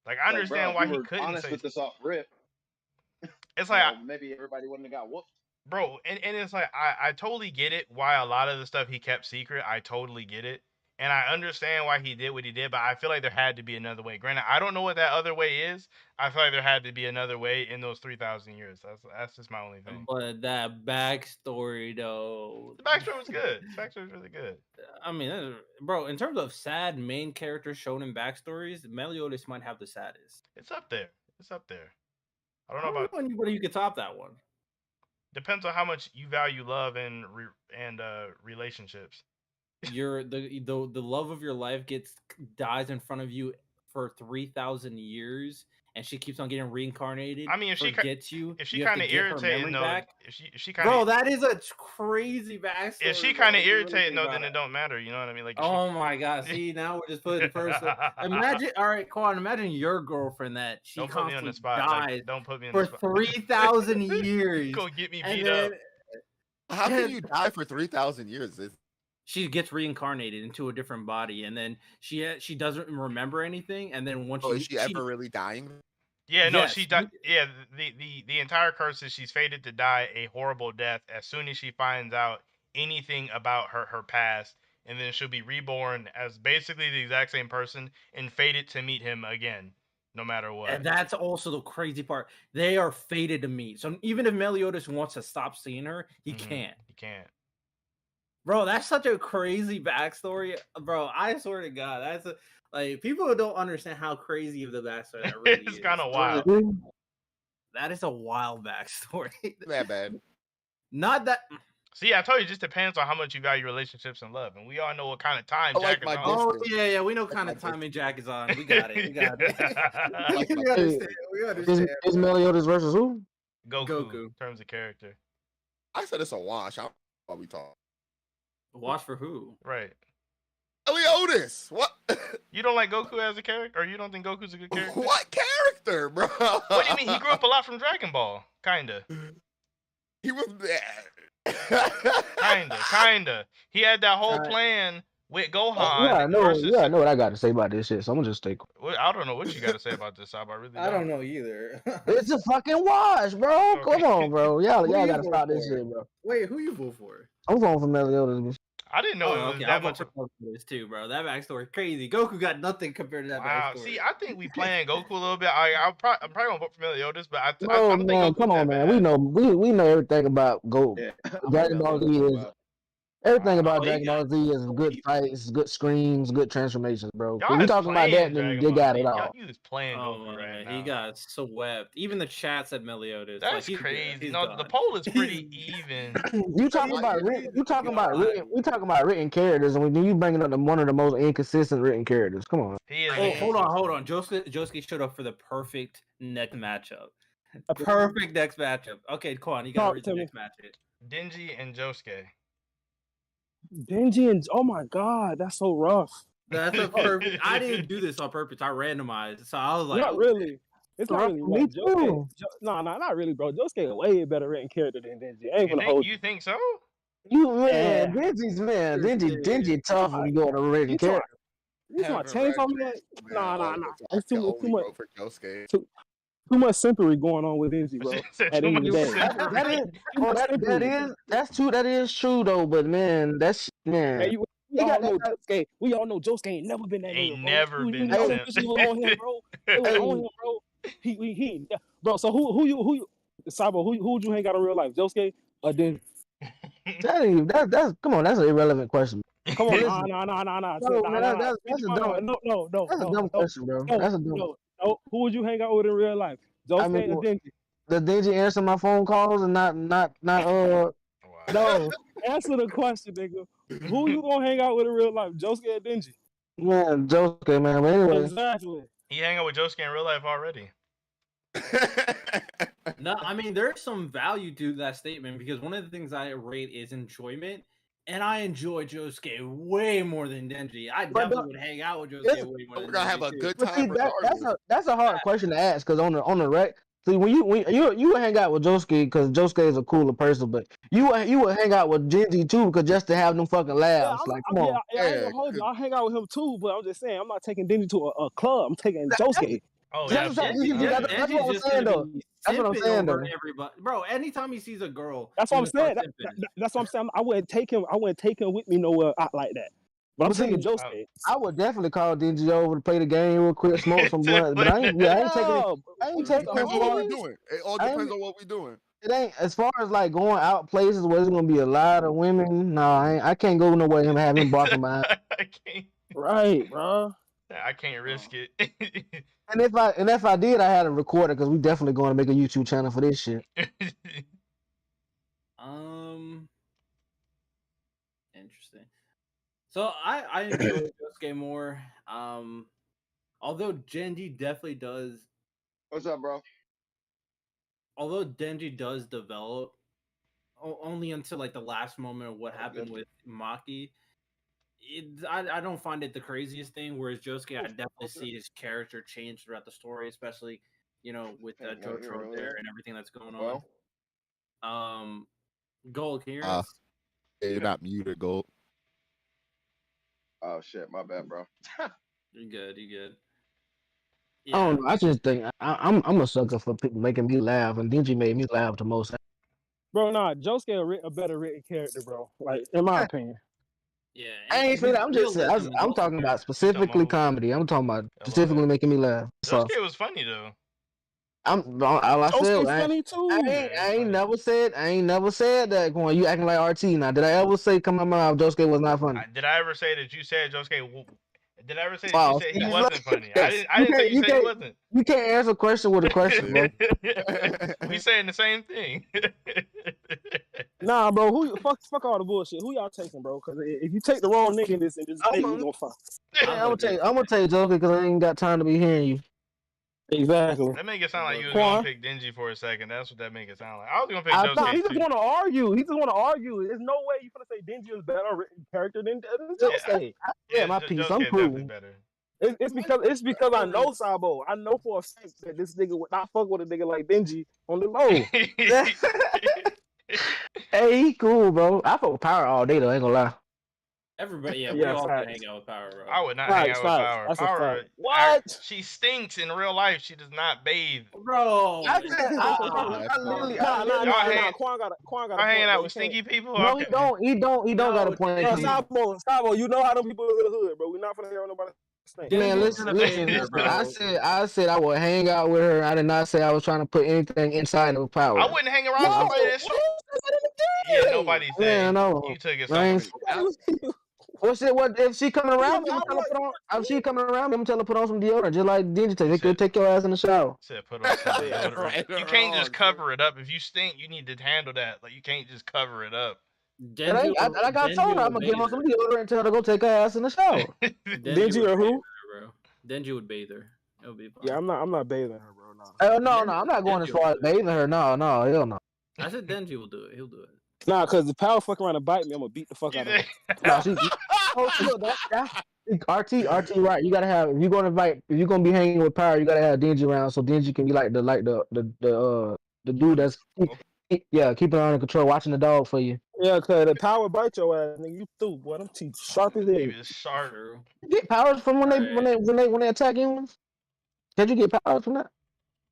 Like I understand why he couldn't honest with this off rip. It's like maybe everybody wouldn't have got whooped. Bro, and it's like I totally get it why a lot of the stuff he kept secret. I totally get it. And I understand why he did what he did, but I feel like there had to be another way. Granted, I don't know what that other way is. I feel like there had to be another way in those 3,000 years. That's just my only thing. But that backstory, though. The backstory was good. The backstory was really good. I mean, bro, in terms of sad main characters shown in backstories, Meliodas might have the saddest. It's up there. I don't know about anybody who could top that one. Depends on how much you value love and relationships. The love of your life dies in front of you for 3,000 years, and she keeps on getting reincarnated. I mean, if forgets you, if she you have to kind of get her irritating memory though, back. if she kind Bro, of that is a crazy backstory. if she bro, kind of if you really irritating think though, about then it don't matter. You know what I mean? Like, if Oh my god! See, now we're just putting first. Imagine, all right, Quan. Imagine your girlfriend that she don't put me on constantly the spot. dies Like, don't put me on for the spot. 3,000 years, Go get me and beat then up. How can you die for 3,000 years? she gets reincarnated into a different body, and then she doesn't remember anything, and then once Is she ever really dying? Yeah, no, Yes. she died. Yeah, the entire curse is she's fated to die a horrible death as soon as she finds out anything about her past, and then she'll be reborn as basically the exact same person and fated to meet him again, no matter what. And that's also the crazy part. They are fated to meet. So even if Meliodas wants to stop seeing her, he can't. He can't. Bro, that's such a crazy backstory. Bro, I swear to God, that's like people don't understand how crazy of the backstory that really It's is. kind of wild. That is a wild backstory. That bad. Not that. See, I told you, it just depends on how much you value relationships and love, and we all know what kind of time Jack is on. Oh yeah, we know kind of timing Jack is on. We got it. We understand. We understand. Is Meliodas versus who? Goku. In terms of character. I said it's a wash. While we talk. Wash for who? Right. Meliodas. What? You don't like Goku as a character, or you don't think Goku's a good character? What character, bro? What do you mean? He grew up a lot from Dragon Ball, kinda. He was kinda. He had that whole plan with Gohan. I know what I got to say about this shit. So I'm gonna just take. I don't know what you got to say about this, Sab. I really don't. I don't know either. It's a fucking wash, bro. Okay. Come on, bro. Y'all gotta stop this shit, bro. Wait, who you vote for? I'm voting for Meliodas. I didn't know it was that much. For this too, bro. That backstory crazy. Goku got nothing compared to that backstory. See, I think we playing Goku a little bit. I'm probably gonna vote for Meliodas, but I No, don't man, think come on, man. We know everything about Goku. Dragon Ball Z is everything about Dragon Ball Z is good fights, good screams, good transformations, bro. If we talking about that, then they got it all. You was playing Goku right now. He got swept. Even the chat said Meliodas. That's crazy. No, the poll is pretty even. We talking about written characters, and when you bringing up one of the most inconsistent written characters, come on. Hold on. Josuke showed up for the perfect next matchup. A perfect next matchup. Okay, Quan, you gotta read the next matchup. Denji and Josuke. Denji and oh my god, that's so rough. That's a perfect. I didn't do this on purpose. I randomized, so I was like, not really. It's not really. Me too. No, not really, bro. Josuke a way better written character than Denji. I ain't gonna hold you. Think so? Denji tough when you go to written character. You want to change on that? Nah. It's too much for Josuke. Too much simpery going on with Denji, bro. At the end of the day. That is true though. But man, we all know Josuke ain't never been that. Ain't never been that. It was on him, bro. It was on him, bro. He bro. So who you Sabo? Who would you hang out in real life, Josuke or Denji? That's come on. That's an irrelevant question. Come on, nah. That's a dumb question, bro. That's a dumb. No, who would you hang out with in real life? Josuke or Denji? The Denji answer my phone calls and not No, answer the question, nigga. Who you gonna hang out with in real life? Josuke or Denji? Man, Josuke, man. But anyway. Exactly. He hang out with Josuke in real life already. No, I mean there's some value to that statement because one of the things I rate is enjoyment. And I enjoy Josuke way more than Denji. I definitely would hang out with Josuke way more than Denji. We're gonna have a good time. That's a hard question to ask because on the rec. See, when you would hang out with Josuke because Josuke is a cooler person, but you would hang out with Denji too because just to have them fucking laughs. Come on. I hang out with him too, but I'm just saying I'm not taking Denji to a club. I'm taking Josuke. That's what I'm saying though. That's what I'm saying though. Everybody, bro. Anytime he sees a girl, that's what I'm saying. That's what I'm saying. I wouldn't take him with me nowhere out like that. But I'm saying Josuke. I would definitely call Denji over to play the game real quick, smoke some blunt. But I ain't taking what we're doing. It all depends on what we're doing. It ain't as far as like going out places where there's gonna be a lot of women. No, I can't go nowhere and have him barking behind. I can't. Right, bro. I can't risk it. And if I did, I had a recorder because we definitely going to make a YouTube channel for this shit. Um, Interesting. So I enjoy Josuke more. Although Genji definitely does. What's up, bro? Although Denji does develop only until like the last moment of what happened with Maki. I don't find it the craziest thing. Whereas Josuke, I definitely see his character change throughout the story, especially with Jotaro there and everything that's going on. Gold, can you hear us? You're not muted, Gold. Oh shit, my bad, bro. You're good. You good? I don't know. I just think I'm a sucker for people making me laugh, and Denji made me laugh the most. Bro, nah, Josuke a better written character, bro. Like in my opinion. Yeah, I ain't saying that. I'm just saying. I'm talking about specifically comedy. I'm talking about specifically making me laugh. So Josuke was funny though. all I said. Josuke funny too. I ain't never said that. Going, you acting like RT now. Did I ever say come on my mouth Josuke was not funny? Did I ever say that you said Josuke? Did I ever say that you said he wasn't funny? Yes. I didn't say you said he wasn't. You can't answer a question with a question, bro. We saying the same thing. Nah, bro. Fuck all the bullshit. Who y'all taking, bro? Because if you take the wrong nigga in this debate, we gonna fuck. I'm gonna tell you Josuke because I ain't got time to be hearing you. Exactly. That make it sound like you was gonna pick Denji for a second. That's what that make it sound like. I was gonna pick Josuke. No, he just want to argue. He just want to argue. There's no way you gonna say Denji is better written character than Josuke. Yeah, my piece. I'm cool. It's because I know Sabo. I know for a fact that this nigga would not fuck with a nigga like Denji on the low. Hey, he cool, bro. I fuck with Power all day though. I ain't gonna lie. Everybody, we all can hang out with Power, bro. I would not hang out with Power. That's Power, what? She stinks in real life. She does not bathe, bro. I literally. Quan got I'm hanging out with stinky people. No, he don't got a point. Sabo, you know how them people in the hood, bro. We're not gonna hear nobody. Man, listen. I said I would hang out with her. I did not say I was trying to put anything inside of Power. I wouldn't hang around with somebody that's. Yeah, nobody said. You took it somewhere. What if she coming around? If she coming around, I'm telling her put on some deodorant, just like Denji. Take your ass in the shower. Said put on some deodorant. You can't just cover it up. If you stink, you need to handle that. Like you can't just cover it up. Like I told her, I'm gonna give her some deodorant and tell her to go take her ass in the shower. Denji or who? Denji would bathe her. It would be fun. Yeah, I'm not bathing her, bro. No, I'm not going as far as bathing her. No, hell no. I said Denji will do it. He'll do it. Nah, cause the Power fuck around and bite me, I'm gonna beat the fuck out of her. RT, right? You gotta have if you're gonna be hanging with Power, you gotta have Denji around so Denji can be like the dude that's keeping her under control, watching the dog for you. Yeah, cause the Power bite your ass, nigga. You through, boy. Them teeth sharp as hell. Sharp. You get powers from when they attack humans? Did you get powers from that?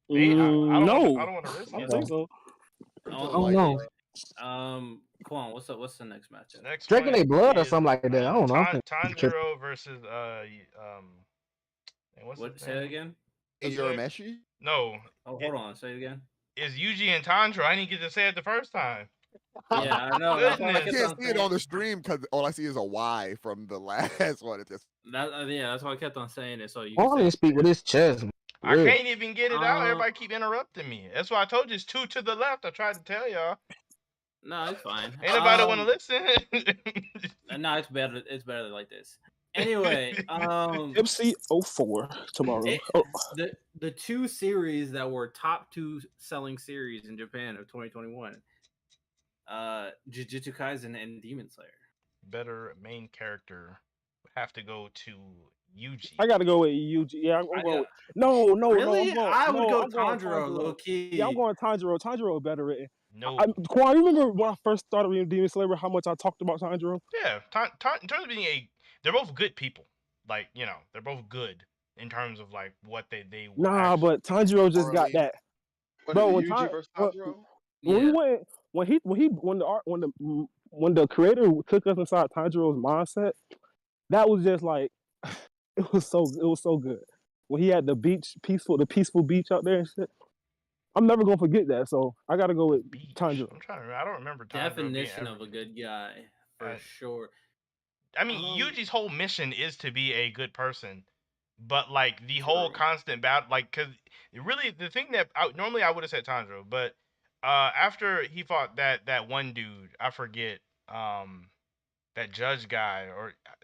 No, I don't want to risk it. I think so. Oh no. Quan, what's up? What's the next matchup? Drinking their blood or something like that. I don't know. Tanjiro versus what? Say it again. Urameshi? No. Oh, hold on. Say it again. It's Yuji and Tanjiro. I didn't get to say it the first time. Yeah, I know. I can't see it on the stream because all I see is a Y from the last one. It just that's why I kept on saying it. So you can speak with his chest. I can't even get it out. Everybody keep interrupting me. That's why I told you it's 2 to the left. I tried to tell y'all. No, it's fine. Ain't nobody want to listen. No, it's better. It's better like this. Anyway, MC04 tomorrow. The two series that were top 2 selling series in Japan of 2021, Jujutsu Kaisen and Demon Slayer. Better main character have to go to Yuji. I gotta go with Yuji. Yeah, I'm going. No, really? no. I would go Tanjiro, low key. Yeah, I'm going Tanjiro. Tanjiro better written. No. Quan, you remember when I first started reading Demon Slayer, how much I talked about Tanjiro? Yeah, in terms of being they're both good people. Like, they're both good in terms of like what they Nah, but Tanjiro just got that. Bro, when the creator took us inside Tanjiro's mindset, that was just like it was so good. When he had the peaceful beach out there and shit. I'm never gonna forget that, so I gotta go with Tanjiro. I'm trying to remember. I don't remember Tanjiro. Definition of a good guy, for sure. I mean, Yuji's whole mission is to be a good person, but like the whole constant battle, like, cause really the thing that normally I would have said Tanjiro, but After he fought that one dude, I forget, that judge guy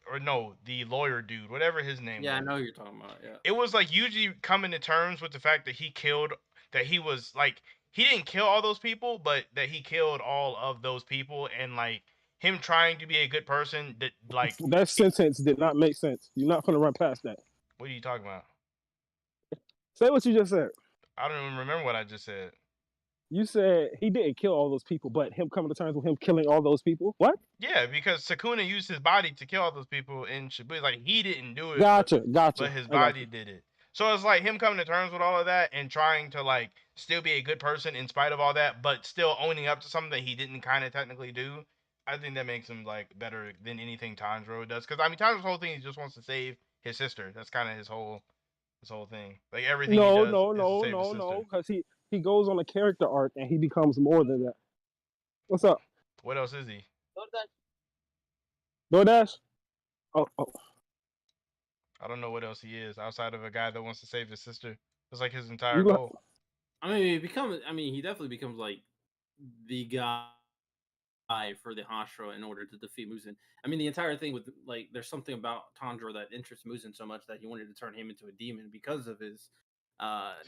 or no, the lawyer dude, whatever his name Yeah, I was. know who you're talking about. Yeah. It was like usually coming to terms with the fact that he was like he didn't kill all those people, but that he killed all of those people, and like him trying to be a good person that like That sentence did not make sense. You're not gonna run past that. what are you talking about? Say what you just said. I don't even remember what I just said. You said he didn't kill all those people, but him coming to terms with him killing all those people. What? Yeah, because Sakuna used his body to kill all those people in Shibuya. Like he didn't do it, Gotcha. but his I got body did it. So it's like him coming to terms with all of that and trying to like still be a good person in spite of all that, but still owning up to something that he didn't kind of technically do. I think that makes him like better than anything Tanjiro does. Because I mean, Tanjiro's whole thing, he just wants to save his sister. That's kind of his whole thing. Like everything he does is to save his sister. No, because he goes on a character arc and he becomes more than that. What's up? What else is he? DoorDash? Oh. I don't know what else he is outside of a guy that wants to save his sister. That's like his entire You goal. I mean, he definitely becomes like the guy for the Hashira in order to defeat Muzan. I mean, the entire thing with like, there's something about Tanjiro that interests Muzan so much that he wanted to turn him into a demon because of his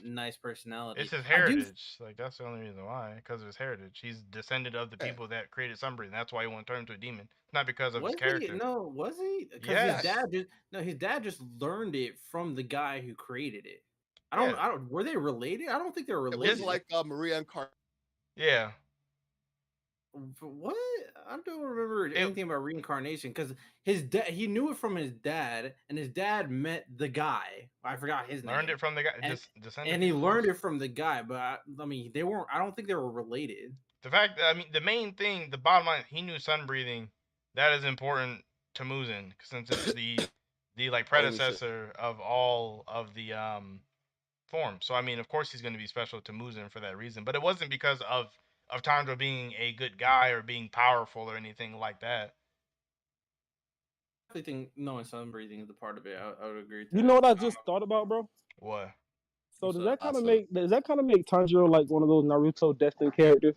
nice personality. It's his heritage. Like that's the only reason why, because of his heritage. He's descended of the people that created Sunbreathing. That's why he want to turn into a demon. It's not because of his character. No, was he? Because his dad just learned it from the guy who created it. I don't. Were they related? I don't think they were It related. was like Maria Incarnation. Yeah. What? I don't remember anything about reincarnation because his dad, he knew it from his dad, and his dad met the guy. I forgot his name. Learned it from the guy. And he learned it from the guy, but I mean, they weren't. I don't think they were related. The fact that, I mean, the main thing, the bottom line, he knew sun breathing. That is important to Muzan since it's the like predecessor of all of the forms. So I mean, of course, he's going to be special to Muzan for that reason. But it wasn't because of Tanjiro being a good guy or being powerful or anything like that. I think knowing sun breathing is a part of it. I would agree. You know what I just thought about, bro? What? So does that kind of make Tanjiro like one of those Naruto destined characters?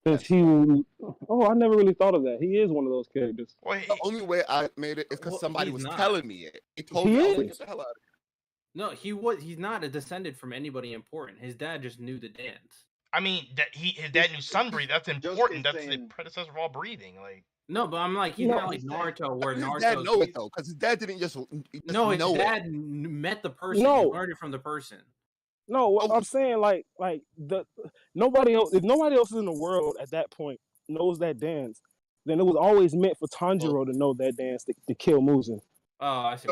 Since I never really thought of that. He is one of those characters. Well, the only way I made it is because somebody was telling me it. He told me, get the hell out of here. No, he's not a descendant from anybody important. His dad just knew the dance. I mean, his dad knew sun breathing. That's important. That's the predecessor of all breathing. Like. No, but I'm like, he's not like Naruto, where Naruto. His dad know it though, because his dad didn't just no, his dad met the person. He learned it from the person. No, what I'm saying, like nobody else. If nobody else in the world at that point knows that dance, then it was always meant for Tanjiro to know that dance to kill Muzan. Oh, I see.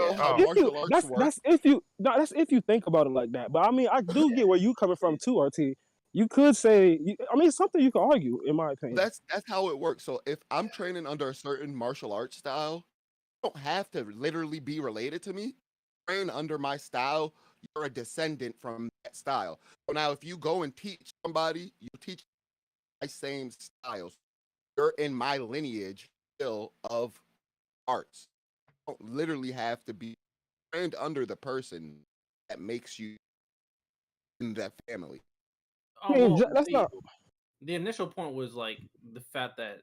That's if you think about it like that. But I mean, I do get where you coming from too, RT. You could say, I mean, it's something you can argue, in my opinion. That's how it works. So if I'm training under a certain martial arts style, you don't have to literally be related to me. Train under my style, you're a descendant from that style. So now if you go and teach somebody, you teach my same styles. You're in my lineage still of arts. You don't literally have to be trained under the person that makes you in that family. That's not. The initial point was like the fact that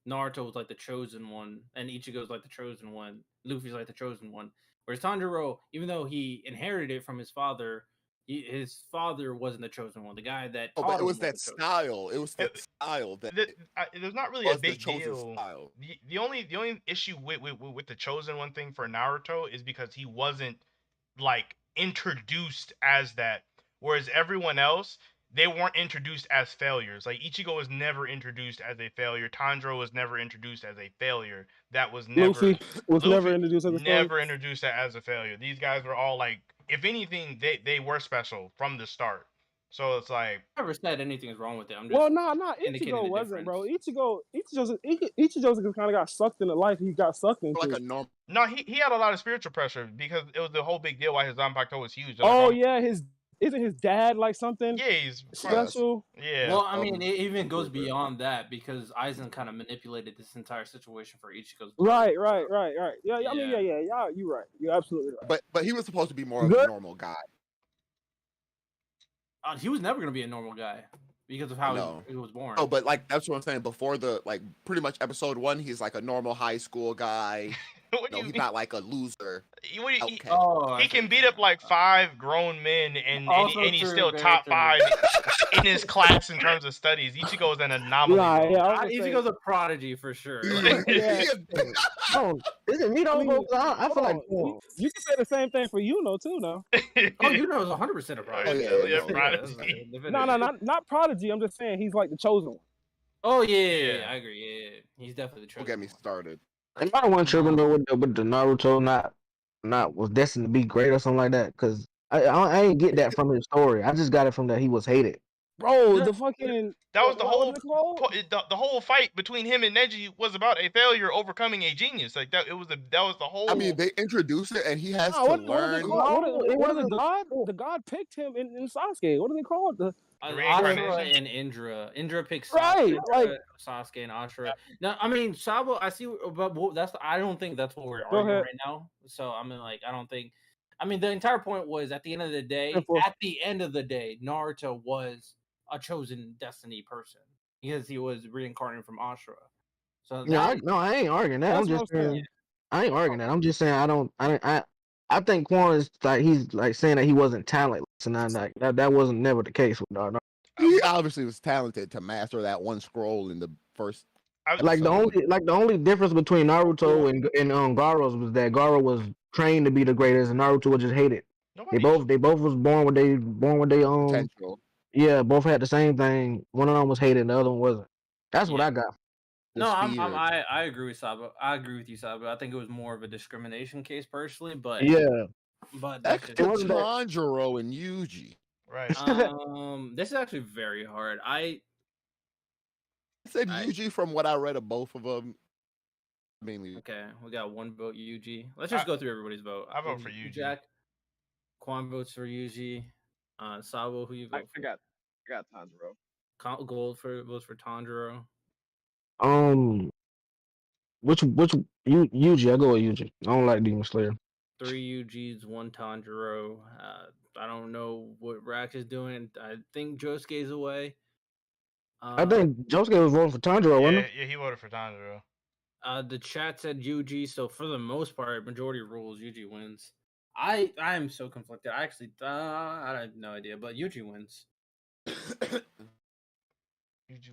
Naruto was like the chosen one, and Ichigo's like the chosen one. Luffy's like the chosen one. Whereas Tanjiro, even though he inherited it from his father, his father wasn't the chosen one. The guy that but it was that style. It was that style that there's not really a big deal. The only issue with the chosen one thing for Naruto is because he wasn't like introduced as that, whereas everyone else, they weren't introduced as failures. Like Ichigo was never introduced as a failure. Tanjiro was never introduced as a failure. That was never. Luffy was never introduced as a failure. Never introduced as a failure. These guys were all like, if anything, they were special from the start. So it's like, I never said anything is wrong with it. I'm just Ichigo wasn't, bro. Ichigo kind of got sucked into life. He got sucked into like a normal. No, he had a lot of spiritual pressure because it was the whole big deal why his Zanpakuto was huge. Oh yeah, isn't his dad like something? Yeah, he's special. Yeah. Well, I mean, it even goes beyond that because Aizen kind of manipulated this entire situation for Ichigo's. Right. Yeah, I mean, yeah. You're right. You're absolutely right. But he was supposed to be more of a normal guy. He was never gonna be a normal guy. because of how No. it was born. Oh, but like that's what I'm saying. Before the like, pretty much episode 1, he's like a normal high school guy. What do No, you he's mean? not like a loser outcast. Oh, He can beat up like 5 grown men, and Also and he's true, still very top true. 5 in his class in terms of studies. Ichigo is an anomaly. Nah, Bro. yeah, I was gonna say, Ichigo's a prodigy for sure. yeah. Oh, isn't me I though? mean, I feel like hold on. You can say the same thing for Yuno too, now. Oh, you know, it's 100% a prodigy. yeah, yeah, no. prodigy. No, not prodigy. I'm just saying he's like the chosen one. Oh yeah, Yeah. I agree. Yeah, he's definitely the Don't chosen get me one. started. And I don't want tripping though with the Naruto not was destined to be great or something like that. Because I ain't get that from his story. I just got it from that he was hated. Bro, Yeah. the fucking That was the what whole is it called? the whole fight between him and Neji was about a failure overcoming a genius. Like that was the whole. I mean, they introduce it, and he has Nah, to what is learn. it called? No, What it is the wasn't. god? The god picked him in Sasuke. What are they called? The The Ashura reincarnation? and Indra. Indra picks Right, like- Sasuke and Ashura. No, I mean Sabo. I see, but I don't think that's what we're Go arguing ahead. right now. So I mean, like, I don't think. I mean, the entire point was at the end of the day. Therefore- At the end of the day, Naruto was a chosen destiny person because he was reincarnated from Ashura. So Yeah, that, I ain't arguing that. I'm That's what just I'm saying. saying. I ain't arguing that. I'm just saying I think Quan is like he's like saying that he wasn't talentless, and I like that wasn't never the case with Naruto. He obviously was talented to master that one scroll in the first. Like the only difference between Naruto and Garo's was that Garo was trained to be the greatest, and Naruto was just hated. They both was born with they potential. Yeah, both had the same thing. One of them was hated, and the other one wasn't. That's what I got. no, I agree with Sabo. I agree with you, Sabo. I think it was more of a discrimination case personally, but Yeah, but That's that's to just Tanjiro and Yuji. Right. this is actually very hard. I said Yuji from what I read of both of them. Mainly. Okay, we got one vote UG. Let's just go through everybody's vote. I vote for UG. Jack. Quan votes for UG. Sabo, who you vote for? I got Tanjiro. Gold votes for Tanjiro. Which Yuji? I go with Yuji. I don't like Demon Slayer. 3 UGs, 1 Tanjiro. I don't know what Rax is doing. I think Josuke's away. I think Josuke was voting for Tanjiro, wasn't he? Yeah, he voted for Tanjiro. The chat said UG, so for the most part, majority rules, UG wins. I am so conflicted. I actually I have no idea, but UG wins. UG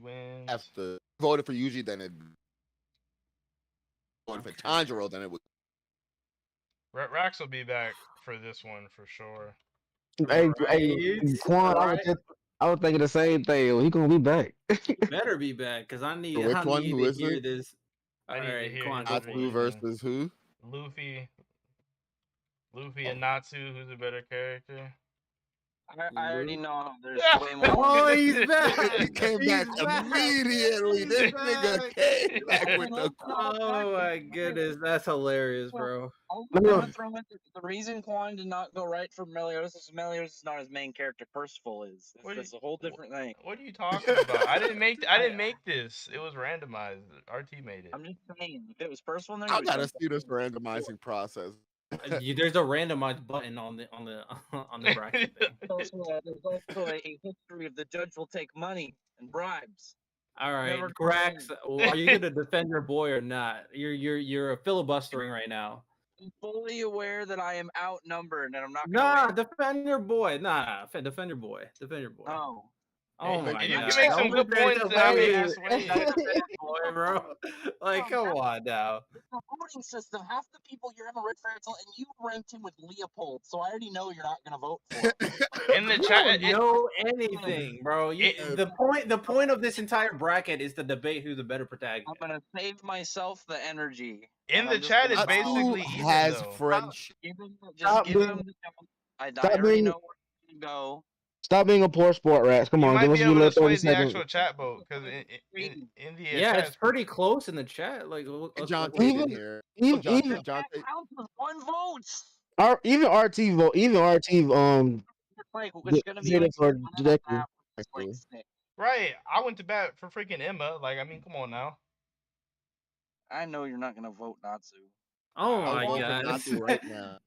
wins. After voted for Yuji, then it voted for Tanjiro, then it would. Rax will be back for this one for sure. Hey, Quan, I was thinking the same thing. He gonna be back. Better be back because I need. Which I one? need Who to is hear it? this. I need to hear Quan, his go for Natsu it. versus who? Luffy and Natsu, who's a better character? I already know there's Yeah. way more. Oh, he's back. He came back immediately. This nigga came back with the. Oh my goodness, that's hilarious, bro. I'm gonna throw in the reason Quan did not go right for Meliodas is Meliodas is not his main character. Percival is. It's a whole different thing. What are you talking about? I didn't make this. It was randomized. RT made it. I'm just saying, if it was Percival in there, I you would gotta jump see this randomizing process. There's a randomized button on the bracket thing. There's also a history of the judge will take money and bribes. All right, Never Grax, are you gonna defend your boy or not? You're filibustering right now. I'm fully aware that I am outnumbered and I'm not Nah, gonna win. defend your boy. Nah, defend your boy. Defend your boy. No. Oh Hey, my and you god. can make some Don't good defend points your that I mean, boy. that's what it is. Defend your boy, bro. Like, come on now. The voting system, half the people you're having read fairy tale and you ranked him with Leopold, so I already know you're not gonna vote for him. In the You chat, don't know anything, bro. The point of this entire bracket is to debate who's the better protagonist. I'm gonna save myself the energy. in and the I'm just chat gonna is follow- basically Who even has though. French? Give him, Stop just give being- him the jump. I stop already being- know where to go. Stop being a poor sport, Rats. Come You on, might give us be a able to little sway 30 the seconds. actual chat vote because in the Yeah, chat it's pretty close in the chat. Like, John look- Tate in here. Even John even Tate. John Tate. Counts with one vote. even RT vote. Even RT It's like it's gonna be did like it for 1.5, directly. it's like 6. right. I went to bat for freaking Emma. Like, I mean, come on now. I know you're not gonna vote Natsu. Oh I'll my vote for god. Natsu right now.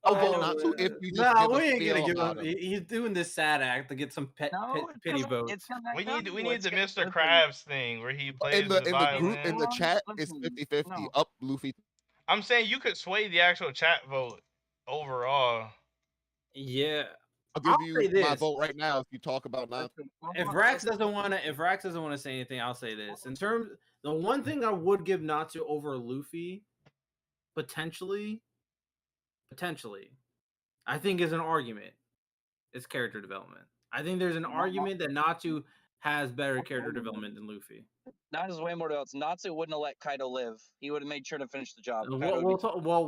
I'll vote not to if you just Nah, give we a ain't gonna feel give about him. him. He's doing this sad act to get some No, pity it's votes. gonna We no, need it's the gonna Mr. listen. Krabs thing where he plays the In the group violin. in the chat, it's Listen, 50-50. no. Up Luffy. I'm saying you could sway the actual chat vote overall. Yeah, I'll I'll give say you my this. vote right now if you talk about not. Listen, If Rax doesn't want to say anything, I'll say this. In terms, the one thing I would give Natsu over Luffy, potentially, I think is an argument. It's character development. I think there's an argument that Natsu has better character development than Luffy. Natsu's way more developed. Natsu wouldn't have let Kaido live. He would have made sure to finish the job. Kaido would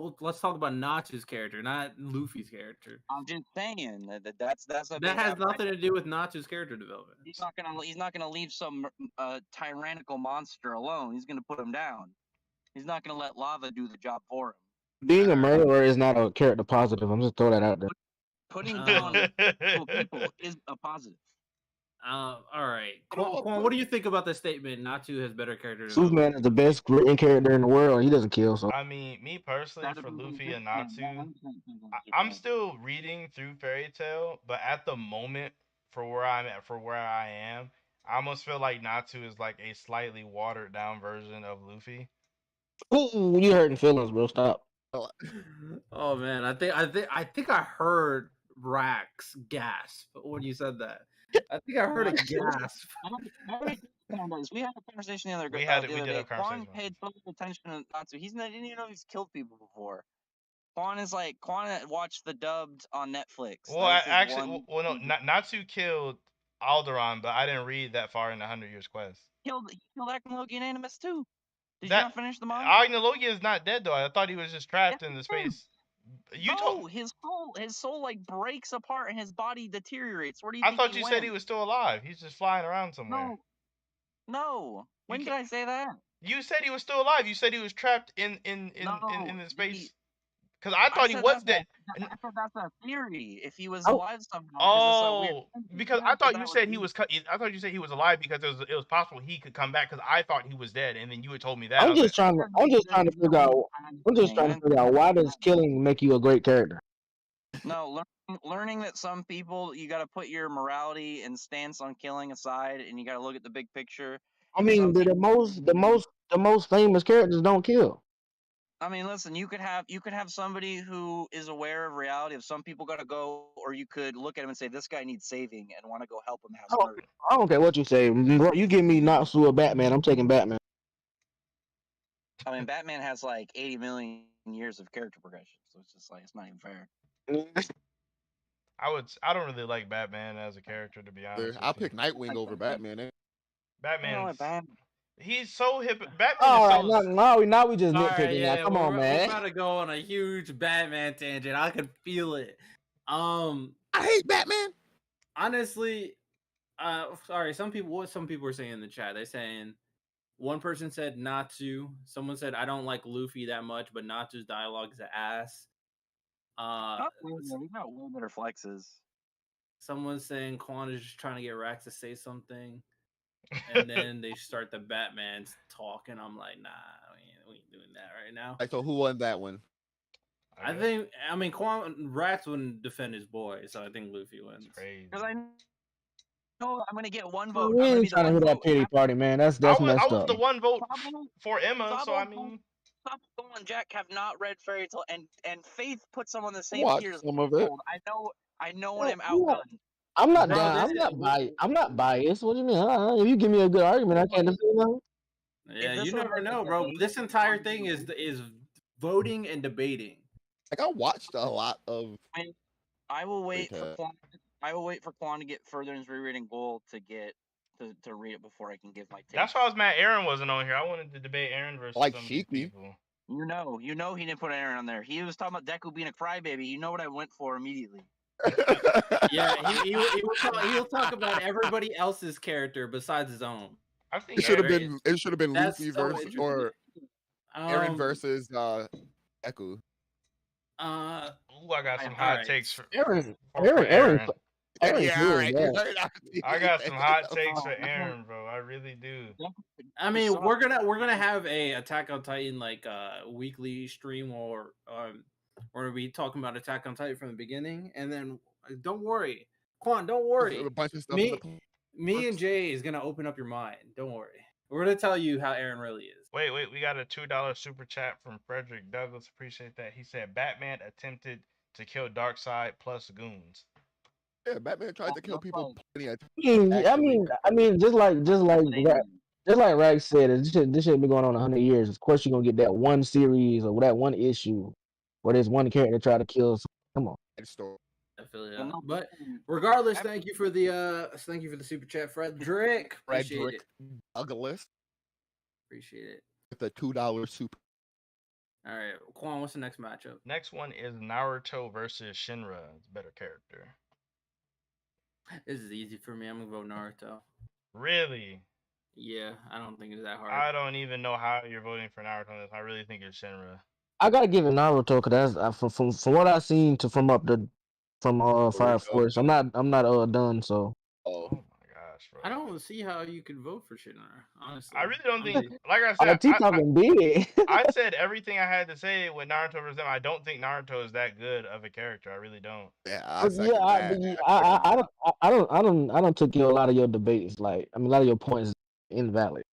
be- Let's talk about Natsu's character, not Luffy's character. I'm just saying that's a That big has up. nothing to do with Natsu's character development. He's not gonna leave some tyrannical monster alone. He's gonna put him down. He's not gonna let Lava do the job for him. Being a murderer is not a character positive. I'm just throw that out there. Putting down people is a positive. All right, Quan, what do you think about the statement? Natsu has better character development. Superman is the best written character in the world. And he doesn't kill. So I mean, me personally, for Luffy and Natsu, I'm still reading through Fairy Tail, but at the moment, for where I am, I almost feel like Natsu is like a slightly watered down version of Luffy. ooh, you hurting feelings, bro. Stop. Oh man, I think I heard Rax gasp when you said that. I think I heard a gasp. We had a conversation the other We day. did a conversation. Quan paid total attention to Natsu. Didn't even know he's killed people before. Quan watched the dubbed on Netflix. Well, no, Natsu killed Alderaan, but I didn't read that far in the 100 Years Quest. He killed Aknologia and Animus too. Did you not finish the manga? Agnologia is not dead though. I thought he was just trapped in the space. His soul like breaks apart and his body deteriorates. Where do you I think thought you said he was still alive. He's just flying around somewhere. No. When did I say that? You said he was still alive. You said he was trapped in the space. Because I thought he was dead. I thought that's a theory. If he was Oh. alive somehow. Oh, because I thought you said he was. I thought you said he was alive because it was possible he could come back. Because I thought he was dead, and then you had told me that. I'm just trying to figure out why does killing make you a great character? No, learning that some people you got to put your morality and stance on killing aside, and you got to look at the big picture. I mean, the most famous characters don't kill. I mean, listen, you could have somebody who is aware of reality of some people gotta go, or you could look at him and say, this guy needs saving and want to go help him have some. I don't care what you say. Bro, you give me Natsu or Batman, I'm taking Batman. I mean, Batman has like 80 million years of character progression, so it's just like it's not even fair. I don't really like Batman as a character, to be honest. I'll pick Nightwing over Batman. Batman. He's so hip. Batman. All right, now we just nitpicking. Yeah, now, come on, man. We're about to go on a huge Batman tangent. I could feel it. I hate Batman. Honestly, sorry. Some people were saying in the chat. They're saying one person said Natsu. Someone said I don't like Luffy that much, but Natsu's dialogue is ass. We got way better flexes. Someone's saying Quan is just trying to get Rax to say something. And then they start the Batman talk, and I'm like, nah, we ain't doing that right now. So who won that one? I mean, Rax wouldn't defend his boy, so I think Luffy wins. Because I know I'm gonna get one vote. We ain't trying to hear that pity party, man. That's messed up. I was the one vote for Emma, so I mean. Sabo and Jack have not read Fairy Tail, and Faith puts them on the same tier as some of it. I know when I'm outgunned. I'm not down. I'm not biased. What do you mean? If you give me a good argument, I can't defend them. Yeah, you never know, bro. This entire thing is voting and debating. Like I watched a lot of. I will wait for Quan to get further in his rereading goal to read it before I can give my take. That's why I was mad Aaron wasn't on here. I wanted to debate Aaron versus like some Sheepy. people. You know he didn't put Aaron on there. He was talking about Deku being a crybaby. You know what I went for immediately. Yeah, he'll talk about everybody else's character besides his own. I think it should have been Luffy versus or Aaron versus Deku. I got some hot takes for Aaron. Yeah, all right. I got some hot takes for Aaron, bro. I really do. I mean, we're gonna have a Attack on Titan like weekly stream or We're gonna be talking about Attack on Titan from the beginning, and then don't worry, Quan, don't worry. A bunch of stuff in the Me and Jay is gonna open up your mind. Don't worry. We're gonna tell you how Aaron really is. Wait, we got a $2 super chat from Frederick Douglas. Appreciate that. He said Batman attempted to kill Darkseid plus goons. Yeah, Batman tried to kill people plenty of I mean, just like Rag said, this shit been going on 100 years. Of course, you're gonna get that one series or that one issue where there's one character try to kill. Come on. story. I feel it. But regardless, thank you for the super chat, Frederick. Appreciate it. Douglas Appreciate it. with a $2 super. All right, Quan, what's the next matchup? Next one is Naruto versus Shinra. It's a better character. This is easy for me. I'm gonna vote Naruto. Really? Yeah, I don't think it's that hard. I don't even know how you're voting for Naruto on this. I really think it's Shinra. I gotta give it Naruto because that's from what I've seen from Fire Force. I'm not done. So. Oh my gosh, bro. I don't see how you could vote for Shinra. Honestly, I really don't think. Like I said, I said everything I had to say with Naruto versus them. I don't think Naruto is that good of a character. I really don't. Yeah, I don't took you a lot of your debates. Like, I mean, a lot of your points invalid.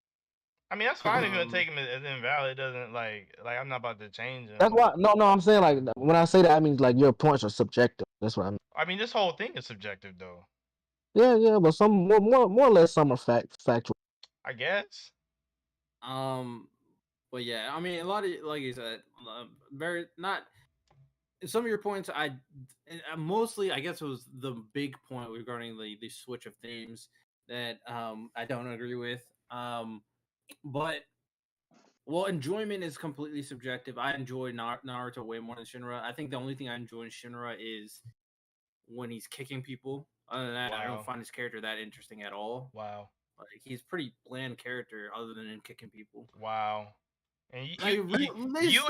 I mean, that's fine if you don't take him as invalid. It doesn't like I'm not about to change him. That's why. No, I'm saying like when I say that, I mean like your points are subjective. That's what I mean. I mean, this whole thing is subjective, though. Yeah, but some more or less some are factual. I guess. But yeah, I mean, a lot of, like you said, very not. Some of your points, mostly, I guess, it was the big point regarding the switch of themes that I don't agree with. But well, enjoyment is completely subjective. I enjoy Naruto way more than Shinra. I think the only thing I enjoy in Shinra is when he's kicking people. Other than that, I don't find his character that interesting at all. Wow. Like, he's pretty bland character other than in kicking people. Wow. And you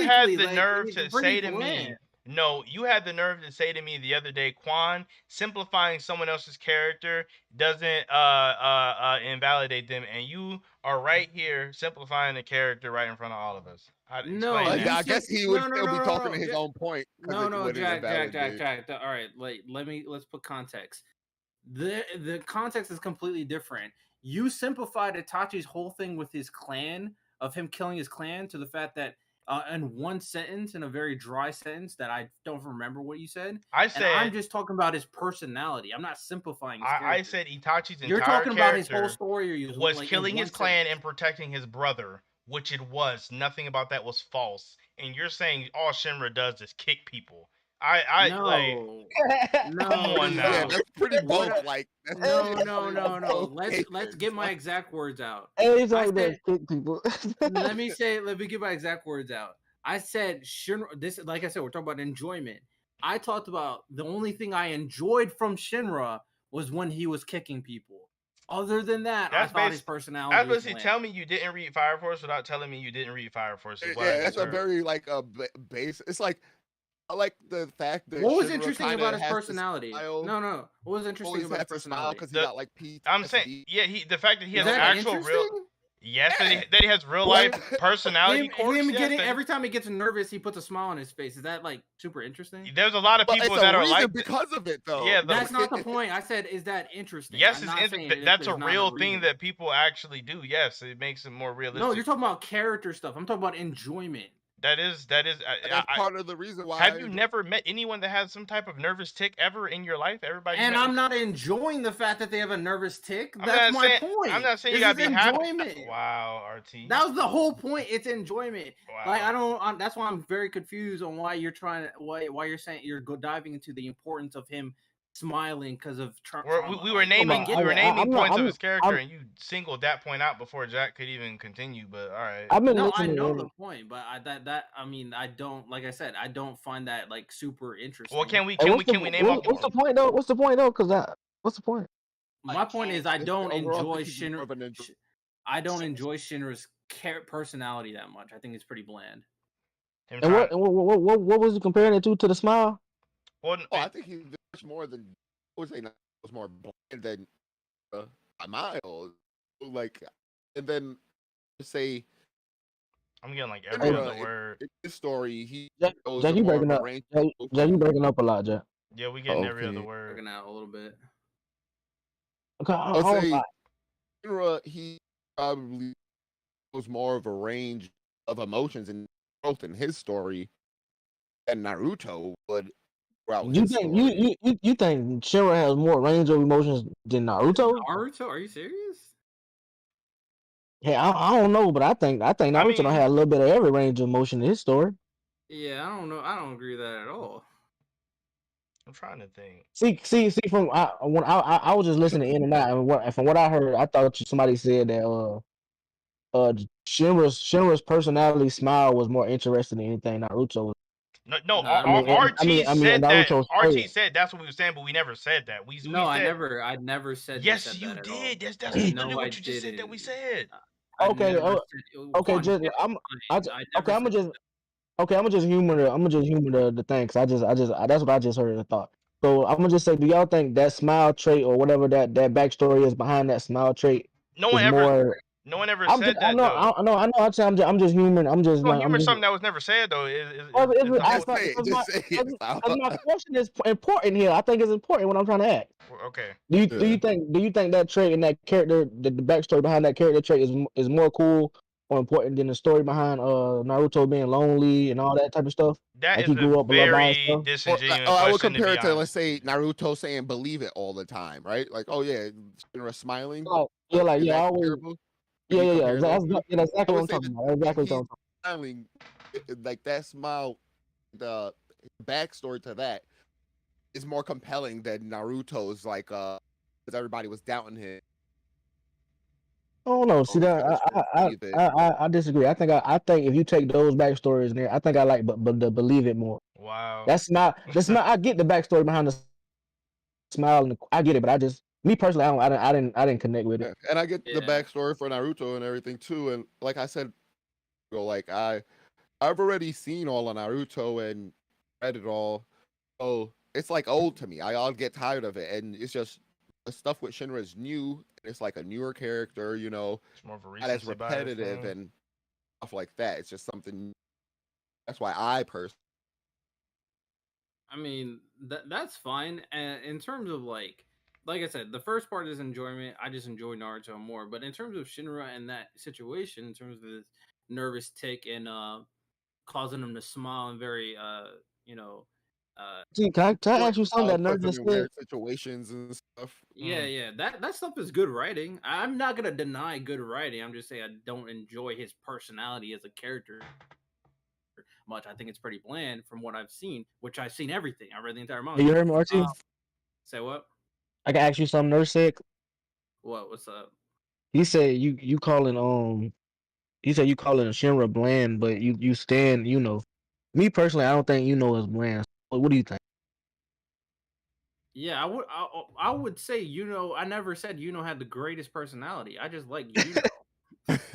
had the nerve to say to me, no, you had the nerve to say to me the other day, Quan, simplifying someone else's character doesn't invalidate them, and you are right here simplifying the character right in front of all of us. No, I guess he would still be talking to his own point. No, Jack. All right, let's put context. The context is completely different. You simplified Itachi's whole thing with his clan, of him killing his clan, to the fact that in one sentence, in a very dry sentence that I don't remember what you said. I said, and I'm just talking about his personality. I'm not simplifying his I said Itachi's You're entire talking about his character whole story, or was killing his clan and protecting his brother, which it was. Nothing about that was false. And you're saying all Shinra does is kick people. No. Come on now. Yeah, that's pretty bold. Like, no. Let's get my exact words out. People. let me get my exact words out. I said Shinra. This, like I said, we're talking about enjoyment. I talked about the only thing I enjoyed from Shinra was when he was kicking people. Other than that, I thought his personality. That's basically tell me you didn't read Fire Force without telling me you didn't read Fire Force. Yeah, that's a very base. It's like. I like the fact that what was interesting about his personality? No. What was interesting about his personality? Because he got like PTSD. I'm saying, the fact that he has actual real. Yes, that he has real life personality. Every time he gets nervous, he puts a smile on his face. Is that like super interesting? There's a lot of people that are like because of it, though. Yeah, that's not the point. I said, is that interesting? Yes, that's a real thing that people actually do. Yes, it makes it more realistic. No, you're talking about character stuff. I'm talking about enjoyment. That is part of the reason why. Have you never met anyone that has some type of nervous tick ever in your life? Everybody. And I'm not enjoying the fact that they have a nervous tick. That's my point. I'm not saying you gotta be happy. Wow, RT. That was the whole point. It's enjoyment. Wow. Like I don't. That's why I'm very confused on why you're trying to. Why you're saying you're diving into the importance of him smiling because of trauma. We were naming points of his character, and you singled that point out before Jack could even continue. But all right, I know the point, but I don't. Like I said, I don't find that like super interesting. Well, can we name off? What's the point though? What's the point though? What's the point? My point is I don't enjoy Shinra. I don't enjoy Shinra's personality that much. I think it's pretty bland. And what was you comparing it to the smile? Well, I think he's much more than I would say. Was more bland than a mile. Like, and then say I'm getting like every other Shinra, word. in his story, he Jack, goes Jack, a you more of breaking a up. range. Jack, you breaking up a lot, Jack. Yeah, we getting every other Okay. word. Working out a little bit. Okay, I would hold say on. Shinra, he probably was more of a range of emotions and growth in his story than Naruto would throughout You his think story. you think Shinra has more range of emotions than Naruto? Naruto? Are you serious? Hey, I don't know, but I think I Naruto don't mean, have a little bit of every range of emotion in his story. Yeah, I don't know. I don't agree with that at all. I'm trying to think. See. From when I was just listening in and out, and from what I heard, I thought somebody said that Shinra's personality smile was more interesting than anything Naruto was. No, No, I don't think RT said that. Naruto's RT trait. said that's what we were saying, but we never said that. We No, I said never said you yes, said you that at all. did. That's literally No, I what you just said that we didn't. said. I Okay, never said. okay, Quan, just get I'm I okay. never I'm said. just okay. I'm gonna just humor the thing. Cause that's what I just heard and thought. So I'm gonna just say, do y'all think that smile trait or whatever that backstory is behind that smile trait No is one ever more? said that though. I'm just humoring. I'm just Don't like I'm humor just. something that was never said though. Is the whole Just say it. Just say it. Because my question is important here. I think it's important what I'm trying to ask. okay. Do you think that trait and that character, the backstory behind that character trait is more cool or important than the story behind Naruto being lonely and all that type of stuff? That Like is he a grew up by very himself. disingenuous I would question to compare be it to, let's honest. say, Naruto saying "believe it" all the time, right? Like, oh yeah, Shinra smiling. Like, yeah, like Is yeah, that always, comparable? Could yeah, you yeah, yeah. compare those two? That's I exactly what would I'm say talking that about. That's exactly what I'm he's talking smiling, like that smile, the backstory to that is more compelling than Naruto's. Like, because everybody was doubting him. about. I don't know. See Oh, he's that gonna straight believe it. I disagree. I think if you take those backstories in there, I think I like but the believe it more. Wow. That's not I get the backstory behind the smile and I get it, but me personally, I didn't connect with it. Yeah. And I get the Yeah. backstory for Naruto and everything too. And like I said, like I've already seen all of Naruto and read it all. So it's like old to me. I'll get tired of it. And it's just the stuff with Shinra is new. It's like a newer character, It's more of a not as recency bias repetitive thing. and stuff like that. It's just something. That's why I personally. I mean, that's fine. And in terms of like I said, the first part is enjoyment. I just enjoy Naruto more. But in terms of Shinra and that situation, in terms of this nervous tick and causing him to smile and very you know See, can I ask you something I'll that put nerd them just in said? weird situations and stuff. yeah, that stuff is good writing. I'm not gonna deny good writing. I'm just saying I don't enjoy his personality as a character much. I think it's pretty bland from what I've seen, which I've seen everything. I read the entire manga. You heard me, RT? Say what? I can ask you something nerd said. What's up? He said you calling he said you calling Shinra bland, but you stand, Me personally, I don't think is bland. What do you think? Yeah, I would say I never said had the greatest personality. I just like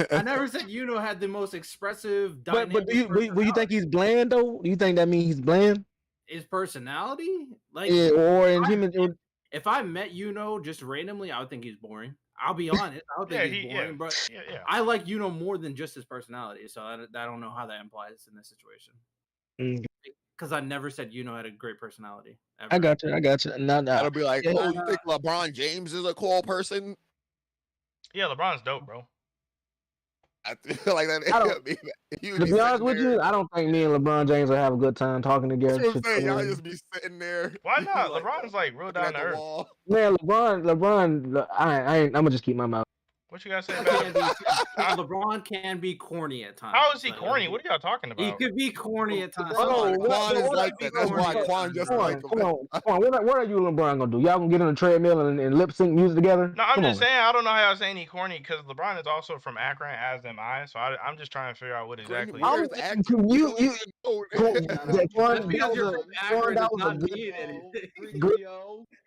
I never said had the most expressive, dynamic But do you personality. think he's bland though? Do you think that means he's bland? His personality, like Yeah, or in him if I met just randomly, I would think he's boring. I'll be honest, I would think he's boring, but yeah. I like more than just his personality. So I don't know how that implies in this situation. Because I never said had a great personality. Ever. I got you. No. That'll be like, oh, you think LeBron James is a cool person? Yeah, LeBron's dope, bro. I feel like that. To be honest with you, I don't think me and LeBron James will have a good time talking together. That's what I'm saying. Y'all just be sitting there. Why not? LeBron's like real down to earth. Wall. Man, LeBron, I'm gonna just keep my mouth. What you gotta say about LeBron can be corny at times. How is he corny? What are y'all talking about? He could be corny at times. Quan is like that. That's why Quan just like him. Come on. What are you and LeBron gonna do? Y'all gonna get on a treadmill and lip sync music together? No, I'm just saying. I don't know how y'all saying he corny because LeBron is also from Akron, as am I. So I'm just trying to figure out what exactly. Quan,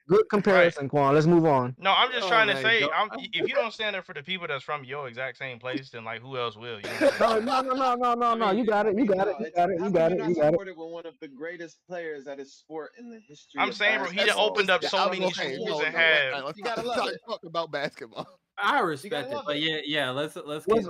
good comparison, Quan. Let's move on. No, I'm just trying to say, if you don't stand up for the people that's from your exact same place, then like who else will? You No. You got it. You got it. With one of the greatest players at his sport in the history. I'm saying, bro, he opened up so many schools and had. You gotta talk about basketball. I respect it, love but it. yeah. Let's What's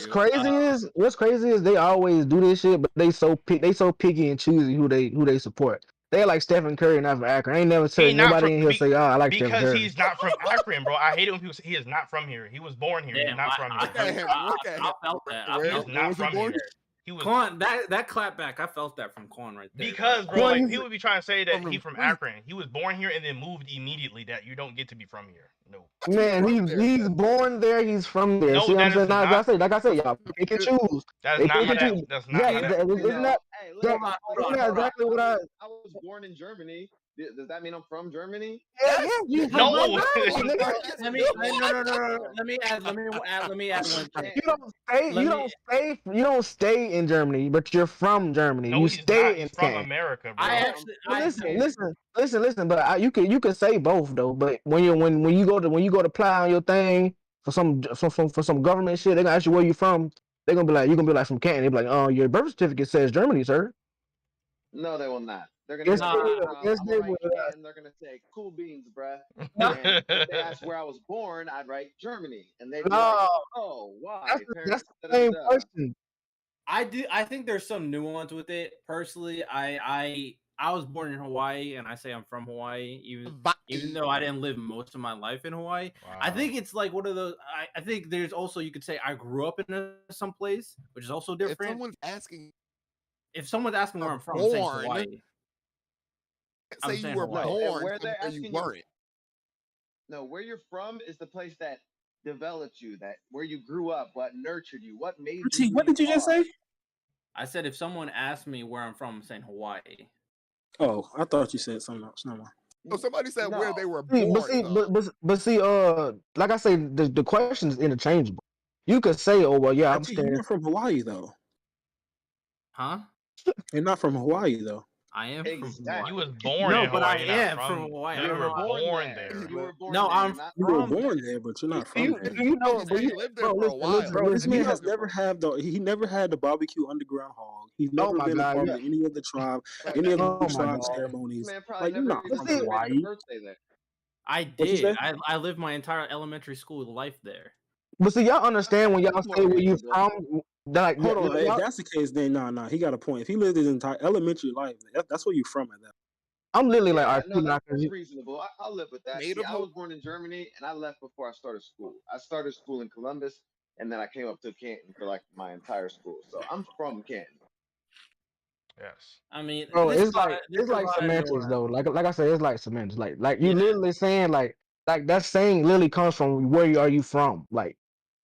continue. crazy is they always do this shit, but they so picky and choosy who they support. They like Stephen Curry not from Akron. I ain't never He said not nobody from in here say, "Oh, I like Stephen because Curry." he's not from Akron, bro. I hate it when people say he is not from here. He was born here. He's Damn, not from I here. Look at him. Look at I him. felt that. I He Where is felt not was he from born? here. He was Quan, that clap back. I felt that from Quan right there. because, bro, Well, like he's people be trying to say that From he from where's- Akron. He was born here and then moved immediately. That you don't get to be from here. No. man, from there, he's man. born there. He's from there. No, See what I'm that saying? is Nah, not. like I said, y'all pick and choose. That's They not pick how and that. choose. That's not how that. Isn't that Hey, that- Hold isn't on. that exactly what I? I was born in Germany. Does that mean I'm from Germany? Yeah, you No. right now, nigga. Let me no. Let me add one thing. You don't stay in Germany, but you're from Germany. No, you he's stay not. in He's from Canton. America, bro. I actually, Listen. But you can say both though. But when you go to apply on your thing for some government shit, they gonna ask you where you from. They're gonna be like, you're gonna be like from Canton. They be like, oh, your birth certificate says Germany, sir. No, they will not. They're gonna Yes, say they where will. I'm from. Yes, I'm they gonna write will. Canton. They're gonna say cool beans, bruh. And if they ask where I was born, I'd write Germany, and they'd be like, No, "Oh, why?" that's Parents, the same da-da-da-da. question. I think there's some nuance with it. Personally, I was born in Hawaii, and I say I'm from Hawaii, even though I didn't live most of my life in Hawaii. Wow. I think it's like one of those. I think there's also, you could say I grew up in some place, which is also If different. someone's asking, If someone's asking where I'm from, I'm saying born, Hawaii. I'm say you saying were Hawaii. No, born where they're somewhere you asking you. weren't. No, where you're from is the place that developed you, that where you grew up, what nurtured you, what made you. What did you just say? I said if someone asked me where I'm from, I'm saying Hawaii. Oh, I thought you said something else. No, So somebody said where they were See, born. but see, like I say, the question is interchangeable. You could say, "Oh well, yeah, I'm you're staying." not from Hawaii though. Huh? You're not from Hawaii though. I am from Hawaii. You was born No, in but Hawaii. I you're not am from Hawaii. I You don't were know why. born there. You were born No, there. I'm You're not You were from born there. there, but you're not from You there. know, Just say you lived there for a while. listen, Bro, this man you has know- never had he never had the barbecue underground hog. He's Oh never my been a God, part yeah. of any of the tribe, Right. any of Oh the my tribe God. ceremonies. Man probably Like you're never not even from celebrated a Hawaii. birthday there. I What you did. say? I lived my entire elementary school life there. But see, y'all understand when y'all That's more say where you reasonable. from. Like, Hold on, if y'all- that's the case, then nah, he got a point. If he lived his entire elementary life, that's where you from at that. I'm literally like, Yeah, all right, no, not that's reasonable. I'll live with that. See, Native I was born in Germany, and I left before I started school. I started school in Columbus, and then I came up to Canton for like my entire school. So I'm from Canton. Yes. I mean, bro, this it's provi- like this provided semantics nuance. though. Like I said, it's like semantics. Like you Yeah. literally saying like that saying literally comes from are you from? Like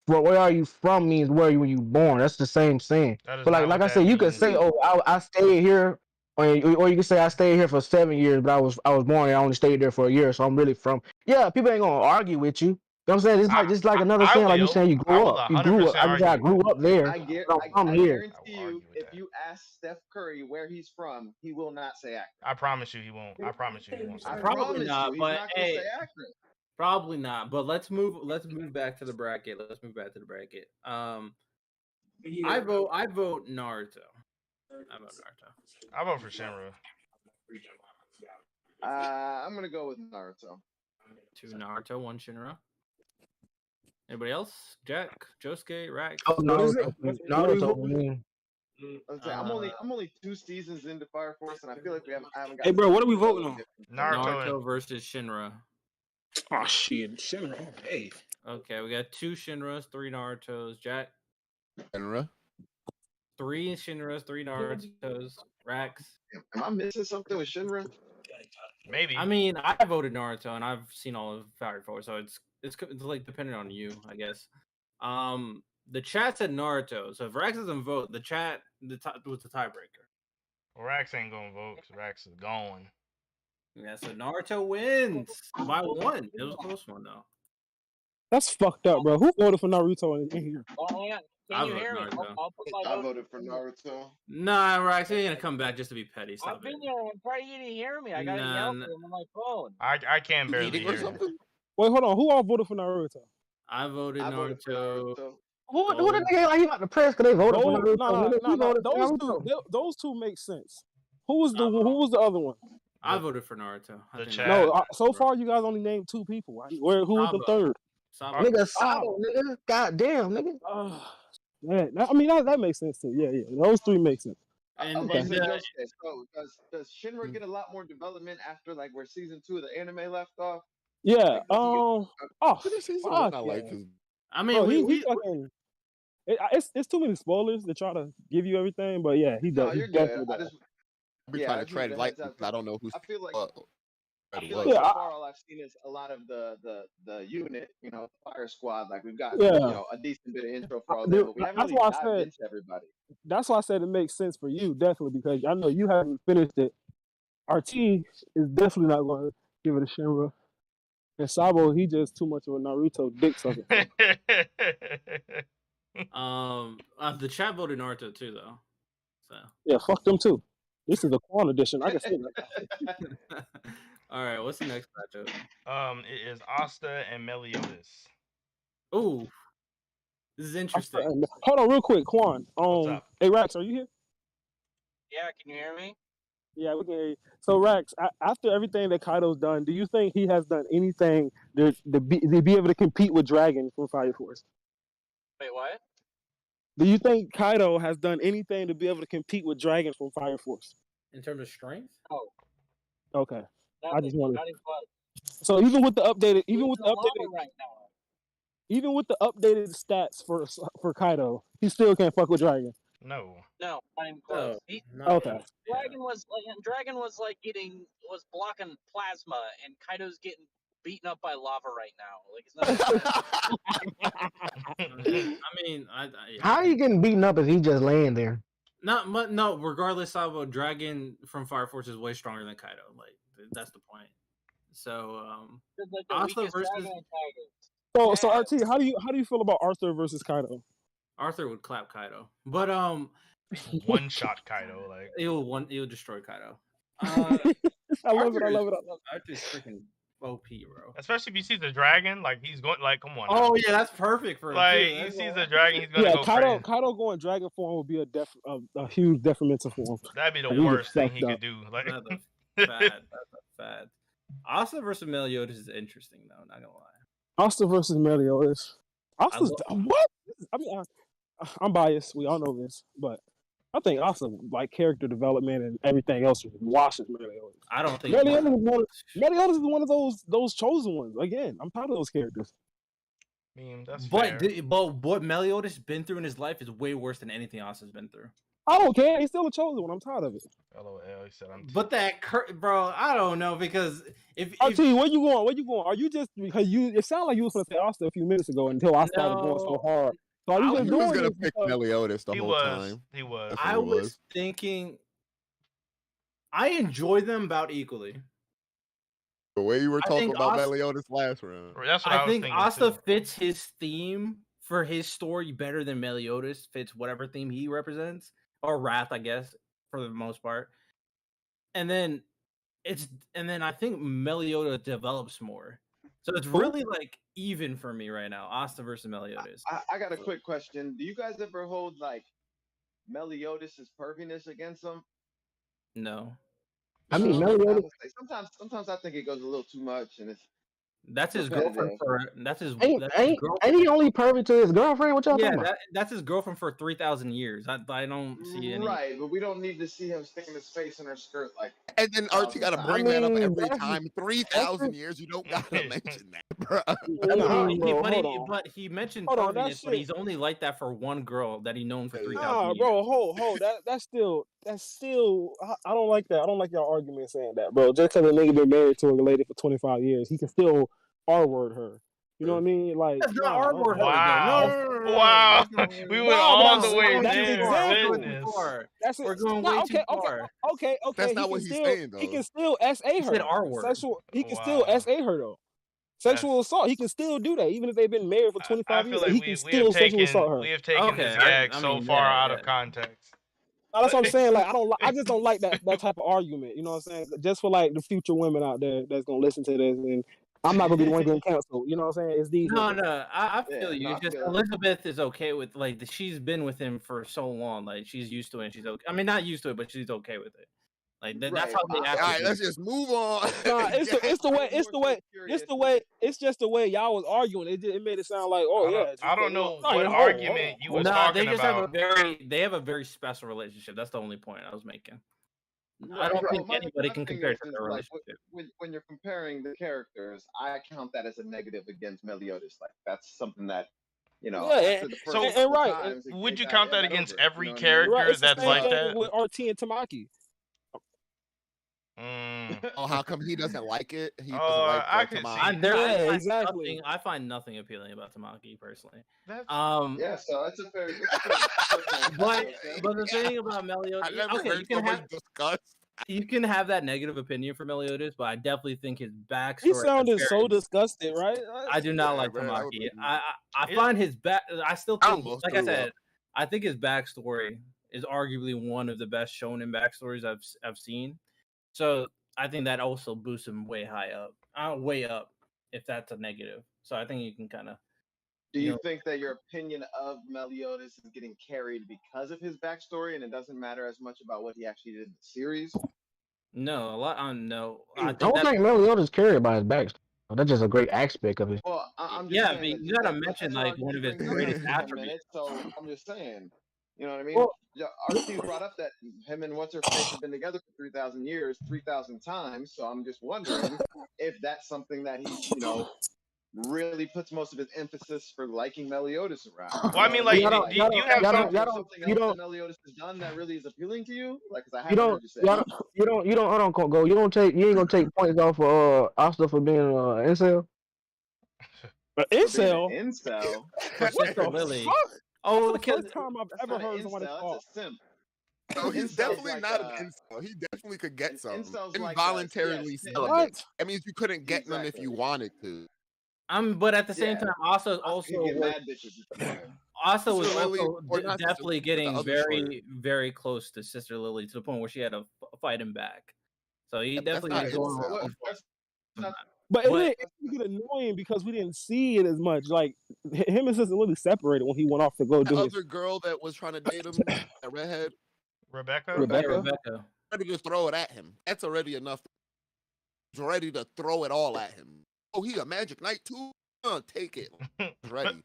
where are you from means where were you born. That's the same saying. That is But not like what I that said, you could means. say, oh, I stayed here, or you could say I stayed here for 7 years, but I was born here. I only stayed there for a year, so I'm really from. Yeah, people ain't gonna argue with you. You know what I'm saying? It's like just like another I saying, like you will. saying you I grew will up. You grew up. 100% I just say I argue grew with up there. I but I'm from here. guarantee you, if you ask Steph Curry where he's from, he will not say Akron. I promise you he won't. I promise you he won't say I that. Probably promise not, you, he's but not gonna hey, say Akron. probably not. But let's move back to the bracket. I vote Naruto. I vote for Shinra. I'm gonna go with Naruto. 2 Naruto, 1 Shinra. Anybody else? Jack, Josuke, Rax. Oh, What is it? Naruto. I'm only 2 seasons into Fire Force, and I feel like I haven't got. Hey, bro, what are we voting on? Naruto versus Shinra. Oh shit, Shinra. Hey. Okay, we got 2 Shinras, 3 Narutos. Jack. Shinra. 3 Shinras, 3 Narutos. Rax. Am I missing something with Shinra? Maybe. I mean, I voted Naruto, and I've seen all of Fire Force, so it's like dependent on you, I guess. The chat said Naruto, so if Rax doesn't vote, the chat was the tiebreaker. Well, Rax ain't gonna vote because Rax is gone. Yeah, so Naruto wins by 1. It was a close one though. That's fucked up, bro. Who voted for Naruto in here? Oh, yeah. I Can you voted hear me? Naruto. I'll put my I vote. voted for Naruto. Nah, Rax, you ain't gonna come back just to be petty. I've Stop been it. there. I'm sorry you didn't hear me. I got to Nah, yell nah. for him on my phone. I can barely Eating hear or you. something? Wait, hold on. Who all voted for Naruto? I voted voted for Naruto. Naruto. Who the nigga like he about to press because they voted for Naruto? Those two make sense. Who was the other one? I voted for Naruto. The think chat. No, so far you guys only named 2 people. Who was the third? Sabo. Nigga, Sabo, nigga. Goddamn, nigga. Man, I mean that makes sense too. Yeah. Those three make sense. And Okay. and Josuke, so does Shinra get a lot more development after like where season 2 of the anime left off? Yeah. Like, does he get, Oh, Finish season fuck one. I yeah. like his. I mean, Bro, we he fucking. It's too many spoilers to try to give you everything, but yeah, he no, does. He you're good. definitely I does. just Be yeah, trying I to just needed tread a light heads up because I don't know who's. I feel like Yeah, Yeah, so far all I've seen is a lot of the unit, Fire Squad. Like we've got yeah. a decent bit of intro for all of them, Dude, but we haven't that's really why I dived said. into everybody. That's why I said it makes sense for you, definitely, because I know you haven't finished it. RT is definitely not going to give it a Shinra. And Sabo, he just too much of a Naruto dick sucker. the chat voted Naruto too, though. So Yeah, fuck them too. This is a Quan edition. I can say that. all right, what's the next matchup? It is Asta and Meliodas. Oh, this is interesting. Hold on, real quick, Quan. What's up? Hey Rax, are you here? Yeah, can you hear me? Yeah, we can hear you. So Rax, after everything that Kaido's done, do you think he has done anything to be able to compete with Dragon from Fire Force? Wait, what? Do you think Kaido has done anything to be able to compete with Dragon from Fire Force? In terms of strength? Oh, Okay. nothing, I just wanted. not even close. So even with the updated, He's even with in the lava updated, right now. even with the updated stats for Kaido, he still can't fuck with Dragon. No. No, not even close. Okay. Dragon was like blocking plasma, and Kaido's getting beaten up by lava right now. Like it's not. I mean, How are you getting beaten up if he just laying there? No. Regardless, Sabo, Dragon from Fire Force is way stronger than Kaido. Like that's the point. So, like the Asta weakest versus dragon antagonist. So RT, how do you feel about Arthur versus Kaido? Arthur would clap Kaido, but one shot Kaido, like he'll destroy Kaido. I love it. Arthur's freaking OP, bro. Especially if he sees the dragon, like he's going, like, come on. Oh now. yeah, that's perfect for him. Like too. he sees the dragon, he's gonna go Kaido, crazy. Kaido going dragon form would be a huge detrimental for him. That'd be the worst thing he could do. Like that's a fad. Asta versus Meliodas is interesting though. Not gonna lie. Asta versus Meliodas. Asta's what? I mean, I'm biased. We all know this, but I think Asta, like character development and everything else, washes Meliodas. I don't think Meliodas is one of those chosen ones. Again, I'm proud of those characters. I mean, that's but fair. what Meliodas been through in his life is way worse than anything Asta's been through. I don't care. He's still a chosen one. I'm tired of it. LOL, he said I'm. But bro, I don't know because if I'll tell you where you going. Where you going? Are you just because you? It sounded like you was going to say Asta a few minutes ago until I started going so hard. So are you just He doing was gonna this pick because- Meliodas the whole time. He was. I was thinking I enjoy them about equally. The way you were talking about Asta, Meliodas last round. That's what I was think thinking Asta too. fits his theme for his story better than Meliodas fits whatever theme he represents, or Wrath, I guess, for the most part. And then I think Meliodas develops more. So it's really like even for me right now, Asta versus Meliodas. I got a quick question. Do you guys ever hold like Meliodas' perviness against him? No. I mean, Meliodas. Sometimes I think it goes a little too much, and that's his girlfriend for ain't he only pervy to his girlfriend? What y'all talking about? That's his girlfriend for 3,000 years. I don't see any. Right, but we don't need to see him sticking his face in her skirt like. And then RT got to bring that up every time. 3,000 years, you don't gotta mention that, bro. But he mentioned perviness, but he's only like that for one girl that he known for 3,000 years. Bro, hold. That's still. I don't like that. I don't like y'all argument saying that, bro. Just because a nigga been married to a lady for 25 years, he can still R-word her. You know what I mean? Like that's not R-word her. Wow. Wow. We went all the way there. We're going way too far. Okay. That's not what he's saying, though. He can still SA her. He said R-word. He can still SA her, though. Sexual assault. He can still do that, even if they've been married for 25 years. Like he can still sexual assault her. We have taken this gag so far out of context. That's what I'm saying. Like I just don't like that type of argument. You know what I'm saying? Just for like the future women out there that's gonna listen to this, and I'm not gonna be the one getting canceled. You know what I'm saying? It's these. No. I feel you. Just Elizabeth is okay with she's been with him for so long. Like she's used to it. And she's okay. I mean, not used to it, but she's okay with it. Like that's Right. how they All act. right, let's just move on. Nah, it's the I was more so curious. it's just the way y'all was arguing. It made it sound like, oh yeah, I don't know no, what hold argument on. you was Nah, they talking just have about. they have a very special relationship. That's the only point I was making. I Right. don't Well, think my anybody can thing compare to is their like relationship. when you're comparing the characters, I count that as a negative against Meliodas. Like that's something that Yeah, after the first So and couple right. times, would you it count that got against over it. You every know what I mean? Right, character it's the that's same like thing that? with RT and Tamaki. Oh, how come he doesn't like it? He doesn't Oh, like I could see. Exactly. I find nothing appealing about Tamaki personally. That's Yeah, so that's a fair point. But the thing about I Meliodas, never okay, heard so much disgust. you can have that negative opinion for Meliodas, but I definitely think his backstory. He sounded is so very- disgusted, right? I do not Yeah, like man, that was Tamaki. like- I find his back. I still I think, almost like I threw said, up. I think his backstory is arguably one of the best shonen backstories I've seen. So I think that also boosts him way up, if that's a negative. So I think you can kind of. Do you think that your opinion of Meliodas is getting carried because of his backstory, and it doesn't matter as much about what he actually did in the series? No, a lot. No, I don't think Meliodas carried by his backstory. That's just a great aspect of it. Well, I'm just Yeah, saying but that you gotta the mention like hierarchy one of his brings up greatest every 10 attributes. minutes, so I'm just saying, you know what I mean? Well- RT's brought up that him and what's her face have been together for 3,000 years, 3,000 times. So I'm just wondering if that's something that he, really puts most of his emphasis for liking Meliodas around. Well, I mean, like, do you have something some? else that Meliodas has done that really is appealing to you? Like, because I You haven't don't, heard you say. you don't, hold on, go. You ain't gonna take points off for Asta for being an incel. An incel? incel? For What Sister the Lily. fuck? Oh, That's the first time I've ever heard someone call. That's a simp. No, he's Incel's definitely like, not an incel. He definitely could get some. incel's like, Involuntarily yes, celibate. What? That means you couldn't get them if you wanted to. But at the same Yeah. time, also get was, mad bitches. also was Sister Lily, also or not Sister definitely Lily, the getting other very, very close to Sister Lily to the point where she had to fight him back. So he That's definitely not was going incel. around. But it get annoying because we didn't see it as much. Like him and Sister Lily separated when he went off to go do The his. other girl that was trying to date him, that redhead, Rebecca. Rebecca. ready to throw it at him. That's already enough. He's ready to throw it all at him. Oh, he a Magic Knight too? Take it. He's ready.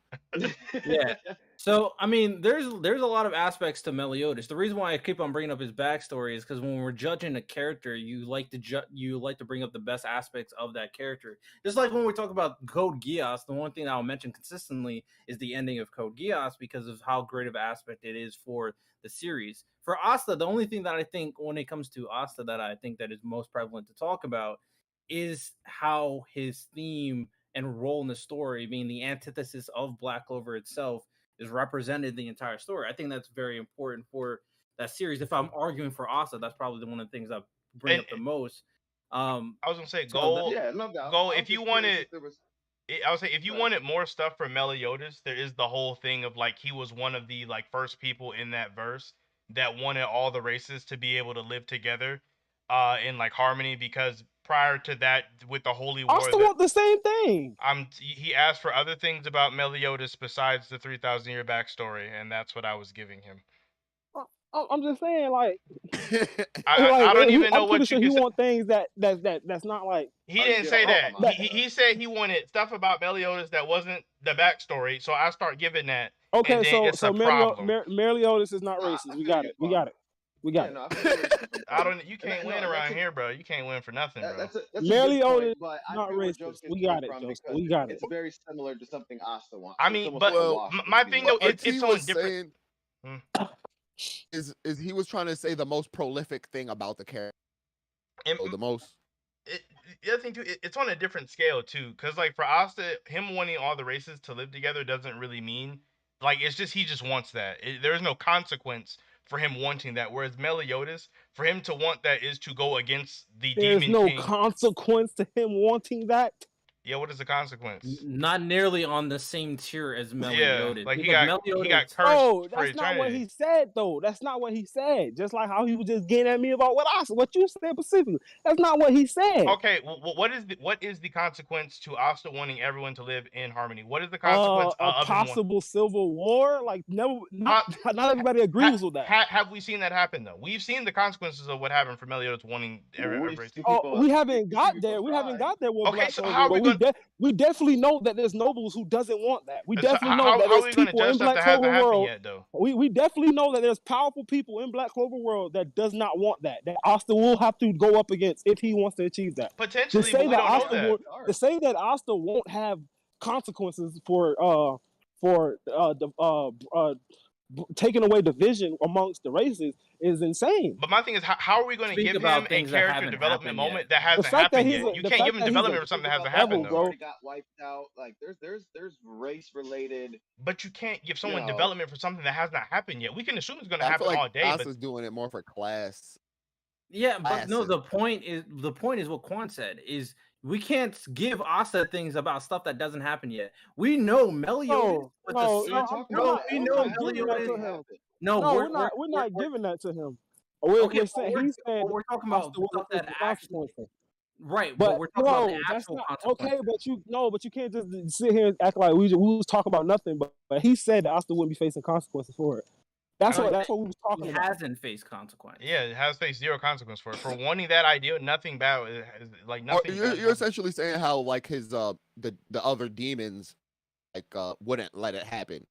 Yeah. So I mean, there's a lot of aspects to Meliodas. The reason why I keep on bringing up his backstory is because when we're judging a character, you like to bring up the best aspects of that character. Just like when we talk about Code Geass, the one thing I'll mention consistently is the ending of Code Geass because of how great of an aspect it is for the series. For Asta, the only thing that I think when it comes to Asta that I think that is most prevalent to talk about is how his theme and role in the story, being the antithesis of Black Clover itself, is represented in the entire story. I think that's very important for that series. If I'm arguing for Asta, that's probably one of the things I bring up the most. I was gonna say, no doubt. Go if you wanted. I would say if you wanted more stuff for Meliodas, there is the whole thing of like he was one of the like first people in that verse that wanted all the races to be able to live together in like harmony, because prior to that with the Holy War, Asta want the same thing. He asked for other things about Meliodas besides the 3,000 year backstory, and that's what I was giving him. I'm just saying, like, I don't even know what sure you he want things that's not like. He didn't say that. He said he wanted stuff about Meliodas that wasn't the backstory, so I start giving that. Okay, and then it's so a problem. Meliodas is not racist. We got it. I don't. You can't win around here, bro. You can't win for nothing, bro. That's Meliodas but I not feel where racist. Joseph We is got it, coming from Joseph. because We got it. It's very similar to something Asta wants. I mean, but my thing though, it's on different. Is he was trying to say the most prolific thing about the character? The most. The other thing too, it's on a different scale too, because like for Asta, him wanting all the races to live together doesn't really mean like it's just he just wants that. There's no consequence for him wanting that. Whereas Meliodas, for him to want that is to go against the There's Demon no King. consequence to him wanting that. Yeah, what is the consequence? Not nearly on the same tier as Yeah, Meliodas. like he Because got Meliodas, cursed Oh, for that's not what eternity. he said though. That's not what he said. Just like how he was just getting at me about what you said specifically. That's not what he said. Okay, what is the consequence to Asta wanting everyone to live in harmony? What is the consequence A of him? possible civil war, like never, not everybody agrees with that. Have we seen that happen though? We've seen the consequences of what happened for Meliodas wanting every. We haven't got there. We haven't got there with Okay, Black so Clover, how are we but going? we definitely know that there's nobles who doesn't want that. We So definitely know that how are there's we going to people judge in stuff Black that hasn't Clover happened world. yet though? We definitely know that there's powerful people in Black Clover world that does not want that. That Asta will have to go up against if he wants to achieve that. Potentially, but we don't know that. To say that Asta won't have consequences for taking away division amongst the races is insane. But my thing is, how are we going to give him a character development moment that hasn't happened yet? You can't give him development for something that hasn't happened though. Already got wiped out. Like there's race related. But you can't give someone development for something that has not happened yet. We can assume it's going to happen like all day. Asta's doing it more for class. Yeah, but no, the point is what Quan said is we can't give Asta things about stuff that doesn't happen yet. We know Meliodas. We're not giving that to him. We're saying he said we're talking about stuff that actually. Right, but we're talking about the actual consequences. Okay, but you can't just sit here and act like we was talking about nothing. But he said that Asta wouldn't be facing consequences for it. That's what we was talking about. He hasn't faced consequence. Yeah, it has faced zero consequence for it. For wanting that idea, nothing bad, like nothing. You're essentially saying how like his the other demons like wouldn't let it happen.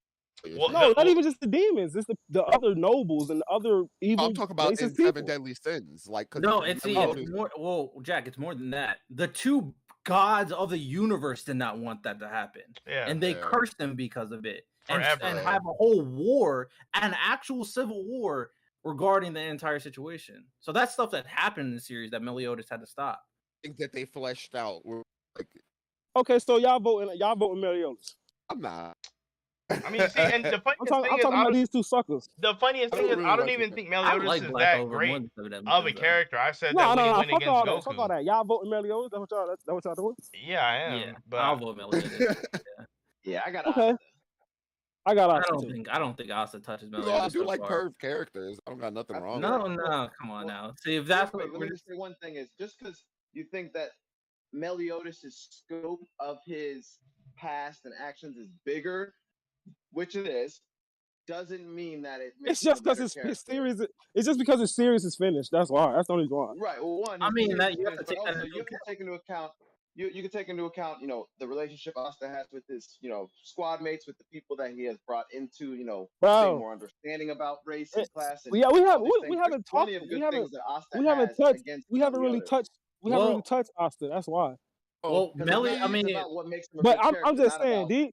Well, no, not even just the demons. It's the other nobles and the other evil. I'm talking about in Seven Deadly Sins. Like no, it's more. Well, Jack, it's more than that. The two gods of the universe did not want that to happen, and they cursed them because of it. And have a whole war, an actual civil war regarding the entire situation. So that's stuff that happened in the series that Meliodas had to stop. I think that they fleshed out. Like, okay, so y'all voting Meliodas. I'm not. I mean, see, and the funniest thing is, I'm talking about these two suckers. The funniest thing is, I don't even think Meliodas is that great of a character. I said that when he went against Goku. Fuck all that. Y'all voting Meliodas? That's what y'all doing? Yeah, I am. Yeah, but I'll vote Meliodas. Yeah, I got okay. I don't think Asta touches Meliodas. I do like curved characters. I don't got nothing wrong. No, come on now. See if that's let me just say one thing is just because you think that Meliodas' scope of his past and actions is bigger, which it is, doesn't mean that it makes it's just because his series. It's just because his series is finished. That's why. That's the only why. Right. Well, one. I mean, that you have to take into account. You can take into account, the relationship Asta has with his, squad mates, with the people that he has brought into, more understanding about race and class. And we haven't touched Asta. That's why. Well, but I'm just saying these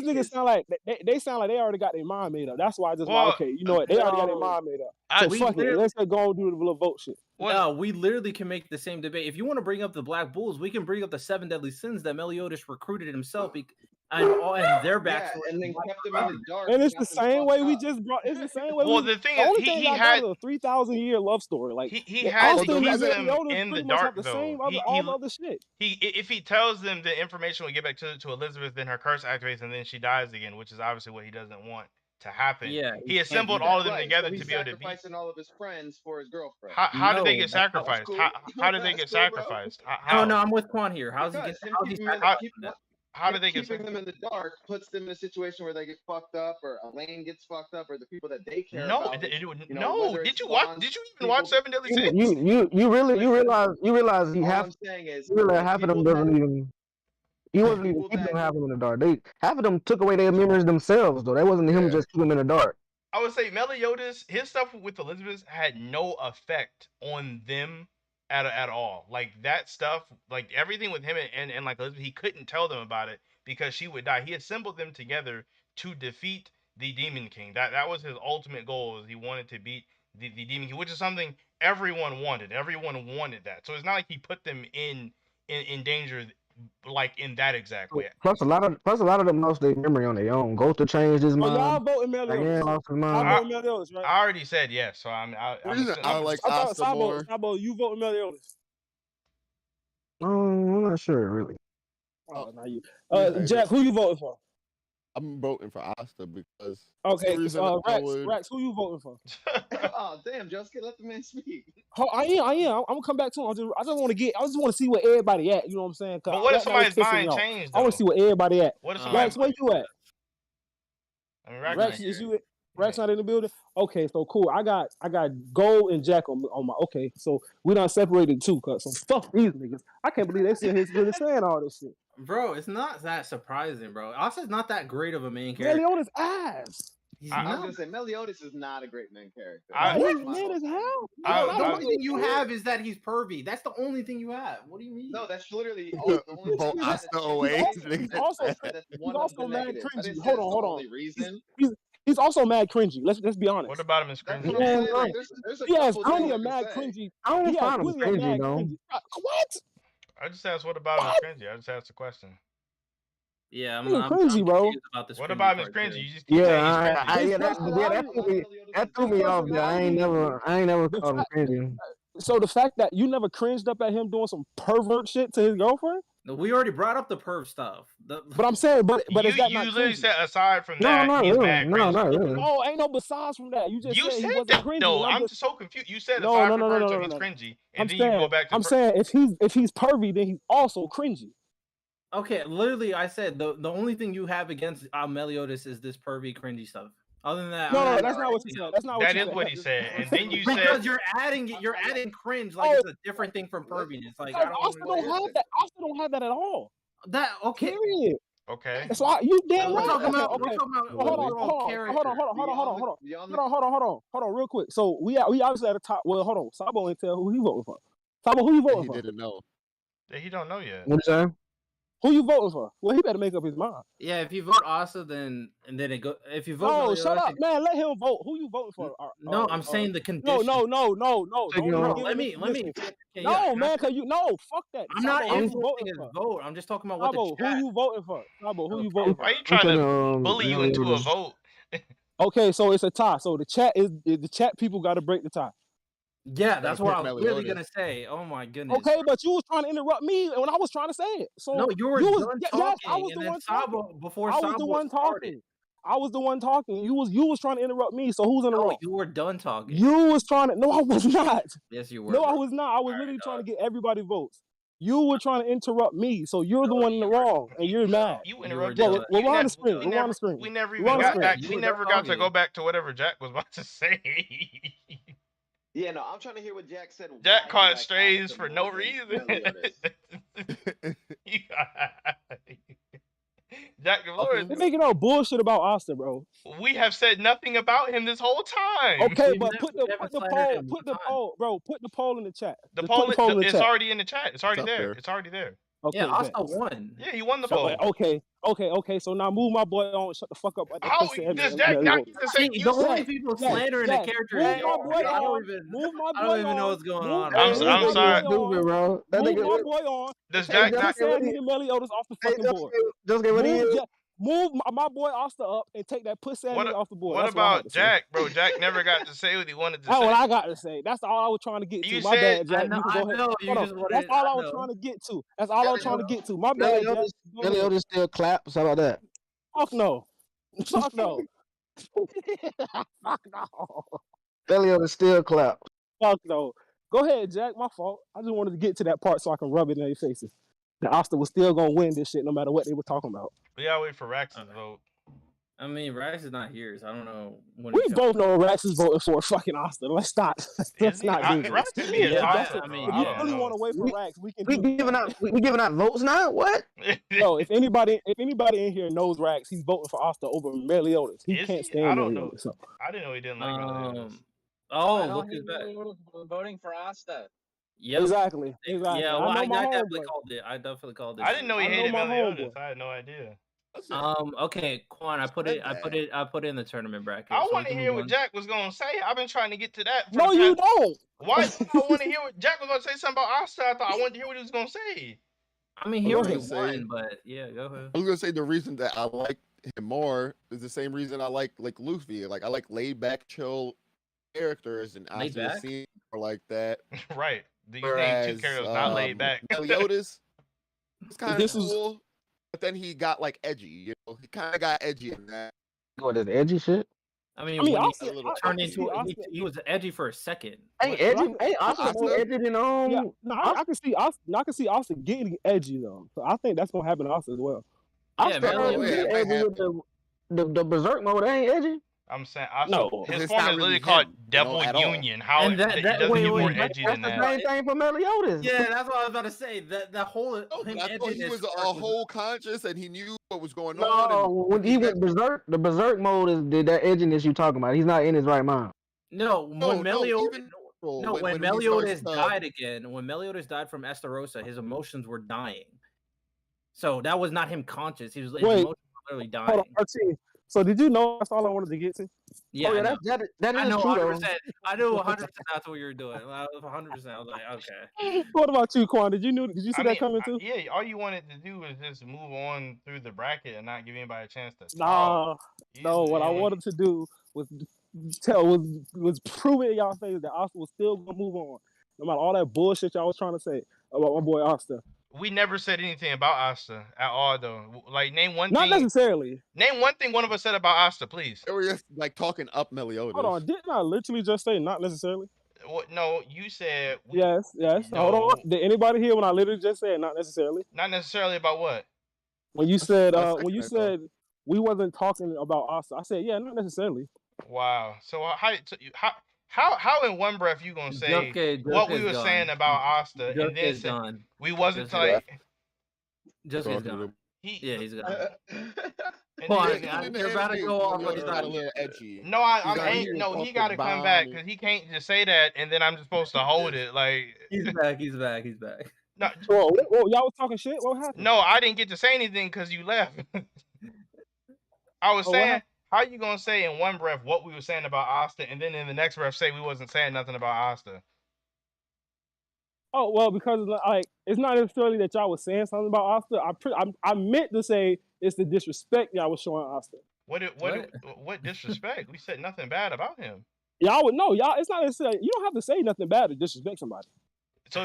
niggas sound like they sound like they already got their mind made up. That's why I just okay, you know what? They already got their mind made up. So fuck it. Let's go do the little vote shit. No, we literally can make the same debate. If you want to bring up the Black Bulls, we can bring up the 7 Deadly Sins that Meliodas recruited himself and their backstory. And then kept them in the dark. And it's the same way we just brought. It's the same way. Well, the thing is, he had a 3,000-year love story. Like he had to keep them in the dark the though. same all the other shit. If he tells them the information will get back to Elizabeth, then her curse activates and then she dies again, which is obviously what he doesn't want to happen. Yeah, he assembled all of them together to be able to beat. Sacrificing all of his friends for his girlfriend. How did they get sacrificed? How did they get sacrificed? No, I'm with Quan here. How did they get keeping them in the dark puts them in a situation where they get fucked up, or Elaine gets fucked up, or the people that they care about. No, did you even watch 7 Deadly Sins? You realize he half of them doesn't even. He wasn't even keeping them half of them in the dark. Half of them took away their memories themselves, though. That wasn't him just keeping them in the dark. I would say Meliodas, his stuff with Elizabeth had no effect on them at all. Like that stuff, like everything with him and like Elizabeth, he couldn't tell them about it because she would die. He assembled them together to defeat the Demon King. That was his ultimate goal. He wanted to beat the Demon King, which is something everyone wanted. Everyone wanted that. So it's not like he put them in danger. Like in that exact way. Plus a lot of them lost their memory on their own. Ghost changed his mind. Y'all voting Meliodas. Right? I already said yes, so I like Asta more. Sabo, you voting Meliodas? I'm not sure really. Oh, not you. Yeah, Jack, who you voting for? I'm voting for Asta because Okay, reason I Rex, would. Rex, who you voting for? Oh damn, Josuke, let the man speak. I am. I'm gonna come back to him. I just want to see where everybody at. You know what I'm saying? But what if Right now it's somebody's pissing me mind off. changed I want though? to see where everybody at. What if Rex, somebody? where you at? I mean, Rex, not is here. you? Rex not in the building. Okay, so cool. I got Gold and Jack on my. Okay, so we done separated two cuts. So fuck these niggas. I can't believe they sit here really saying all this shit. Bro, it's not that surprising, bro. Asta's not that great of a main character. Meliodas ass. He's I was not. gonna say Meliodas is not a great main character. He's My mid whole as thing. hell. Bro, the I- only thing you have is that he's pervy. That's the only thing you have. What do you mean? No, that's literally the only Vote thing Asta that's away. He's also that's he's one of also the mad negatives. I cringy. didn't say Hold that's on, the hold on. only reason. He's also mad cringy. Let's be honest. What about him is That's cringy? what I'm Yeah, saying. no. Like, there's a He has couple plenty things I of can mad say. cringy. I don't He has find him plenty of cringy mad though. cringy. What? I just asked what about him is cringy. I just asked a question. Yeah, I'm He ain't I'm cringy, bro. confused about this. What cringy about him is part, cringy? too. You just keep saying he's Yeah, cringy. His that personality- threw me off. There. I ain't never The called him fact- cringy. So the fact that you never cringed up at him doing some pervert shit to his girlfriend, No, we already brought up the perv stuff. but I'm saying, but is that you not literally cringy? said aside from No, that, not he's really. mad No, cringy. not really. No, ain't no besides from that. You just You said he said wasn't that cringy. though. and I'm just so confused. You said No, aside no, from no, no, Virgil, no, he's no. cringy, I'm and then you go back to. I'm saying if he's pervy, then he's also cringy. Okay, literally, I said the only thing you have against Meliodas is this pervy, cringy stuff. Other than that, No, I no, don't that's have not what you anything said. else. That's not what That you is said. what he said, and then you Because said you're adding cringe like Oh, it's a different thing from perviness. Like I don't Austin don't have that. Austin don't have that at all. that. Okay, Period. okay. That's why you damn we're right. talking about Okay. we're talking about Hold on, overall character. hold on, real quick. So we obviously at the top. Well, hold on. Sabo ain't tell who he voting for. Sabo, who you voting He for? didn't know. He don't know yet. What you saying? Who you voting for? Well, he better make up his mind. Yeah, if you vote Asa, then it go. If you vote, No, Meliodas, shut up, man. Let him vote. Who you voting for? No, I'm saying the No, condition. no. So Don't you even know- give Let him me. the Okay, condition. yeah, No, man, cause fuck that. I'm not Sabo, who you influencing voting his for? vote. I'm just talking about what Sabo, the chat. who you voting for? Sabo, who you Okay. voting for? Why are you trying to bully you into a Meliodas. vote? Okay, so it's a tie. So the chat people got to break the tie. Yeah, that's what I was really Meliodas. gonna say. Oh my goodness. Okay, but you was trying to interrupt me when I was trying to say it. So No, you were was, done yes, talking, I was and the then one talking. Sabo before I was Sabo the one started. talking. I was the one talking. You was trying to interrupt me. So who's in the No, wrong? you were done talking. You was trying to. No, I was not. Yes, you were. No, I bro. was not. I was All literally right, trying to dog. get everybody votes. You were trying to interrupt me, so you're the No, one in the you were- wrong, and you're mad. You You interrupted. were Well, done. we're on never- the screen. we We're never, on the screen. we never We're even on the got screen. back. You We were never done got to go talking. back to whatever Jack was about to say. Yeah, no, I'm trying to hear what Jack said. Jack why he caught liked strays Asta for more no than reason. Meliodas. Jack Dolores, They're making all bullshit about Asta, bro. we have said nothing about him this whole time. Okay, We've but never- put we the haven't poll, slandered him put one the time. poll, bro. Put the poll in the chat. The Just poll, put the poll in the it's chat. already in the chat. It's already up there. there. It's already there. Okay, Yeah, Asta bet. won. Yeah, he won the So, poll. okay. So now move my boy on. Shut the fuck up. At the How pussy does Jack not get to say See, you the said? only people slandering the character move is my y'all. boy I on. don't even. Move my I boy don't even on. know what's going Move- on. I'm move I'm my sorry. boy on. Stupid, bro. That Move nigga. my boy on. Does Take Jack that not? pussy ass nigga Meliodas off the Hey, fucking board. just get what he is. Move my boy Asta up and take that pussy ass nigga off the board. What That's what I had about to say. Jack, bro? Jack never got to say what he wanted to That's say. what I got to say. That's all I was trying to get to. You My said- bad, Jack. I know. You can go ahead. You Hold on. just wanted. That's all I was know. trying to get to. That's all I was trying to get to. My bad, Jack. Go ahead. Meliodas still claps. How about that? Fuck no. Fuck no. Fuck no. Meliodas still clap. Fuck no. Go ahead, Jack. My fault. I just wanted to get to that part so I can rub it in their faces. The Asta was still gonna win this shit no matter what they were talking about. We gotta wait for Rax's vote. I mean, Rax is not here, so I don't know. When We he's both know Rax is voting for fucking Asta. Let's stop. Let's not do this. Rax could be a Yeah, tosser, I bro. mean, If I you don't really know. want to wait for Rax, we can We do giving out. We giving out votes now. What? No, if anybody in here knows Rax, he's voting for Asta over Meliodas. He Is can't he? stand I don't know. Meliodas. So. I didn't know he didn't like Meliodas. Oh, I don't look hate at that. Meliodas for voting for Asta. Yep. Exactly. Yeah, I well, know I my definitely homeboy. called it. I definitely called it. I didn't know he I know hated my Meliodas. homeboy. I had no idea. Okay, Quan, I put it in the tournament bracket. I so want to we can hear move what on. Jack was gonna say. I've been trying to get to that. For No, the you past... don't. Why do I want to hear what Jack was gonna say something about Asta? I thought I wanted to hear what he was gonna say. I mean, he I was already gonna say- won, but yeah, go ahead. I was gonna say the reason that I like him more is the same reason I like Luffy. Like I like laid back, chill characters, and Laid Asta back? seem more like that. Right. These named two Whereas characters not laid back. Meliodas, it's kind of This is- cool. but then he got like edgy. You know, he kind of got edgy in that. What is edgy shit? I mean, I mean, when he Austin, A little I turned can edgy. see into Austin. he was edgy for a second. Ain't But I edgy? can, Ain't I Austin can more see. edgy than Yeah, no, I Austin? can see Austin. I can see Austin getting edgy though. So I think that's gonna happen to Austin as well. Yeah, Austin Oh Melio. yeah, he it might edgy with happen. the berserk mode. That ain't edgy. I'm saying also No, his It's form not is really literally called him, Devil at all. Union. How And it that doesn't wait, get more wait, edgy That's than the that. same thing for Meliodas. Yeah, that's what I was about to say. The whole No, but him I thought he edginess was a part was whole conscious and he knew what was going on. No, when he went berserk, the berserk mode is that edginess you talking about. He's not in his right mind. no when Meliodas even when when he starts Meliodas died again. When Meliodas died from Estarossa, his emotions were dying. So that was not him conscious. His wait, emotions were literally hold on, dying. RT. So did you know that's all I wanted to get to? Yeah, Oh yeah, I know. that I is know true 100%. though. I knew 100% that's what you were doing. 100%. I was like, okay. What about you, Quan? Did you see I that mean, coming too? yeah, all you wanted to do was just move on through the bracket and not give anybody a chance to talk. Nah, no. What I Yeah. wanted to do was was prove it in y'all face that Austin was still gonna move on, no matter all that bullshit y'all was trying to say about my boy Austin. We never said anything about Asta at all, though. Like, name one Not thing. necessarily. Name one thing one of us said about Asta, please. They were just like talking up Meliodas. Hold on, didn't I literally just say not necessarily? What? No, you said. Yes. Hold on. No. Did anybody hear when I literally just said not necessarily? Not necessarily about what? When you said a when you second ago. said we wasn't talking about Austin, I said yeah, not necessarily. Wow. So how in one breath you gonna say what we were saying about Asta and then say gone. we wasn't Just like Josuke's gone. he? Yeah, he's gone. And Come on, then- guys, you're about to go off on Meliodas got a time. little edgy. No, I'm got- ain't. he No, was he got to talking come back about because he can't just say that and then I'm just supposed to hold it. Like He's back. He's back. He's back. no, Whoa, y'all was talking shit. What happened? no, I didn't get to say anything because you left. I was Oh, what saying, happened? how you gonna say in one breath what we were saying about Asta, and then in the next breath say we wasn't saying nothing about Asta? Oh well, because like it's not necessarily that y'all was saying something about Austin. I meant to say it's the disrespect y'all was showing Austin. What disrespect? We said nothing bad about him. Y'all would know. Y'all, it's not necessarily. You don't have to say nothing bad to disrespect somebody. So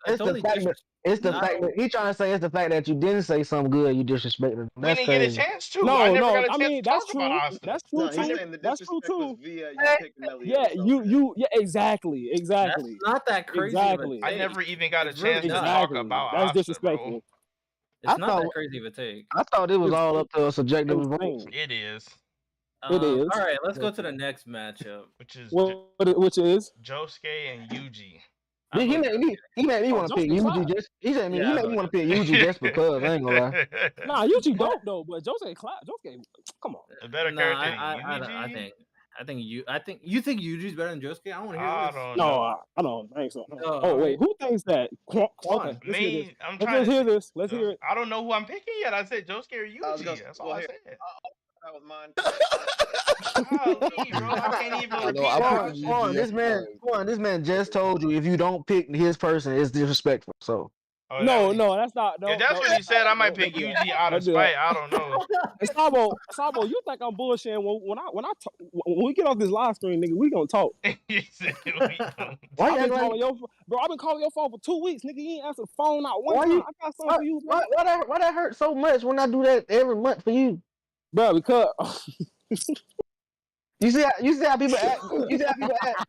It's the fact that he trying to say it's the fact that you didn't say something good, you disrespected him. we That's didn't crazy. get a chance to. No, I never got a I chance mean to that's talk true. about Asta. That's true No, he's too. saying the That's true disrespect was too. via you picking Meliodas. Yeah, over yeah, exactly. That's not that crazy. Exactly. Of a I take. never even got a It's really chance to not. talk Exactly. about That's Asta, disrespectful. bro. It's I not thought- that crazy of a take. I thought it was It's all up to a subjective vote. insane. It is. It is. All right, let's go to the next matchup. Which is Which is Josuke and Yuji. He made me want to pick Josuke Yuji clap. just he made me want to pick Yuji just because. I ain't gonna lie. Nah, Yuji dope though, but Josuke clap. Josuke, come on. A better No, character than I Yuji? think you think Yuji's better than Josuke. I want to hear I this. don't No, know. I don't think so. No, Oh wait, who thinks that? Okay, Quan. let's hear this. Me, I'm Let's trying to hear this. Let's hear it. I don't know who I'm picking yet. I said Josuke or I was Yuji. gonna- That's all well, I here. said. That was mine. Golly, bro, I can't even I repeat know, I that. put Quan, Yuji this man just told you if you don't pick his person, it's disrespectful. So Oh, No, that's not. No, if that's what he said, I might pick Yuji out of Don't do that. spite. I don't know. And Sabo, you think I'm bullshitting? When we get off this live stream, nigga, we gonna talk. He said we don't. why I've you been act like calling your bro. I've been calling your phone for 2 weeks, nigga. You ain't answered the phone not one Why time. you- I got something for you, bro. why that hurt so much when I do that every month for you? Bro, because You see how people act. You see how people act.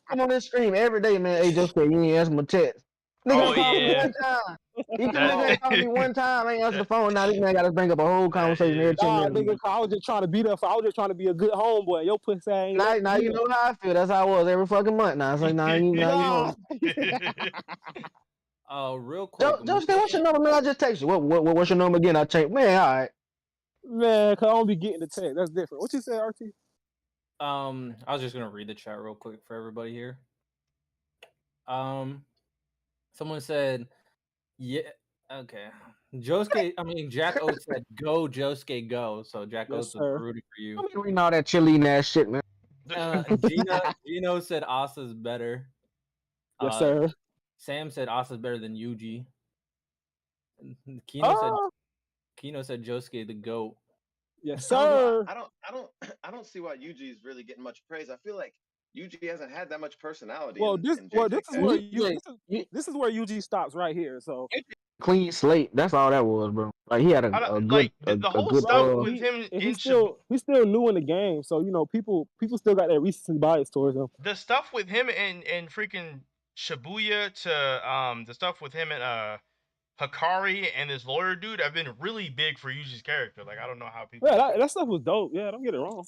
Come on this stream every day, man. Hey, just you ain't answer my text. Nigga, Oh, called me yeah. one time. Nigga ain't called me one time. I ain't answered the phone. Now this man got to bring up a whole conversation every 10 nah, minutes. nigga, I was just trying to be there. I was just trying to be a good homeboy. Your pussy ain't. Now you know how I feel. That's how I was every fucking month. Now it's like now you know. Real quick. Just what's your number, man? I just text you. What's your number again? I change. Man, all right. Man, cause I don't be getting the text. That's different. What you say, RT? I was just gonna read the chat real quick for everybody here. Someone said, yeah, okay. Jack Oates said, "Go Josuke, go." So Jack Yes, Oates was sir. rooting for you. I'm reading all that chili ass shit, man. Gino said Asa's better. Yes, sir. Sam said Asa's better than Yuji. Kino said Josuke the GOAT. Yes, I don't sir. know. I don't see why Yuji is really getting much praise. I feel like Yuji hasn't had that much personality. Well, in this JJK. is where UG stops right here. So Clean slate. That's all that was, bro. Like he had like the whole good stuff Right. with him in He's still new in the game, so people still got that recency bias towards him. the stuff with him and freaking Shibuya to the stuff with him and Hikari and this lawyer dude have been really big for Yuji's character. Like I don't know how people. Yeah, that stuff was dope. Yeah, don't get it wrong.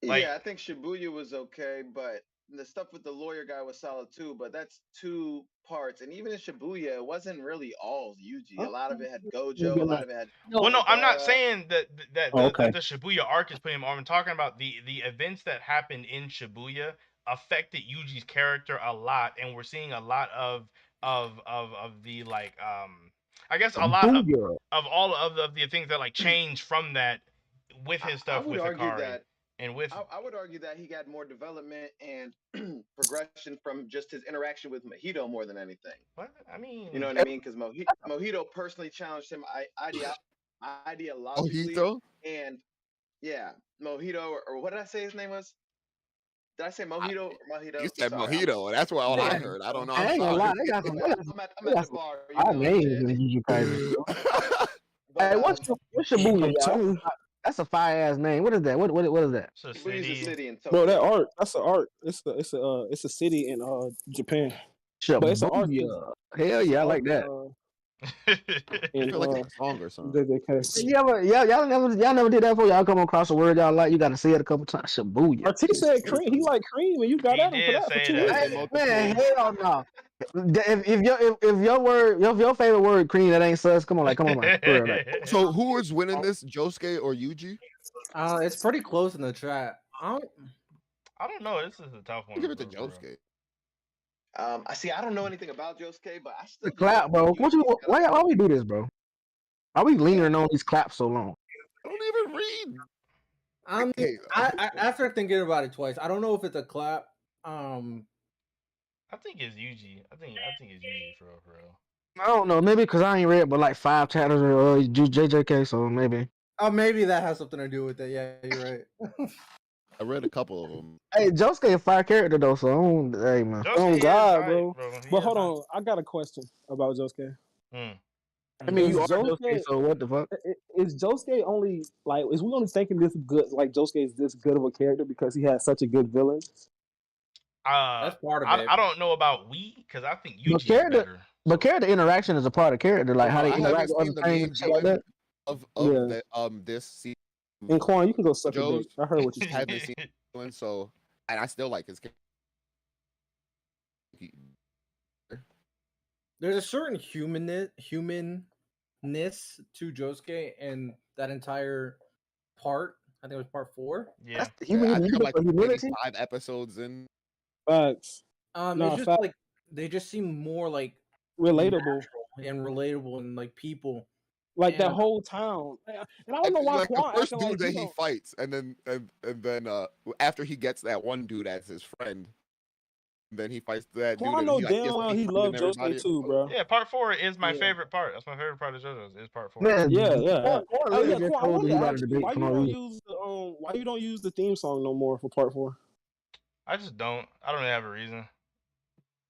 Like- yeah, I think Shibuya was okay, but the stuff with the lawyer guy was solid too. But that's two parts, and even in Shibuya, it wasn't really all Yuji. A lot of it had Gojo. A lot of it had. Well, no, I'm not Madara. saying that Okay. the Shibuya arc is putting him on. I'm talking about the events that happened in Shibuya affected Yuji's character a lot, and we're seeing a lot of the like I guess a lot of all of the things that like change from that with his stuff with Hikari. And with I would argue that he got more development and progression from just his interaction with Mojito more than anything. What? I mean, you know what I mean? Because Mojito personally challenged him ideologically, Mojito? and yeah, Mojito or what did I say his name was? Did I say Mojito or Mojito? You said Sorry, Mojito. That's what all I heard. I don't know. I ain't gonna lie. They got some. I'm at the bar. I names in Jujutsu Kaisen. Hey, what's Shibuya? Y'all? That's a fire ass name. What is that? What is that? Shibuya's a city in Tokyo. Bro, that art. That's an art. It's a city in Japan. But it's an art. Hell yeah, I like that. I feel like it's a song or something. Y'all never did that before. Y'all come across a word y'all like. You got to say it a couple times. Shibuya. RT said cream. He like cream, and you got at him for that. For 2 years. Man, hell no. If your favorite word cream that ain't sus, come on, man. So who is winning this, Josuke or Yuji? It's pretty close in the chat. I don't know. This is a tough one. Give it to Josuke. I don't know anything about Josuke, but I still clap, bro. Why we do this, bro? Why we lingering on these claps so long? I don't even read. I after thinking about it twice, I don't know if it's a clap. I think it's Yuji. I think it's Yuji for real. I don't know. Maybe because I ain't read but like 5 chapters of JJK, so maybe. Oh, maybe that has something to do with it. Yeah, you're right. I read a couple of them. Hey, Josuke a fire character though, so hey man. Oh God, bro. But hold on, I got a question about Josuke. I mean, you are Josuke, so what the fuck? Is Josuke only like? Is we only thinking this good? Like Josuke is this good of a character because he has such a good villain? That's part of it. I don't know about because I think Yuji is better. But character interaction is a part of character, like how they interact with other things and shit like that. Of this season. And Quan, you can go suck a dick. I heard what you said. So, and I still like his character. There's a certain humanness to Josuke and that entire part. I think it was part 4. Yeah, I think like maybe 5 episodes in. Facts. It's just like they just seem more like relatable and like people. Like that whole town, and I don't know why. Like the first dude that he fights, and then after he gets that one dude as his friend, then he fights that dude. I know damn well he loved Josuke too, bro. Yeah, part 4 is my favorite part. That's my favorite part of JoJo's. Is part 4. Man, yeah. Why you don't use the theme song no more for part 4? I just don't. I don't have a reason.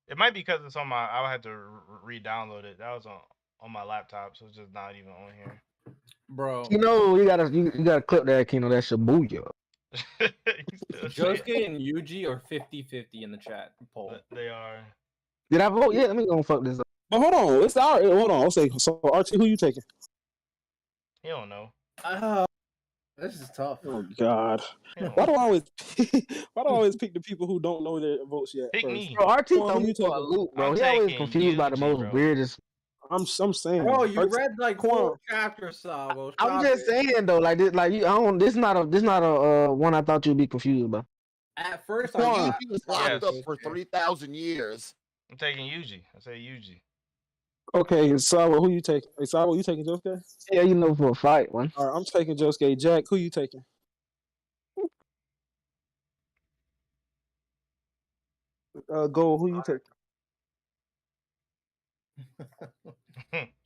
It might be because it's on my. I would have to re-download it. That was on my laptop, so it's just not even on here. Bro, you gotta clip that, Kino. That's Shibuya. Josuke and Yuji are 50-50 in the chat poll. They are. Did I vote? Yeah, let me go and fuck this up. But hold on, hold on. I'll say so. RT, who you taking? He don't know. This is tough. Oh God! Why do I always pick the people who don't know their votes yet? Pick me. Bro, RT don't you a loop, bro. He always confused by the most weirdest. I'm saying. Bro, you read like 4 chapters, Sabo. I'm just saying though, like this, This not a one I thought you'd be confused about. At first, he was locked up for 3,000 years. I'm taking Yuji. I say Yuji. Okay, Sabo, who you taking? Hey, Sabo, you taking Josuke? Yeah, for a fight one. All right, I'm taking Josuke. Jack, who you taking? Go. Who you taking?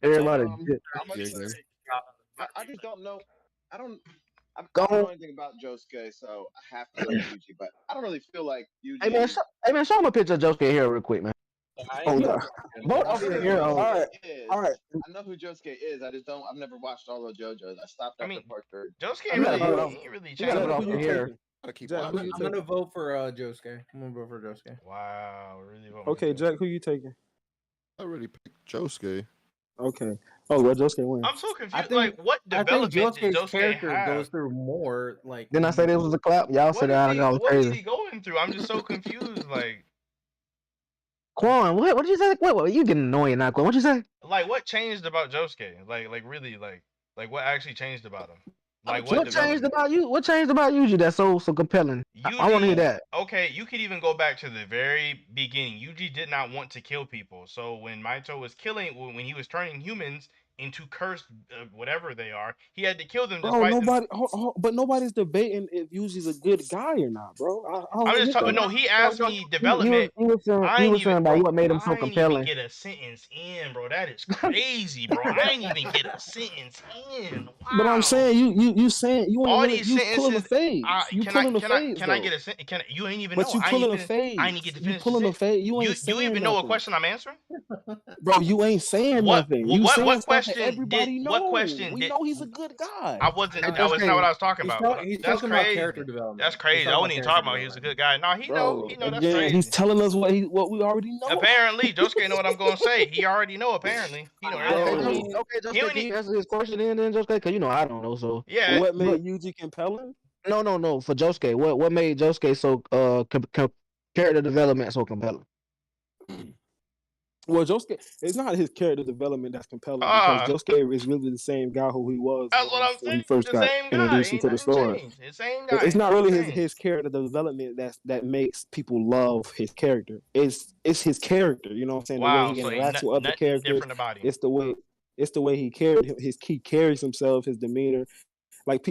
Everybody. I just don't know. I don't know anything about Josuke, so I have to go Yuji. But I don't really feel like Yuji. Hey man, show him a picture of Josuke here real quick, man. I Oh ain't no. Vote I of know the who hero. All right. Josuke is. All right. I know who Josuke is. I just don't. I've never watched all of JoJo's. I stopped I after mean, part 3. Josuke You gotta vote really off. he ain't really You gotta changed. vote Jack, off who the you hero. taking? Gotta keep Jack, who watching. you I'm gonna taking? vote for Josuke. I'm gonna vote for Josuke. Wow, really voting Okay, for Jack, who you taking? I already picked Josuke. Okay. Oh, well, Josuke wins. I'm so I confused. think Like, what I think development did Josuke's Josuke character have? goes through more. Like, Didn't I say this was a clap? Y'all said I was What is crazy. he going through? I'm just so confused. Quan, what did you say? What you getting annoying now, Quan? What'd you say? Like what changed about Josuke? Like really, like what actually changed about him? Like what What changed development? about you? What changed about Yuji that's so compelling? I want to hear Yuji, that. okay, you could even go back to the very beginning. Yuji did not want to kill people. So when Maito was when he was turning humans into cursed, whatever they are, he had to kill them Bro, despite them. but nobody's debating if Yuji's a good guy or not, bro. I I'm don't just get talking. that. No, he asked me He development. I was ain't saying even, about bro. what made him so I ain't even compelling. get a sentence in, bro. That is crazy, bro. I ain't even get a sentence in. But I'm Wow. saying you saying you ain't All really these you pulling a sentences. phase. You pulling a phase Can I though. get a sentence? Can you ain't even But know? you pulling a I ain't get phase. to You finish the pulling a sentence. phase. You ain't You saying even know what nothing. question I'm answering? Bro, you ain't saying nothing. You saying What stuff that question did everybody what know. question We did know he's a good guy. I wasn't Hey, it's not what I was talking he's, about. he's That's talking about character crazy. development. That's He's crazy. I talking wasn't about even character talking about he was a development. good guy. No, he Bro, know that's again, he's crazy. telling us what we already know. Apparently, Josuke know what I'm gonna say. He already know. Apparently, he know everything I'm Okay, gonna Bro, say. okay, He Josuke, don't can need, you answer his question then, Josuke? Because I don't know. So yeah. what but made Yuji compelling? no, for Josuke, what made Josuke so character development so compelling? Well, Josuke, it's not his character development that's compelling because Ah, Josuke is really the same guy who he was that's what I'm when he saying. first The got same guy. introduced Ain't into the nothing story. changed. The same guy. It's Ain't not nothing really changed. his character development that makes people love his character. It's his character. You know what I'm saying? The way Wow. he So ain't interacts with other nothing characters. different about him. It's the way he carries himself, his demeanor. Like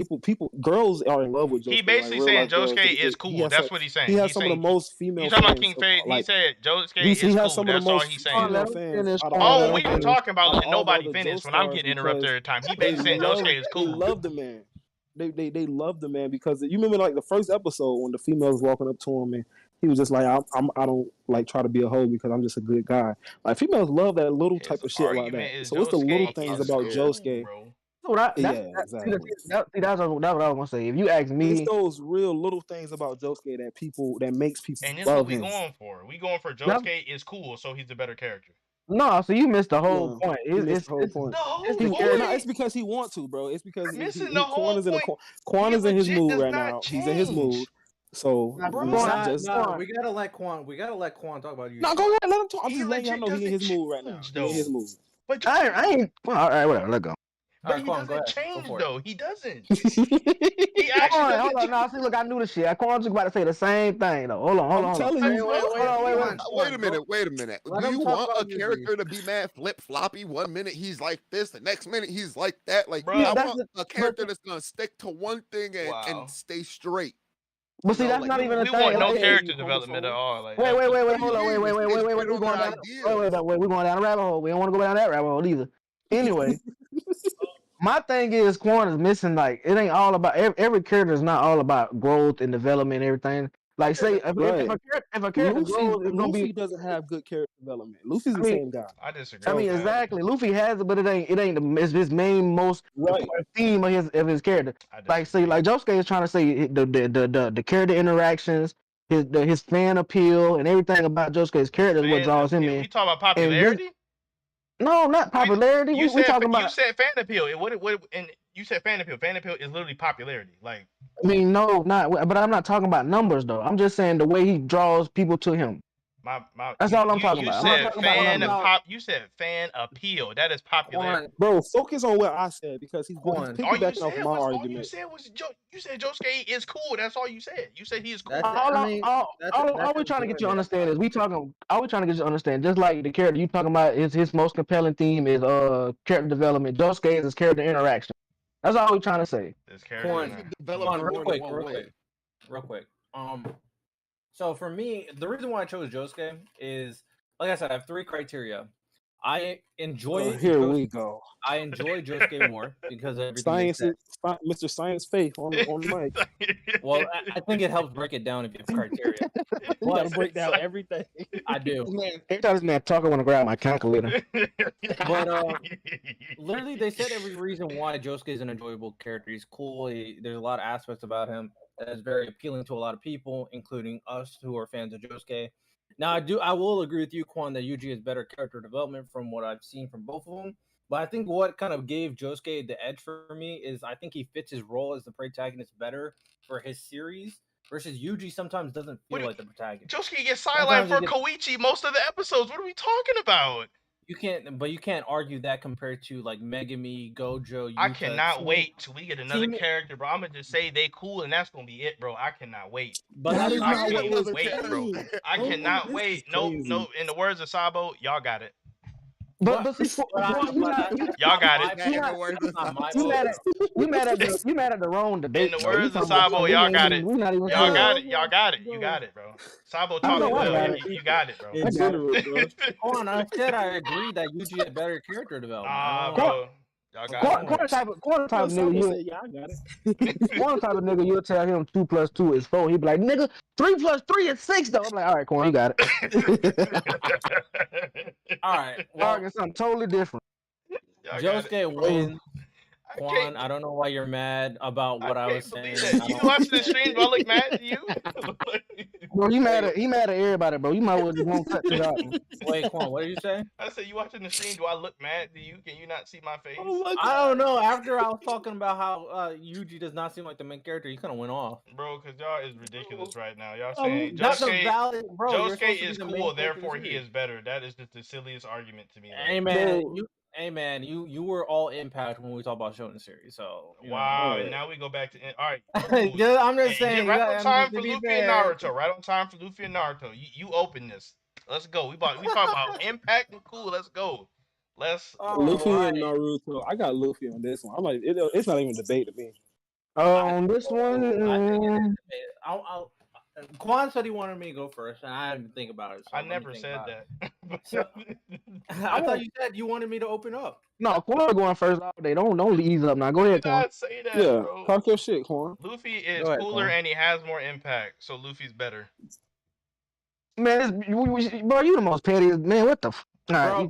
girls are in love with He Josuke. Like basically real saying life girls. Josuke is cool. That's what he's He saying. has He's some of the saying most you female talking about fans. King Fate. He Like said Josuke he is has some cool. of the That's all most he's Come on, saying. let female him fans finish. out of Come on, all let Oh, the him we even finish. talking about out of let all the nobody other finish when I'm Joestars getting interrupted because every time. He they basically saying love Josuke is cool. the man. They love the man because you remember like the first episode when the female was walking up to him and he was just like I don't like try to be a hoe because I'm just a good guy. Like females love that little His type of shit like that. argument is So it's the little Josuke things is That's about scared. cool, Josuke. bro. Yeah, exactly. That's what I was gonna say. If you ask It's me, those real little things about Josuke that makes people And this what love we him. going for. We going for that's, Josuke is cool, so he's the better character. no, so you missed the whole No, point. you missed the whole point. The whole It's He his no, character. it's point. because he want to, bro. It's because Missing the he whole point. Quan He is in his legit mood does right not now. He's in his mood. change. So Bro. just Quan, We gotta let Quan talk about no, Yuji. go ahead, let him talk. I'm He just letting y'all legit know he in doesn't his mood right now. change He in his though. mood. But I ain't. Well, all right, whatever. Let go. All right, he Quan, go doesn't ahead. Go change for it. though. He doesn't. I'm He actually Hold doesn't on. Now, see, look, I knew the shit. Quan just about to say the same thing though. Hold on. telling you, bro. Wait a minute. Let Do him you talk want a about Yuji. character to be mad flip floppy? 1 minute he's like this, the next minute he's like that. Like Bruh. I That's want a character that's gonna stick to one thing and Wow. stay straight. But You see, know, that's like not even a We thing. want no Okay. character development at all. Like Wait. absolutely. what do you Hold on. mean? It's Wait. spread We on going their down. ideas. Wait. We going down a rabbit hole. We don't want to go down that rabbit hole either. Anyway, my thing is Quan is missing. Like, it ain't all about every character is not all about growth and development and everything. Like, say if Right. a character grows, it's gonna be. Luffy doesn't have good character development. Luffy's I the mean, same guy. I disagree with that. exactly. Luffy has it, but it ain't it's his main most Right. important theme of his character. I Like, disagree. see, like Josuke is trying to say the character interactions, his fan appeal, and everything about Josuke's character is what Fan draws him appeal. in. We talking about And this, popularity? no, not popularity. You We said talking about. you said fan appeal. And you said fan appeal. Fan appeal is literally popularity. Like I mean, no, not. But I'm not talking about numbers though. I'm just saying the way he draws people to him. my That's all I'm talking you about. I'm not said talking about numbers. you said fan appeal. That is popularity. Quan, Bro, focus on what I said because he's Quan. piggybacking off my All you argument. said was you said Josuke is cool. That's all you said. You said he is cool. That's All we trying to get you to understand is all we trying to get you to understand, just like the character you talking about is his most compelling theme is character development. Josuke is his character interaction. That's all we trying to say. This character. Quan, Develop real more than one way. quick. So for me, the reason why I chose Josuke is, like I said, I have 3 criteria. I enjoy Here Jos- we go. I enjoy Josuke more because of everything they said. Mr. Science Faith on the mic. Well, I think it helps break it down if you have criteria. You gotta But break down everything. I do. Man, every time this man talk, I want to grab my calculator. But literally, they said every reason why Josuke is an enjoyable character. He's cool. There's a lot of aspects about him that is very appealing to a lot of people, including us who are fans of Josuke. Now, I will agree with you, Quan, that Yuji has better character development from what I've seen from both of them. But I think what kind of gave Josuke the edge for me is I think he fits his role as the protagonist better for his series versus Yuji sometimes doesn't feel like the protagonist. Josuke gets sidelined for Koichi most of the episodes. What are we talking about? You can't argue that compared to like Megami, Gojo, Yuta. I cannot wait till we get another character, bro. I'm gonna just say they cool and that's gonna be it, bro. I cannot wait. But I not can't wait, bro. I cannot wait. No. In the words of Sabo, y'all got it. But y'all got it. You mad at the wrong debate. In the words of Sabo, y'all got it. Y'all got it. Y'all got it. You got it, bro. Sabo talking well. You got it, bro. In general, bro. Hold on, I said I agree that Yuji had better character development. Bro. Y'all got it. One type of nigga, you'll tell him 2 + 2 is 4. He'd be like, nigga, 3 + 3 is 6 though. I'm like, all right, Quan, you got it. All right, well, it's something totally different. Josuke wins. Quan, I don't know why you're mad about what I was saying. You watching the stream? Do I look mad to you? Bro, he mad at everybody, bro. You might well just won't cut it out. Wait, Quan, what are you saying? I said you watching the stream. Do I look mad to you? Can you not see my face? I don't know. After I was talking about how Yuji does not seem like the main character, you kind of went off, bro. Because y'all is ridiculous right now. Y'all saying that's a valid, bro. Josuke is cool, therefore he is better. That is just the silliest argument to me. Hey man, you were all Impact when we talk about Shonen series. So wow, and now we go back to all right. Cool. I'm just saying, right on time for Luffy and Naruto. Right on time for Luffy and Naruto. You open this. Let's go. We talk about Impact and cool. Let's go. Luffy and Naruto. I got Luffy on this one. I'm like, it's not even a debate to me. On this one, Quan said he wanted me to go first, and I didn't think about it. So I never said that. So, I thought you said you wanted me to open up. No, Quan going first all day. Don't ease up now. Go ahead, Quan. Not say that, yeah, bro. talk your shit, Quan. Luffy is cooler and he has more impact, so Luffy's better. Man, bro, you the most pettiest man. What the? Bro,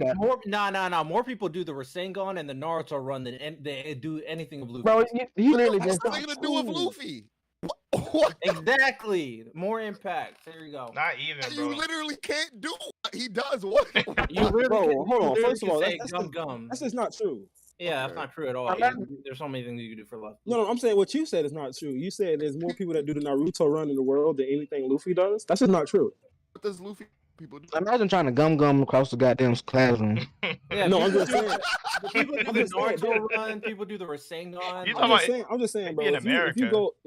more people do the Rasengan and the Naruto run than they do anything of Luffy. Bro, he literally just. What's nothing to do with Luffy? What? Exactly. More impact. There you go. Not even, bro. You literally can't do what he does. What? You really bro, hold on. First of all, that's just not true. Yeah, that's not true at all. There's so many things you can do for love. No, I'm saying what you said is not true. You said there's more people that do the Naruto run in the world than anything Luffy does. That's just not true. What does Luffy people do? Imagine trying to gum across the goddamn classroom. Yeah, no, I'm just saying. People do the Naruto run. People do the Rasengan. I'm just saying, bro. In if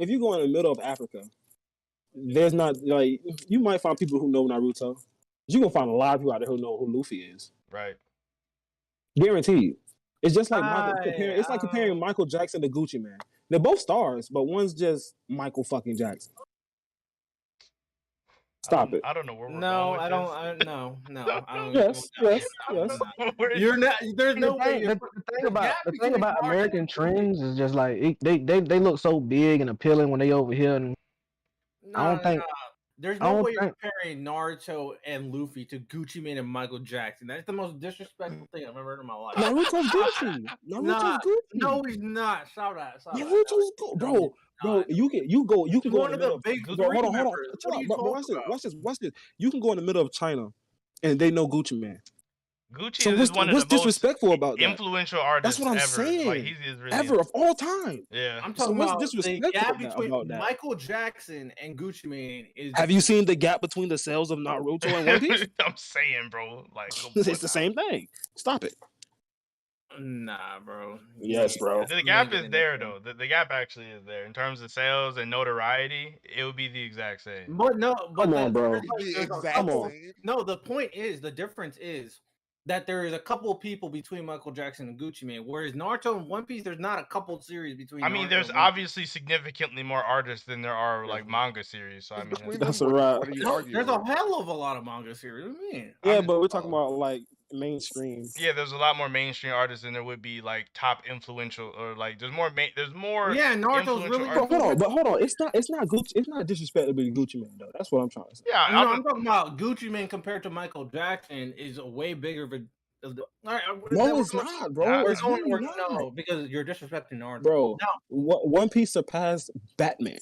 you go in the middle of Africa, there's not like you might find people who know Naruto. You're gonna find a lot of people out there who know who Luffy is. Right. Guaranteed. It's just like comparing Michael Jackson to Gucci Mane. They're both stars, but one's just Michael fucking Jackson. Stop it. I don't know where we're going. No. I don't. Yes. You're not. There's no way. The thing about American trends is just like they look so big and appealing when they over here, and I don't think. There's no way you're comparing Naruto and Luffy to Gucci Mane and Michael Jackson. That's the most disrespectful thing I've ever heard in my life. Naruto's Gucci. No, he's not. Shout out. Naruto's bro. Bro, you can go in the middle of big. Bro, hold on. Watch this. You can go in the middle of China, and they know Gucci Mane. Gucci so is one of the disrespectful about that? Influential artists. That's what I'm ever. saying. Like, he's really ever of all time. Yeah, I'm talking about disrespectful the gap between about that. Michael Jackson and Gucci Mane is. Have you seen the gap between the sales of Naruto and One Piece? I'm saying, bro, like it's the same thing. Stop it. Nah, bro. Yes, bro. The gap is there, though. The gap actually is there in terms of sales and notoriety. It would be the exact same. But come on, bro. No, the point is, the difference is that there is a couple of people between Michael Jackson and Gucci Mane, whereas Naruto and One Piece, there's not a couple series between. I mean, Naruto there's obviously significantly more artists than there are like manga series. So I mean, that's right. There's a hell of a lot of manga series. What do you mean? Yeah, but we're talking about like mainstream. Yeah, there's a lot more mainstream artists than there would be like top influential or like there's more Yeah, Naruto's influential really artists. Hold on. It's not Gucci. It's not disrespectful to be Gucci Man though. That's what I'm trying to say. Yeah, I'm talking about Gucci Man compared to Michael Jackson is a way bigger of a. All right, No, it's not, bro. It's really not. No, because you're disrespecting Naruto. Bro, Now, One Piece surpassed Batman.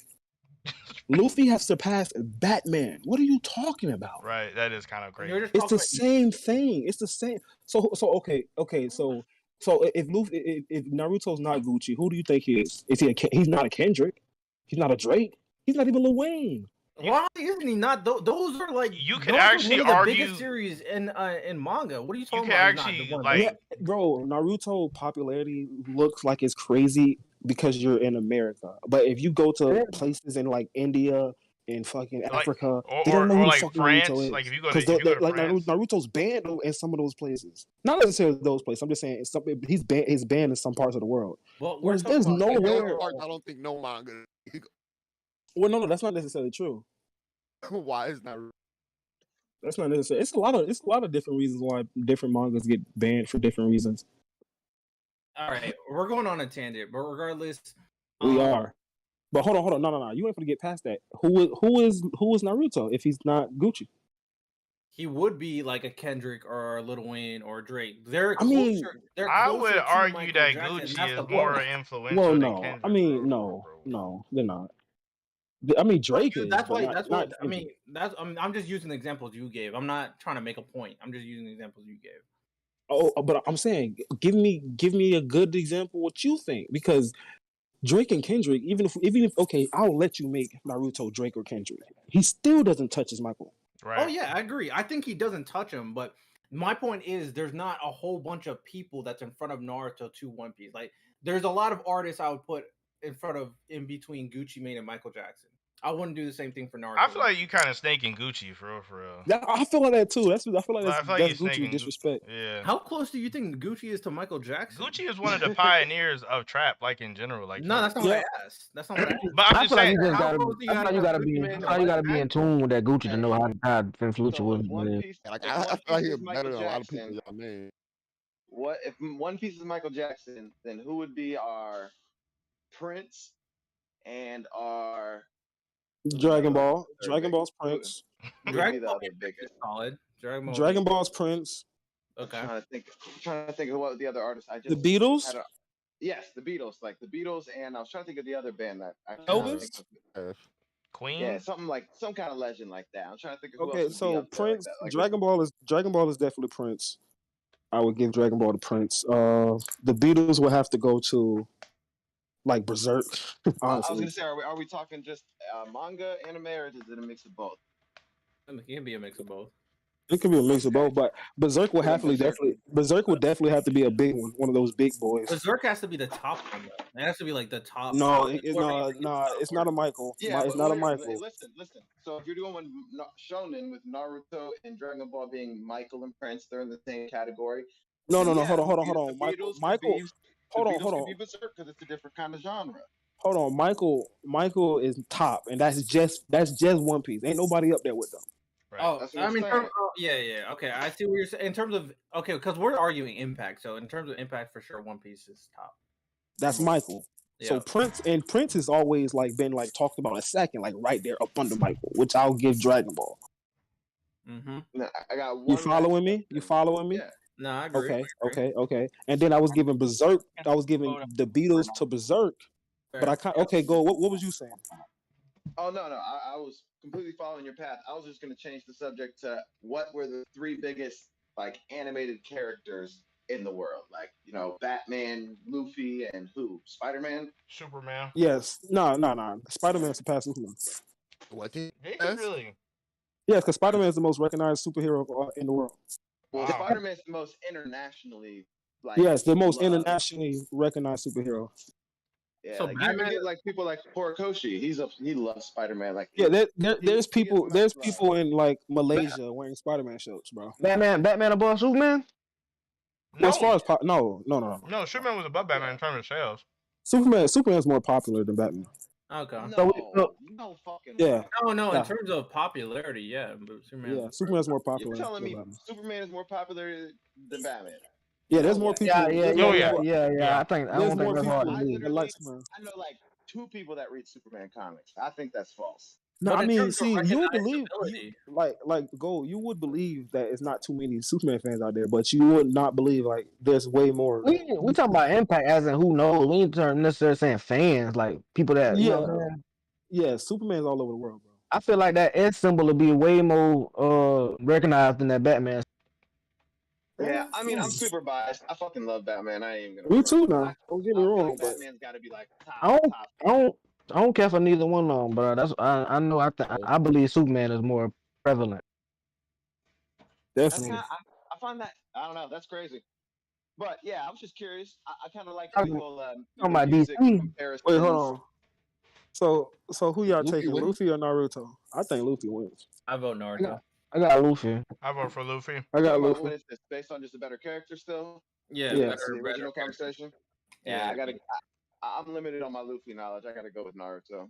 Luffy has surpassed Batman. What are you talking about? Right, that is kind of crazy. It's the same thing. It's the same. So okay. So if Naruto's not Gucci, who do you think he is? He's not a Kendrick. He's not a Drake. He's not even Lil Wayne. Why isn't he not? Those are like you could actually argue the biggest series in manga. What are you talking you about? Could actually like, yeah, bro, Naruto popularity looks like it's crazy because you're in America. But if you go to places in like India and fucking Africa, they don't know who the fuck France, Naruto is. like if you go to like France. Naruto's banned in some of those places. Not necessarily those places. I'm just saying he's banned in some parts of the world. Well, whereas there's nowhere. I don't think no manga. Well, no, that's not necessarily true. Why is not? That's not necessary. It's a lot of different reasons why different mangas get banned for different reasons. All right, we're going on a tangent, but regardless, we are. But hold on, no. You ain't gonna get past that. Who is Naruto if he's not Gucci? He would be like a Kendrick or a Lil Wayne or Drake. They're I would argue that Gucci is more influential. Well, no. Than Kendrick, no, they're not. I mean, Drake is. That's why. I'm just using the examples you gave. I'm not trying to make a point. I'm just using the examples you gave. Oh, but I'm saying, give me a good example. What you think? Because Drake and Kendrick, even if okay, I'll let you make Naruto Drake or Kendrick. He still doesn't touch his Michael. Right. Oh yeah, I agree. I think he doesn't touch him, but my point is there's not a whole bunch of people that's in front of Naruto to One Piece. Like there's a lot of artists I would put in between Gucci Mane and Michael Jackson. I wouldn't do the same thing for Naruto. I feel like you kind of snaking Gucci for real. Yeah, I feel like that too. I feel like that's Gucci disrespect. Yeah. How close do you think Gucci is to Michael Jackson? Gucci is one of the pioneers of trap, like in general. Like no, that's not what I asked. That's not what I asked. But I'm just saying, you gotta be in tune with that Gucci to know how influential was. Like I feel like he's better than a lot of people. Y'all name. What if One Piece is Michael Jackson? Then who would be our Prince and our Dragon Ball? Dragon Ball's Prince. Dragon Ball is solid. Dragon Ball's Prince. Okay. I'm trying to think of what the other artists. The Beatles. Yes, the Beatles. Like the Beatles, and I was trying to think of the other band that Elvis. Queen. Yeah, some kind of legend like that. I'm trying to think of. Okay, so Prince. Like Dragon Ball is definitely Prince. I would give Dragon Ball to Prince. The Beatles would have to go to like Berserk. I was gonna say, are we talking just manga, anime, or is it a mix of both? It can be a mix of both. It could be a mix of both, but Berserk would definitely have to be a big one of those big boys. Berserk has to be the top one though. It has to be like the top. No, it's not a Michael. Yeah, it's not a Michael. Listen. So if you're doing one shonen with Naruto and Dragon Ball being Michael and Prince, they're in the same category. No. Hold on. Michael. Hold on. Berserk because it's a different kind of genre. Hold on, Michael is top, and that's just One Piece. Ain't nobody up there with them. Right. Oh, I mean, yeah. Okay, I see what you're saying. In terms of because we're arguing impact. So in terms of impact, for sure, One Piece is top. That's Michael. Yeah. So Prince has always like been like talked about a second, like right there up under Michael, which I'll give Dragon Ball. Mm-hmm. Now, I got one. You following me? Yeah. No, I agree. Okay. And then I was giving Berserk. I was giving the Beatles to Berserk. Fair. But I can't. Okay, go. What was you saying? Oh no, I was completely following your path. I was just going to change the subject to what were the three biggest like animated characters in the world, like Batman, Luffy, and who? Spider-Man, Superman. Yes. No. Spider-Man surpassed Superman. What? Really? Yeah, because Spider-Man is the most recognized superhero in the world. Well, Spider-Man is the most internationally the most internationally recognized superhero. Yeah, so like Batman, you get like people like Horikoshi. He loves Spider-Man. Like there's people in like Malaysia wearing Spider-Man shirts, bro. Batman above Superman? No. As far as no. No, Superman was above Batman in terms of sales. Superman's more popular than Batman. Okay. No fucking Yeah. way. No. In Nah. terms of popularity, yeah, but Superman's Yeah, Superman's more You're popular. telling than me Batman. Superman is more popular than Batman? Yeah, No there's more way. people. Oh yeah. Yeah. I There's don't think more that's hard people to I do. that literally, like Superman. I know like 2 people that read Superman comics. I think that's false. No, But I in mean, terms of see, you would believe recognizability, like Gold, you would believe that it's not too many Superman fans out there, but you would not believe like there's way more. We talking about impact as in who knows. We ain't necessarily saying fans, like people that you know what I'm saying? Yeah, Superman's all over the world, bro. I feel like that S symbol will be way more recognized than that Batman. Yeah, I mean, I'm super biased. I fucking love Batman. I ain't even gonna Me front. too now. Don't get me I feel wrong, like but Batman's got to be like I don't, top. I don't care for neither one of them, but that's I know I believe Superman is more prevalent. That's definitely. kind. I find that I don't know. That's crazy. But yeah, I was just curious. I kind of like the whole Talking the about music DC. comparisons. Wait, hold on. So who y'all Luffy taking, wins? Luffy or Naruto? I think Luffy wins. I vote Naruto. I got Luffy. I vote for Luffy. I got Talking about when Luffy. it's just based on just a better character still. Yeah, Yeah. That's the better original character. conversation. Yeah. Yeah, I'm limited on my Luffy knowledge. I gotta go with Naruto.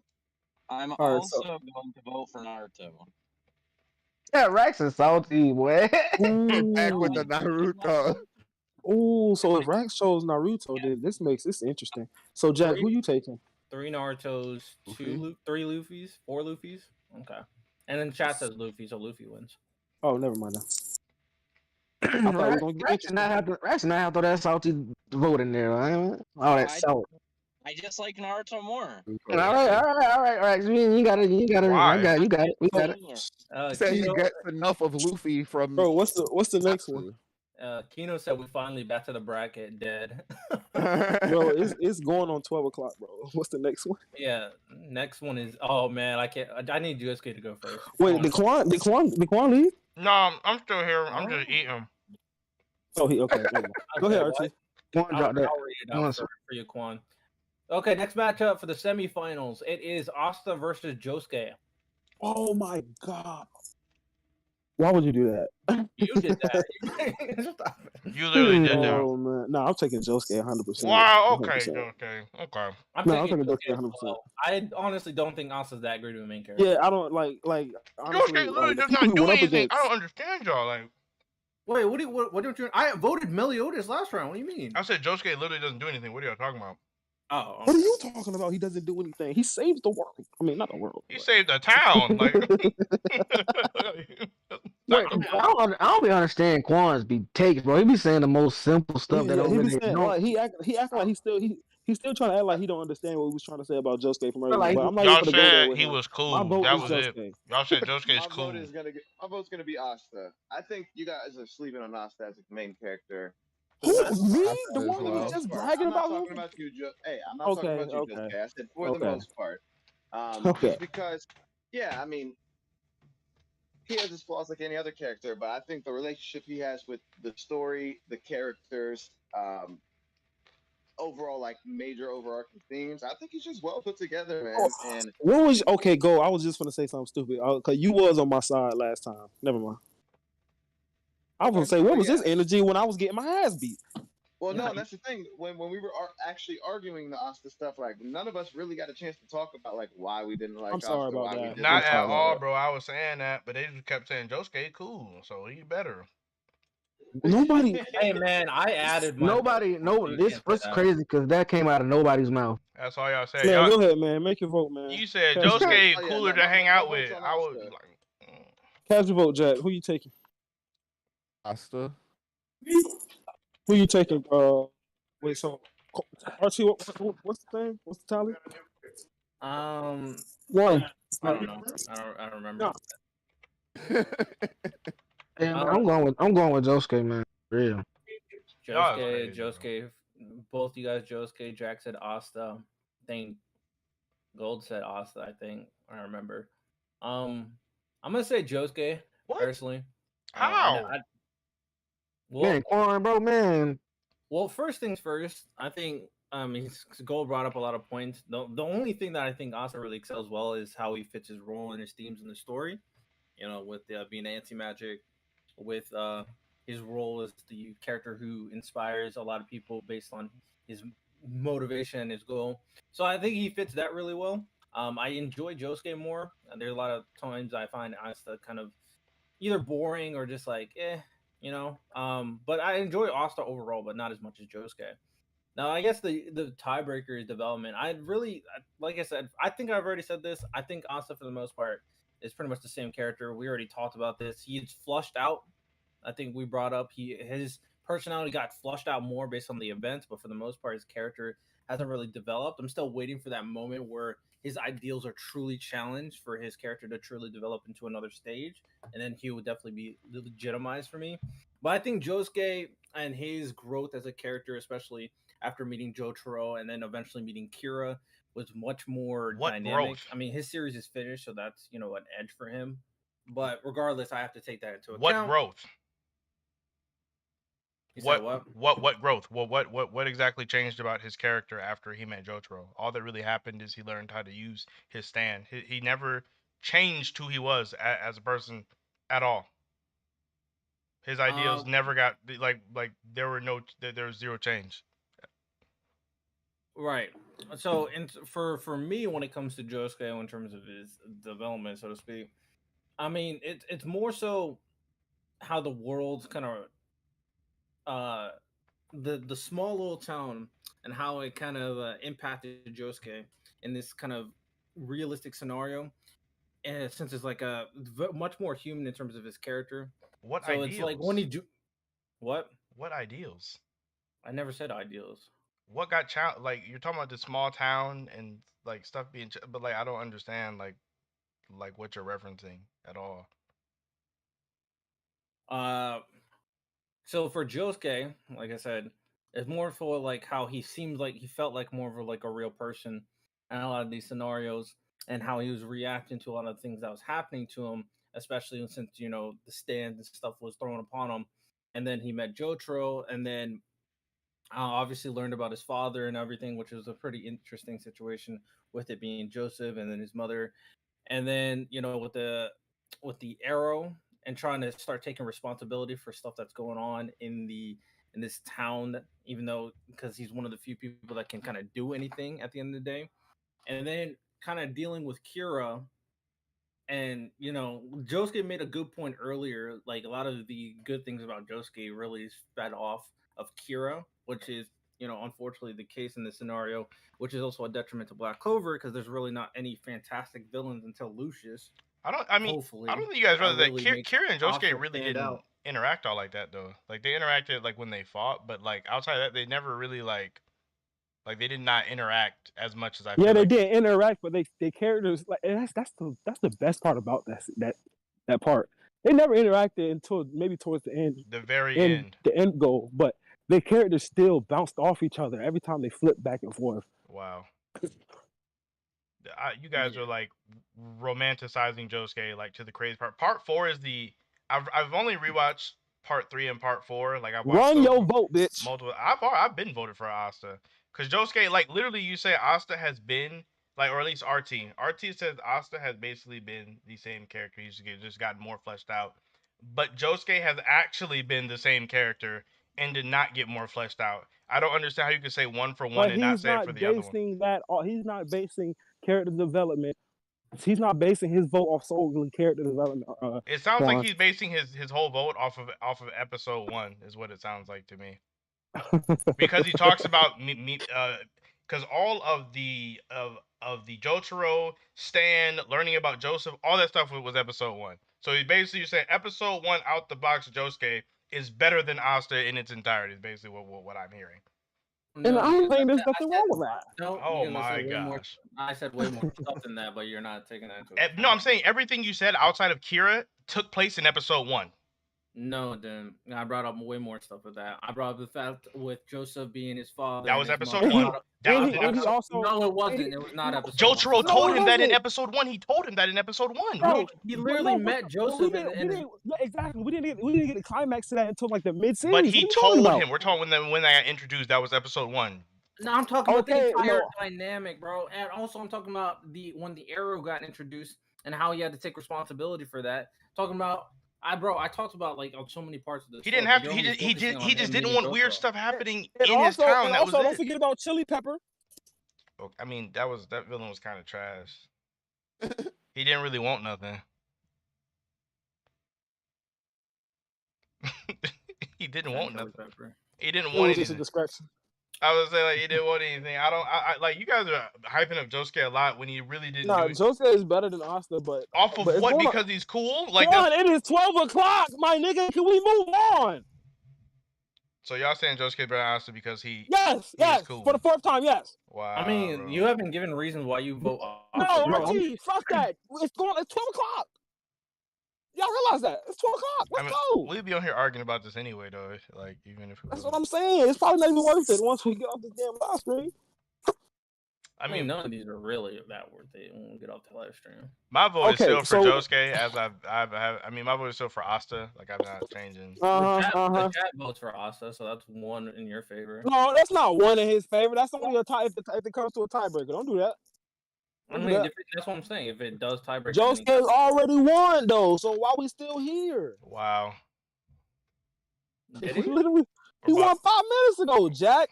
I'm All right, also going to vote for Naruto. Yeah, Rex is salty, boy. Back with the Ooh. Naruto. Ooh, so if Rax chose Naruto, then this makes this interesting. So Jack, who you taking? 3 Narutos, Luffy? 3 Luffys, 4 Luffys. Okay. And then chat says Luffy, so Luffy wins. Oh, never mind. I thought we were gonna get Rex and I have to throw that salty vote in there. Man. All that salt. I just like Naruto more. All right. You got it. Why? You got it. We got it. He said he Kino, gets enough of Luffy from. Bro, what's the next one? Kino said we finally back to the bracket dead. Bro, it's going on 12 o'clock, bro. What's the next one? Yeah, next one is man, I can't. I need USK to go first. Wait, did Quan leave? No, I'm still here. I'm just eating. Oh, he okay. Never mind. Go ahead, Archie. Quan I'll dropped that. read it out for you, Quan. Okay, next matchup for the semifinals. It is Asta versus Josuke. Oh my god. Why would you do that? You did that. You literally did that. Oh man, no, I'm taking Josuke 100%. Wow. Okay. 100%. Okay. I'm No, I'm taking taking Josuke Josuke as 100%. well. I honestly don't think Asta's that great of a main character. Yeah, I don't like honestly. Josuke literally the does people not he do went up anything. against. I don't understand y'all. Like, Wait, what don't you? I voted Meliodas last round. What do you mean? I said Josuke literally doesn't do anything. What are y'all talking about? Oh, What are you talking about? He doesn't do anything. He saves the world. I mean, not the world. He but- saved the town. Like, Wait, I don't be understand Quan's be takes, bro. He be saying the most simple stuff that don't he be really saying, know. like, he act like he's still trying to act like he don't understand what he was trying to say about Josuke from earlier. like But I'm not y'all even gonna go there said with he him. was cool. My vote That is was Josuke. it. Y'all said Josuke is My cool. vote's gonna be Asta. I think you guys are sleeping on Asta as a main character. Who, me? Asta The as one who well. was just I'm bragging not about talking Luffy? about you, Hey, I'm not talking about you, Okay. Josuke. I said for the Okay. most part. Okay. Just because, yeah, I mean, he has his flaws like any other character, but I think the relationship he has with the story, the characters, overall like major overarching themes, I think he's just well put together, man. And What was okay? Go. I was just gonna say something stupid because you was on my side last time. Never mind. I was gonna say, what was his energy when I was getting my ass beat? well, no, that's the thing. When we were actually arguing the Asta stuff, like none of us really got a chance to talk about like why we didn't like I'm sorry Asta, about why we that. did Not this, at why we all, did bro. I was saying that, but they just kept saying Josuke cool, so he better. Nobody. Hey man, I added my Nobody, no, You this can't say was that. crazy because that came out of nobody's mouth. That's all y'all said. Man, Y'all, go ahead, man. Make your vote, man. you said Cast your vote. Josuke Oh, yeah, cooler no, to my- hang my out vote's with. on I would Asta. like. Cast your vote, Jack. Who you taking? Asta. Who you taking? Wait. So, Archie, what's the thing? What's the tally? One. I don't know. I don't remember. No. I'm going with Josuke, man. For real. Y'all crazy, Josuke, both you guys, Josuke, Jack said Asta. I think Gold said Asta, I think. I remember. I'm gonna say Josuke, What? personally. How? Man, Quan, bro, man. Well, first things first, I think Gold brought up a lot of points. The only thing that I think Asta really excels well is how he fits his role and his themes in the story. You know, with being anti-magic, with his role as the character who inspires a lot of people based on his motivation and his goal. So I think he fits that really well. I enjoy Josuke more. There's a lot of times I find Asta kind of either boring or just like you know. But I enjoy Asta overall, but not as much as Josuke. Now, I guess the tiebreaker is development. Like I said, I think I've already said this. I think Asta, for the most part, is pretty much the same character. We already talked about this. He's flushed out. I think we brought up his personality got flushed out more based on the events, but for the most part, his character hasn't really developed. I'm still waiting for that moment where his ideals are truly challenged for his character to truly develop into another stage, and then he would definitely be legitimized for me. But I think Josuke and his growth as a character, especially after meeting Jotaro and then eventually meeting Kira, was much more What dynamic. growth? I mean, his series is finished, so that's an edge for him. But regardless, I have to take that into What account. growth? You What said what? what growth? What exactly changed about his character after he met Jotaro? All that really happened is he learned how to use his stand. He never changed who he was as a person at all. His ideals never got like there was zero change. Right. So, for me, when it comes to Josuke, in terms of his development, so to speak, I mean, it's more so how the world's kind of uh the small little town and how it kind of impacted Josuke in this kind of realistic scenario, and since it's like much more human in terms of his character. What So it's like when ideals? he do what? What ideals? I never said ideals. What got like you're talking about the small town and like stuff being but like I don't understand like what you're referencing at all. Uh, so for Josuke, like I said, it's more for like how he seems like he felt like more of like a real person in a lot of these scenarios, and how he was reacting to a lot of things that was happening to him, especially since the stand and stuff was thrown upon him, and then he met Jotaro, and then obviously learned about his father and everything, which was a pretty interesting situation with it being Joseph and then his mother, and then with the arrow and trying to start taking responsibility for stuff that's going on in this town, even though because he's one of the few people that can kind of do anything at the end of the day, and then kind of dealing with Kira. And Josuke made a good point earlier. Like a lot of the good things about Josuke really is fed off of Kira, which is unfortunately the case in this scenario, which is also a detriment to Black Clover because there's really not any fantastic villains until Lucius. I don't Hopefully, think you guys that realize that really makes Kira and Josuke Asta really stand didn't out. interact all like that though. Like they interacted like when they fought, but like outside of that they never really like they did not interact as much as I feel Yeah, they like. did interact, but they characters like and that's the best part about that part. They never interacted until maybe towards the end, The very in end. the end goal, but their characters still bounced off each other every time they flipped back and forth. Wow. You guys are like romanticizing Josuke like to the crazy part. Part 4 is I've only rewatched part 3 and part 4. Like I've watched Run your vote, bitch. multiple. I've been voted for Asta because Josuke like literally you say Asta has been like or at least RT says Asta has basically been the same character. He's just gotten more fleshed out. But Josuke has actually been the same character and did not get more fleshed out. I don't understand how you can say one for one But and not he's say it not for the other one. basing that. He's not basing character development. He's not basing his vote off solely character development. It sounds like Quan. he's basing his whole vote off of episode 1 is what it sounds like to me. Because he talks about because all of the Jotaro, Stan, learning about Joseph, all that stuff was episode 1. So he basically saying episode 1 out the box Josuke is better than Asta in its entirety. Is basically what I'm hearing. And I'm saying there's nothing wrong with that. No, Oh because I my said way more. gosh. I said way more stuff than that, but you're not taking that into account. No, I'm saying everything you said outside of Kira took place in episode 1. No, then I brought up way more stuff with that. I brought up the fact with Joseph being his father. That and was his episode mother. 1. That was And he also No, it wasn't. It was not episode Jotaro 1. told No, him it that in wasn't. episode 1. He told him that in episode 1. Bro, He but literally no, met but Joseph we and didn't, yeah, exactly. We didn't get the climax to that until like the mid-series. But What he are you talking told about? him. We're talking when they got introduced. That was episode 1. No, I'm talking about the Okay, entire no. dynamic, bro. And also, I'm talking about when the arrow got introduced and how he had to take responsibility for that. Talking about, I talked about like on so many parts of this. He didn't have to. He just didn't want weird stuff happening And in his also, town. and That was also don't it. forget about Chili Pepper. I mean, that villain was kind of trash. He didn't really want nothing. He didn't want nothing. He didn't It want was just a anything. distraction. I was saying like he didn't want anything. I like you guys are hyping up Josuke a lot when he really didn't Nah, do it. Josuke is better than Asta, but Off of but it's what? going on- Because he's cool? Like Come on, that's it is 12 o'clock, my nigga. Can we move on? so y'all saying Josuke better than Asta because he Yes, he is yes. cool. For the fourth time, yes. Wow. I mean, bro. you haven't given reasons why you vote. No, bro, RT, fuck that. It's 12 o'clock. Y'all realize that? It's 12 o'clock. Let's go. We'd be on here arguing about this anyway, though. Like even if That's what I'm saying. It's probably not even worth it once we get off this damn live stream. I mean, none of these are really that worth it when we get off the live stream. my vote is Okay, still for so- Josuke, as I mean, my vote is still for Asta. Like I'm not changing. The chat votes for Asta, so that's one in your favor. No, that's not one in his favor. That's only a tie if it comes to a tiebreaker. Don't do that. I mean, that's what I'm saying. If it does tiebreaker, Josuke's already won though, so why we still here? Wow. Did he he? won 5 minutes ago, Jack.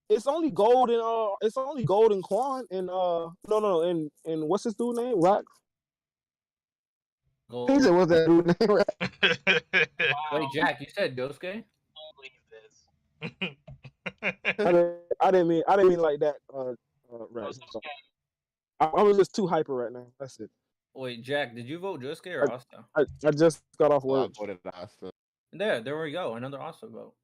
It's only gold in Quan and and what's his dude name? Rock. He said, "What's that dude name?" Right? Wait, Jack, you said Josuke? I didn't mean like that. Right. I was just too hyper right now. That's it. Wait, Jack, did you vote Josuke or Asta? I just got off work. I voted Asta. There we go. Another Asta vote.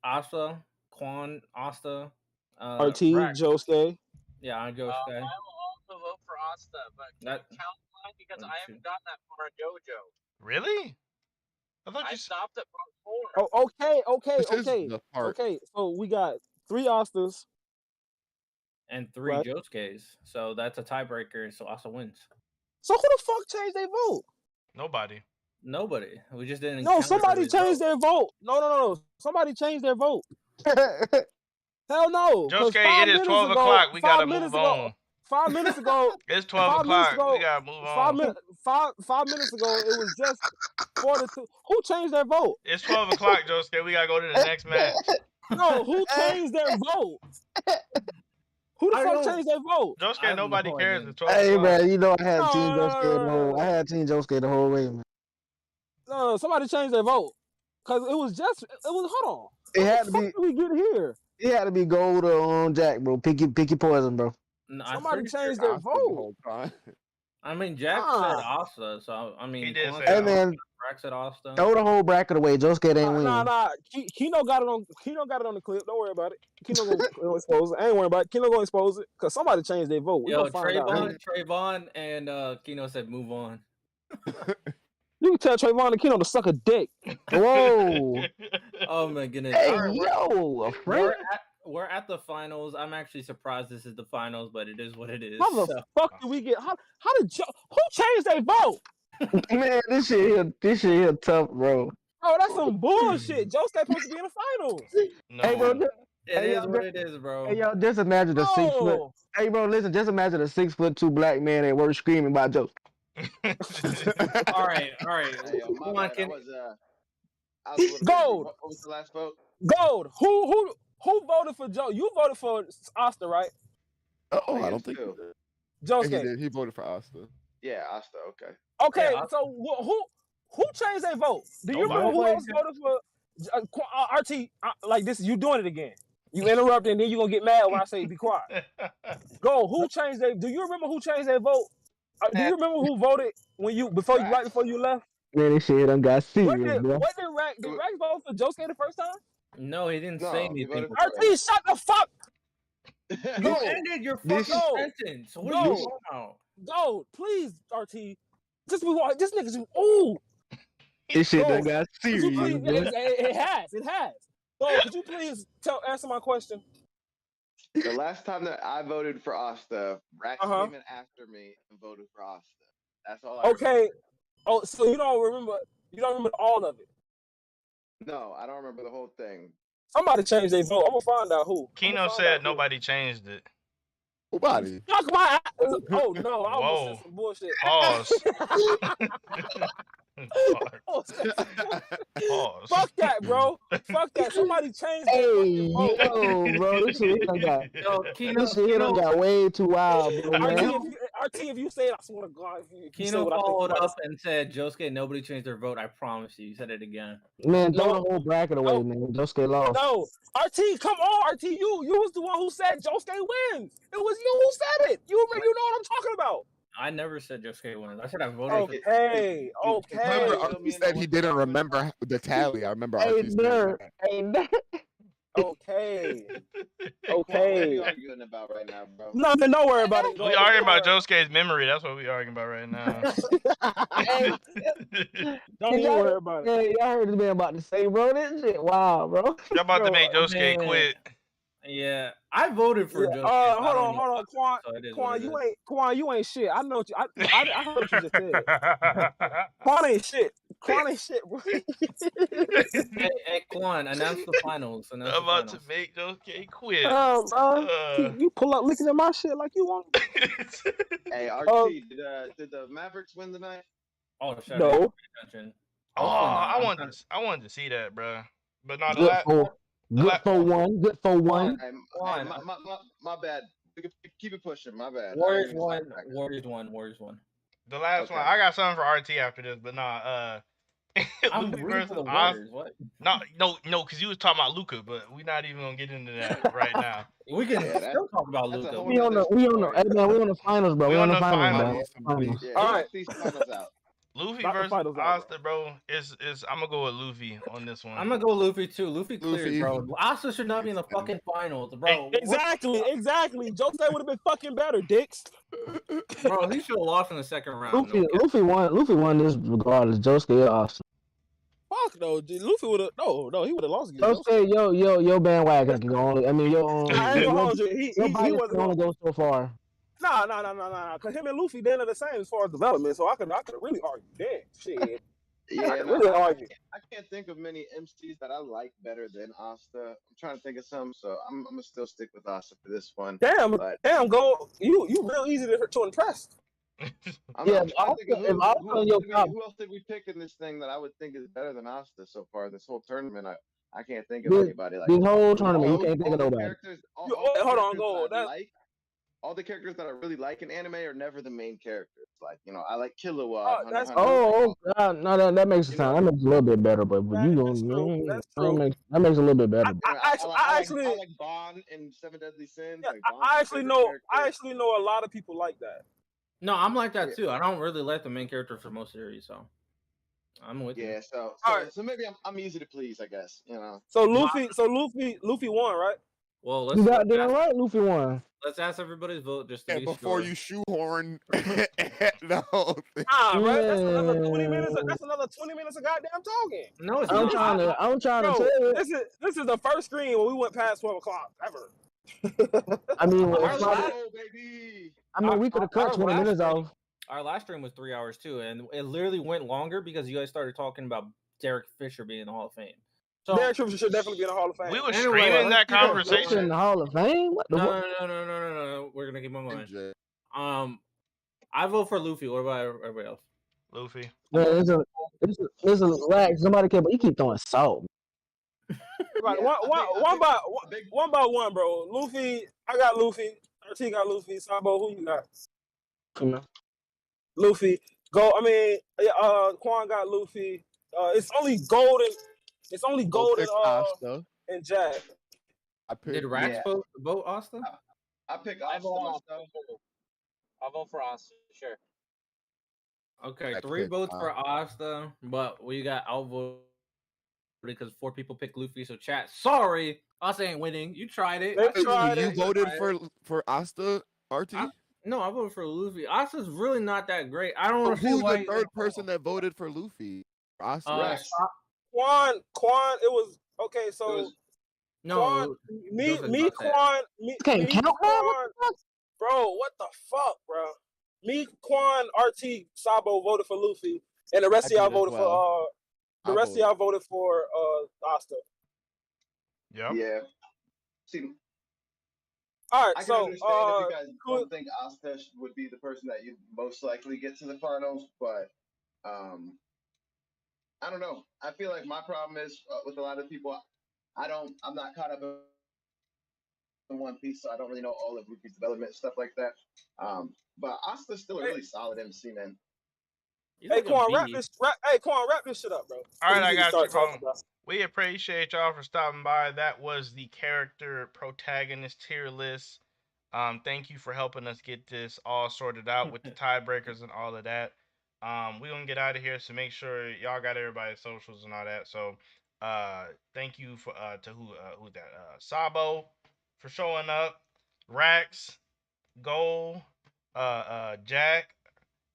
Asta, Quan, Asta, RT, Rack. Josuke. Yeah, I Josuke. I will also vote for Asta, but That- count mine because I haven't gotten that far in JoJo. Really? I thought I you stopped at part 4. Oh, okay. The part. Okay, so we got 3 Astas. And 3 Right. Josuke's. So that's a tiebreaker, so Asta wins. So who the fuck changed their vote? Nobody. Nobody. We just didn't. No, count somebody everybody's changed vote. their vote. No. Somebody changed their vote. Hell no. 'cause Josuke, 5 it is minutes 12 ago- o'clock. We 5 gotta minutes move ago- on. 5 minutes ago. It's 12 5 minutes o'clock. ago- We gotta move on. 5 minutes ago, it was just 4-2. Who changed their vote? It's 12 o'clock, Josuke. We gotta go to the next match. No, who changed their vote? Who the I fuck don't- changed their vote? I Josuke, have nobody no cares. idea. It's 12 Hey, o'clock. man, you know I had Team No, Josuke the whole. I had Team Josuke the whole way, man. No, somebody changed their vote. Cause it was hold on. It How had the to fuck be. did we get here? It had to be gold on Jack, bro. Pick your poison, bro. No, I'm Somebody pretty sure- changed their Asta the vote. whole time. I mean, Jack Ah. said Asta, so I mean, He did Quan say said Hey, man, Rack said Asta. throw the whole bracket away. Josuke ain't win. Nah. Kino got it on the clip. Don't worry about it. Kino gonna expose it. I ain't worried about it. Kino gonna expose it. Cause somebody changed their vote. We Yo, gonna find out. Trayvon, and Kino said move on. You can tell Trayvon and Kino to suck a dick. Whoa. Oh my goodness. Hey, All right, yo, a friend. we're at the finals. I'm actually surprised this is the finals, but it is what it is. How the so. fuck did we get? How did who changed their vote? Man, this shit here tough, bro. Oh, that's some bullshit. Joe's supposed to be in the finals. No. Hey, bro. It Hey, is yo, what it is, bro. Hey, y'all, just imagine a 6 foot. No. Hey, bro, listen, just imagine a 6'2" black man at work screaming about Joe. All right. Hey, yo, my Come on, bad. I Kenny. was a little busy. Gold. What was the last vote? Gold. Who voted for Joe? You voted for Asta, right? Oh, I I don't think guess he did. Joe's He did. He voted for Asta. Yeah, Asta. Okay. Okay, Yeah, so who changed their vote? Do you remember who Nobody. else voted for RT? Like this, you doing it again. You interrupt and then you gonna get mad when I say be quiet. Go. Who changed their? Do you remember who changed their vote? Do you remember who voted when you right before you left? Man, this shit done got What serious, did bro. Rack vote for Josuke the first time? No, he didn't No, say he anything. voted before. RT, shut the fuck. You Go. ended your This- fucking sentence. What are you No. talking about? Go, please, RT. Just move on. This nigga's ooh. This shit Go. done got Could you serious, please? bro. It has. Go. Could you please answer my question? The last time that I voted for Asta, Rack Uh-huh. came in after me and voted for Asta. That's all I Okay. remember. Oh, so you don't remember all of it. No, I don't remember the whole thing. Somebody changed their vote. I'm gonna find out who. Kino said nobody changed it. Nobody. Fuck my. Oh no! I almost Whoa. said some bullshit. Pause. Pause. Pause. Fuck that, bro. Fuck that. Somebody change that Hey, fucking vote. yo, bro, this shit done got Yo, this shit done got way too wild, bro, RT, man. if you say it, I swear to God, if you say Kino what I think followed you up and said, Josuke, nobody changed their vote. I promise you. He said it again. Man, throw No. the whole bracket away, No. man. Josuke lost. No, RT, come on, RT. You was the one who said Josuke wins. It was you who said it. You know what I'm talking about. I never said Josuke wins. I said I voted for. Okay, Remember, okay, RP said he didn't remember the tally. I remember Hey, RP saying nerd. that. Hey, nerd. okay, What are we okay. arguing about right now, bro? No, then don't worry about it. We arguing about Josuke's memory. That's what we arguing about right now. Hey, Don't even worry about it. hey, y'all heard this man about to say, bro. This shit, wow, bro. Y'all about to make Josuke man. quit. Yeah, I voted for Josuke. Hold on, Quan. So it is Quan, what it you is. ain't Quan. You ain't shit. I know what you. I heard what you just said. Quan ain't shit. Quan ain't shit, bro. Hey, Quan, announce the finals. Announce I'm the about finals. to make Josuke quit. Bro, you pull up looking at my shit like you want. Hey, RT, did the Mavericks win tonight? Oh, shut No. up. Pay attention. Oh, Hopefully not. I wanted to see that, bro. But not Good for one. Good for one. Hey, my bad. Keep it pushing. My bad. Warriors won. Warriors won. The last one. I got something for RT after this, but nah. I'm Luffy rooting for versus the Warriors. What? No, because you was talking about Luca, but we're not even gonna get into that right now. We can still talk about Luca. We on the finals, bro. We We on on the the finals, bro. finals. Yeah, All right. these finals out. Luffy Knock the versus finals out, Asta, bro. Is I'm gonna go with Luffy on this one. I'm gonna go Luffy too. Luffy cleared, Luffy. bro. Asa should not be in the fucking finals, bro. Exactly. Josuke would have been fucking better, dicks. Bro, he should have lost in the second round. No cap. Luffy won this regardless. Josuke or Austin. Fuck no, dude, Luffy would have he would have lost against Josuke, your bandwagon can only. I mean, I ain't gonna hold you. your He body wasn't can only go so far. Nah. Cause him and Luffy, they're the same as far as development. So I could really argue. Damn, shit. Yeah, really argue. I can't think of many MCs that I like better than Asta. I'm trying to think of some, so I'm gonna still stick with Asta for this one. Damn, but go. You real easy to impress. I'm trying to think of who else did we pick in this thing that I would think is better than Asta so far this whole tournament? I can't think of anybody like the whole tournament. You can't think of nobody. Hold on, go. All the characters that I really like in anime are never the main characters. Like, I like Killua. God, no, that makes it sound. That makes it a little bit better, but you gonna. That's true. That makes it a little bit better. I like Bond in Seven Deadly Sins. Yeah, like I actually know a lot of people like that. No, I'm like that too. I don't really like the main character for most series, so I'm with you. Yeah, so maybe I'm easy to please, I guess. So Luffy won, right? Well, you got that right. Luffy won. Let's ask everybody's vote just to be before sure. you shoehorn the whole thing. Bro, that's another 20 minutes. That's another 20 minutes of goddamn talking. No, it's I'm not. trying to tell you. This is the first screen where we went past 12 o'clock ever. I mean, baby. We could have cut 20 minutes off. Our last stream was 3 hours too, and it literally went longer because you guys started talking about Derek Fisher being in the Hall of Fame. So Derek Fisher should definitely be in the Hall of Fame. We were streaming that conversation in the Hall of Fame. No. We're gonna keep on going. I vote for Luffy. What about everybody else? Luffy. Man, it's a lag. Somebody kept. He keep throwing salt. Right, one by one, bro. Luffy, I got Luffy. RT got Luffy. Sabo, who you got? Luffy. Quan got Luffy. It's only golden. It's only golden. And Jack. Did Rax vote Asta? I pick Asta myself. I'll vote for Asta. Sure. Okay, 3 votes for Asta, but we got outvoted because 4 people picked Luffy. So chat, sorry, Asta ain't winning. You tried it. You voted for Asta, RT? No, I voted for Luffy. Asta's really not that great. I don't know who's the third person that voted for Luffy. Asta. Quan. It was okay. So no, Quan. Can't count, bro. What the fuck, bro? Me, Quan, RT, Sabo voted for Luffy, and the rest of y'all voted for voted for Asta. Yeah. See, all right. I can so understand if you guys don't think Asta would be the person that you most likely get to the finals, but I don't know. I feel like my problem is with a lot of people. I'm not caught up in One Piece, so I don't really know all of Ruffy's development and stuff like that. But Asta's still a really solid MC, man. He's Hey, like a Quan, wrap B. this. Hey, Quan, wrap this shit up, bro. All right, I need to got you, start bro. talking about. We appreciate y'all for stopping by. That was the character protagonist tier list. Thank you for helping us get this all sorted out with the tiebreakers and all of that. We're gonna get out of here, so make sure y'all got everybody's socials and all that. So thank you for who's that? Sabo for showing up, Rax, Goal, Jack,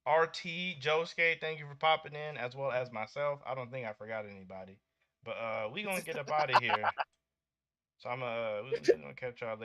RT, Josuke, thank you for popping in, as well as myself. I don't think I forgot anybody. But we gonna get up out of here. So we gonna catch y'all later.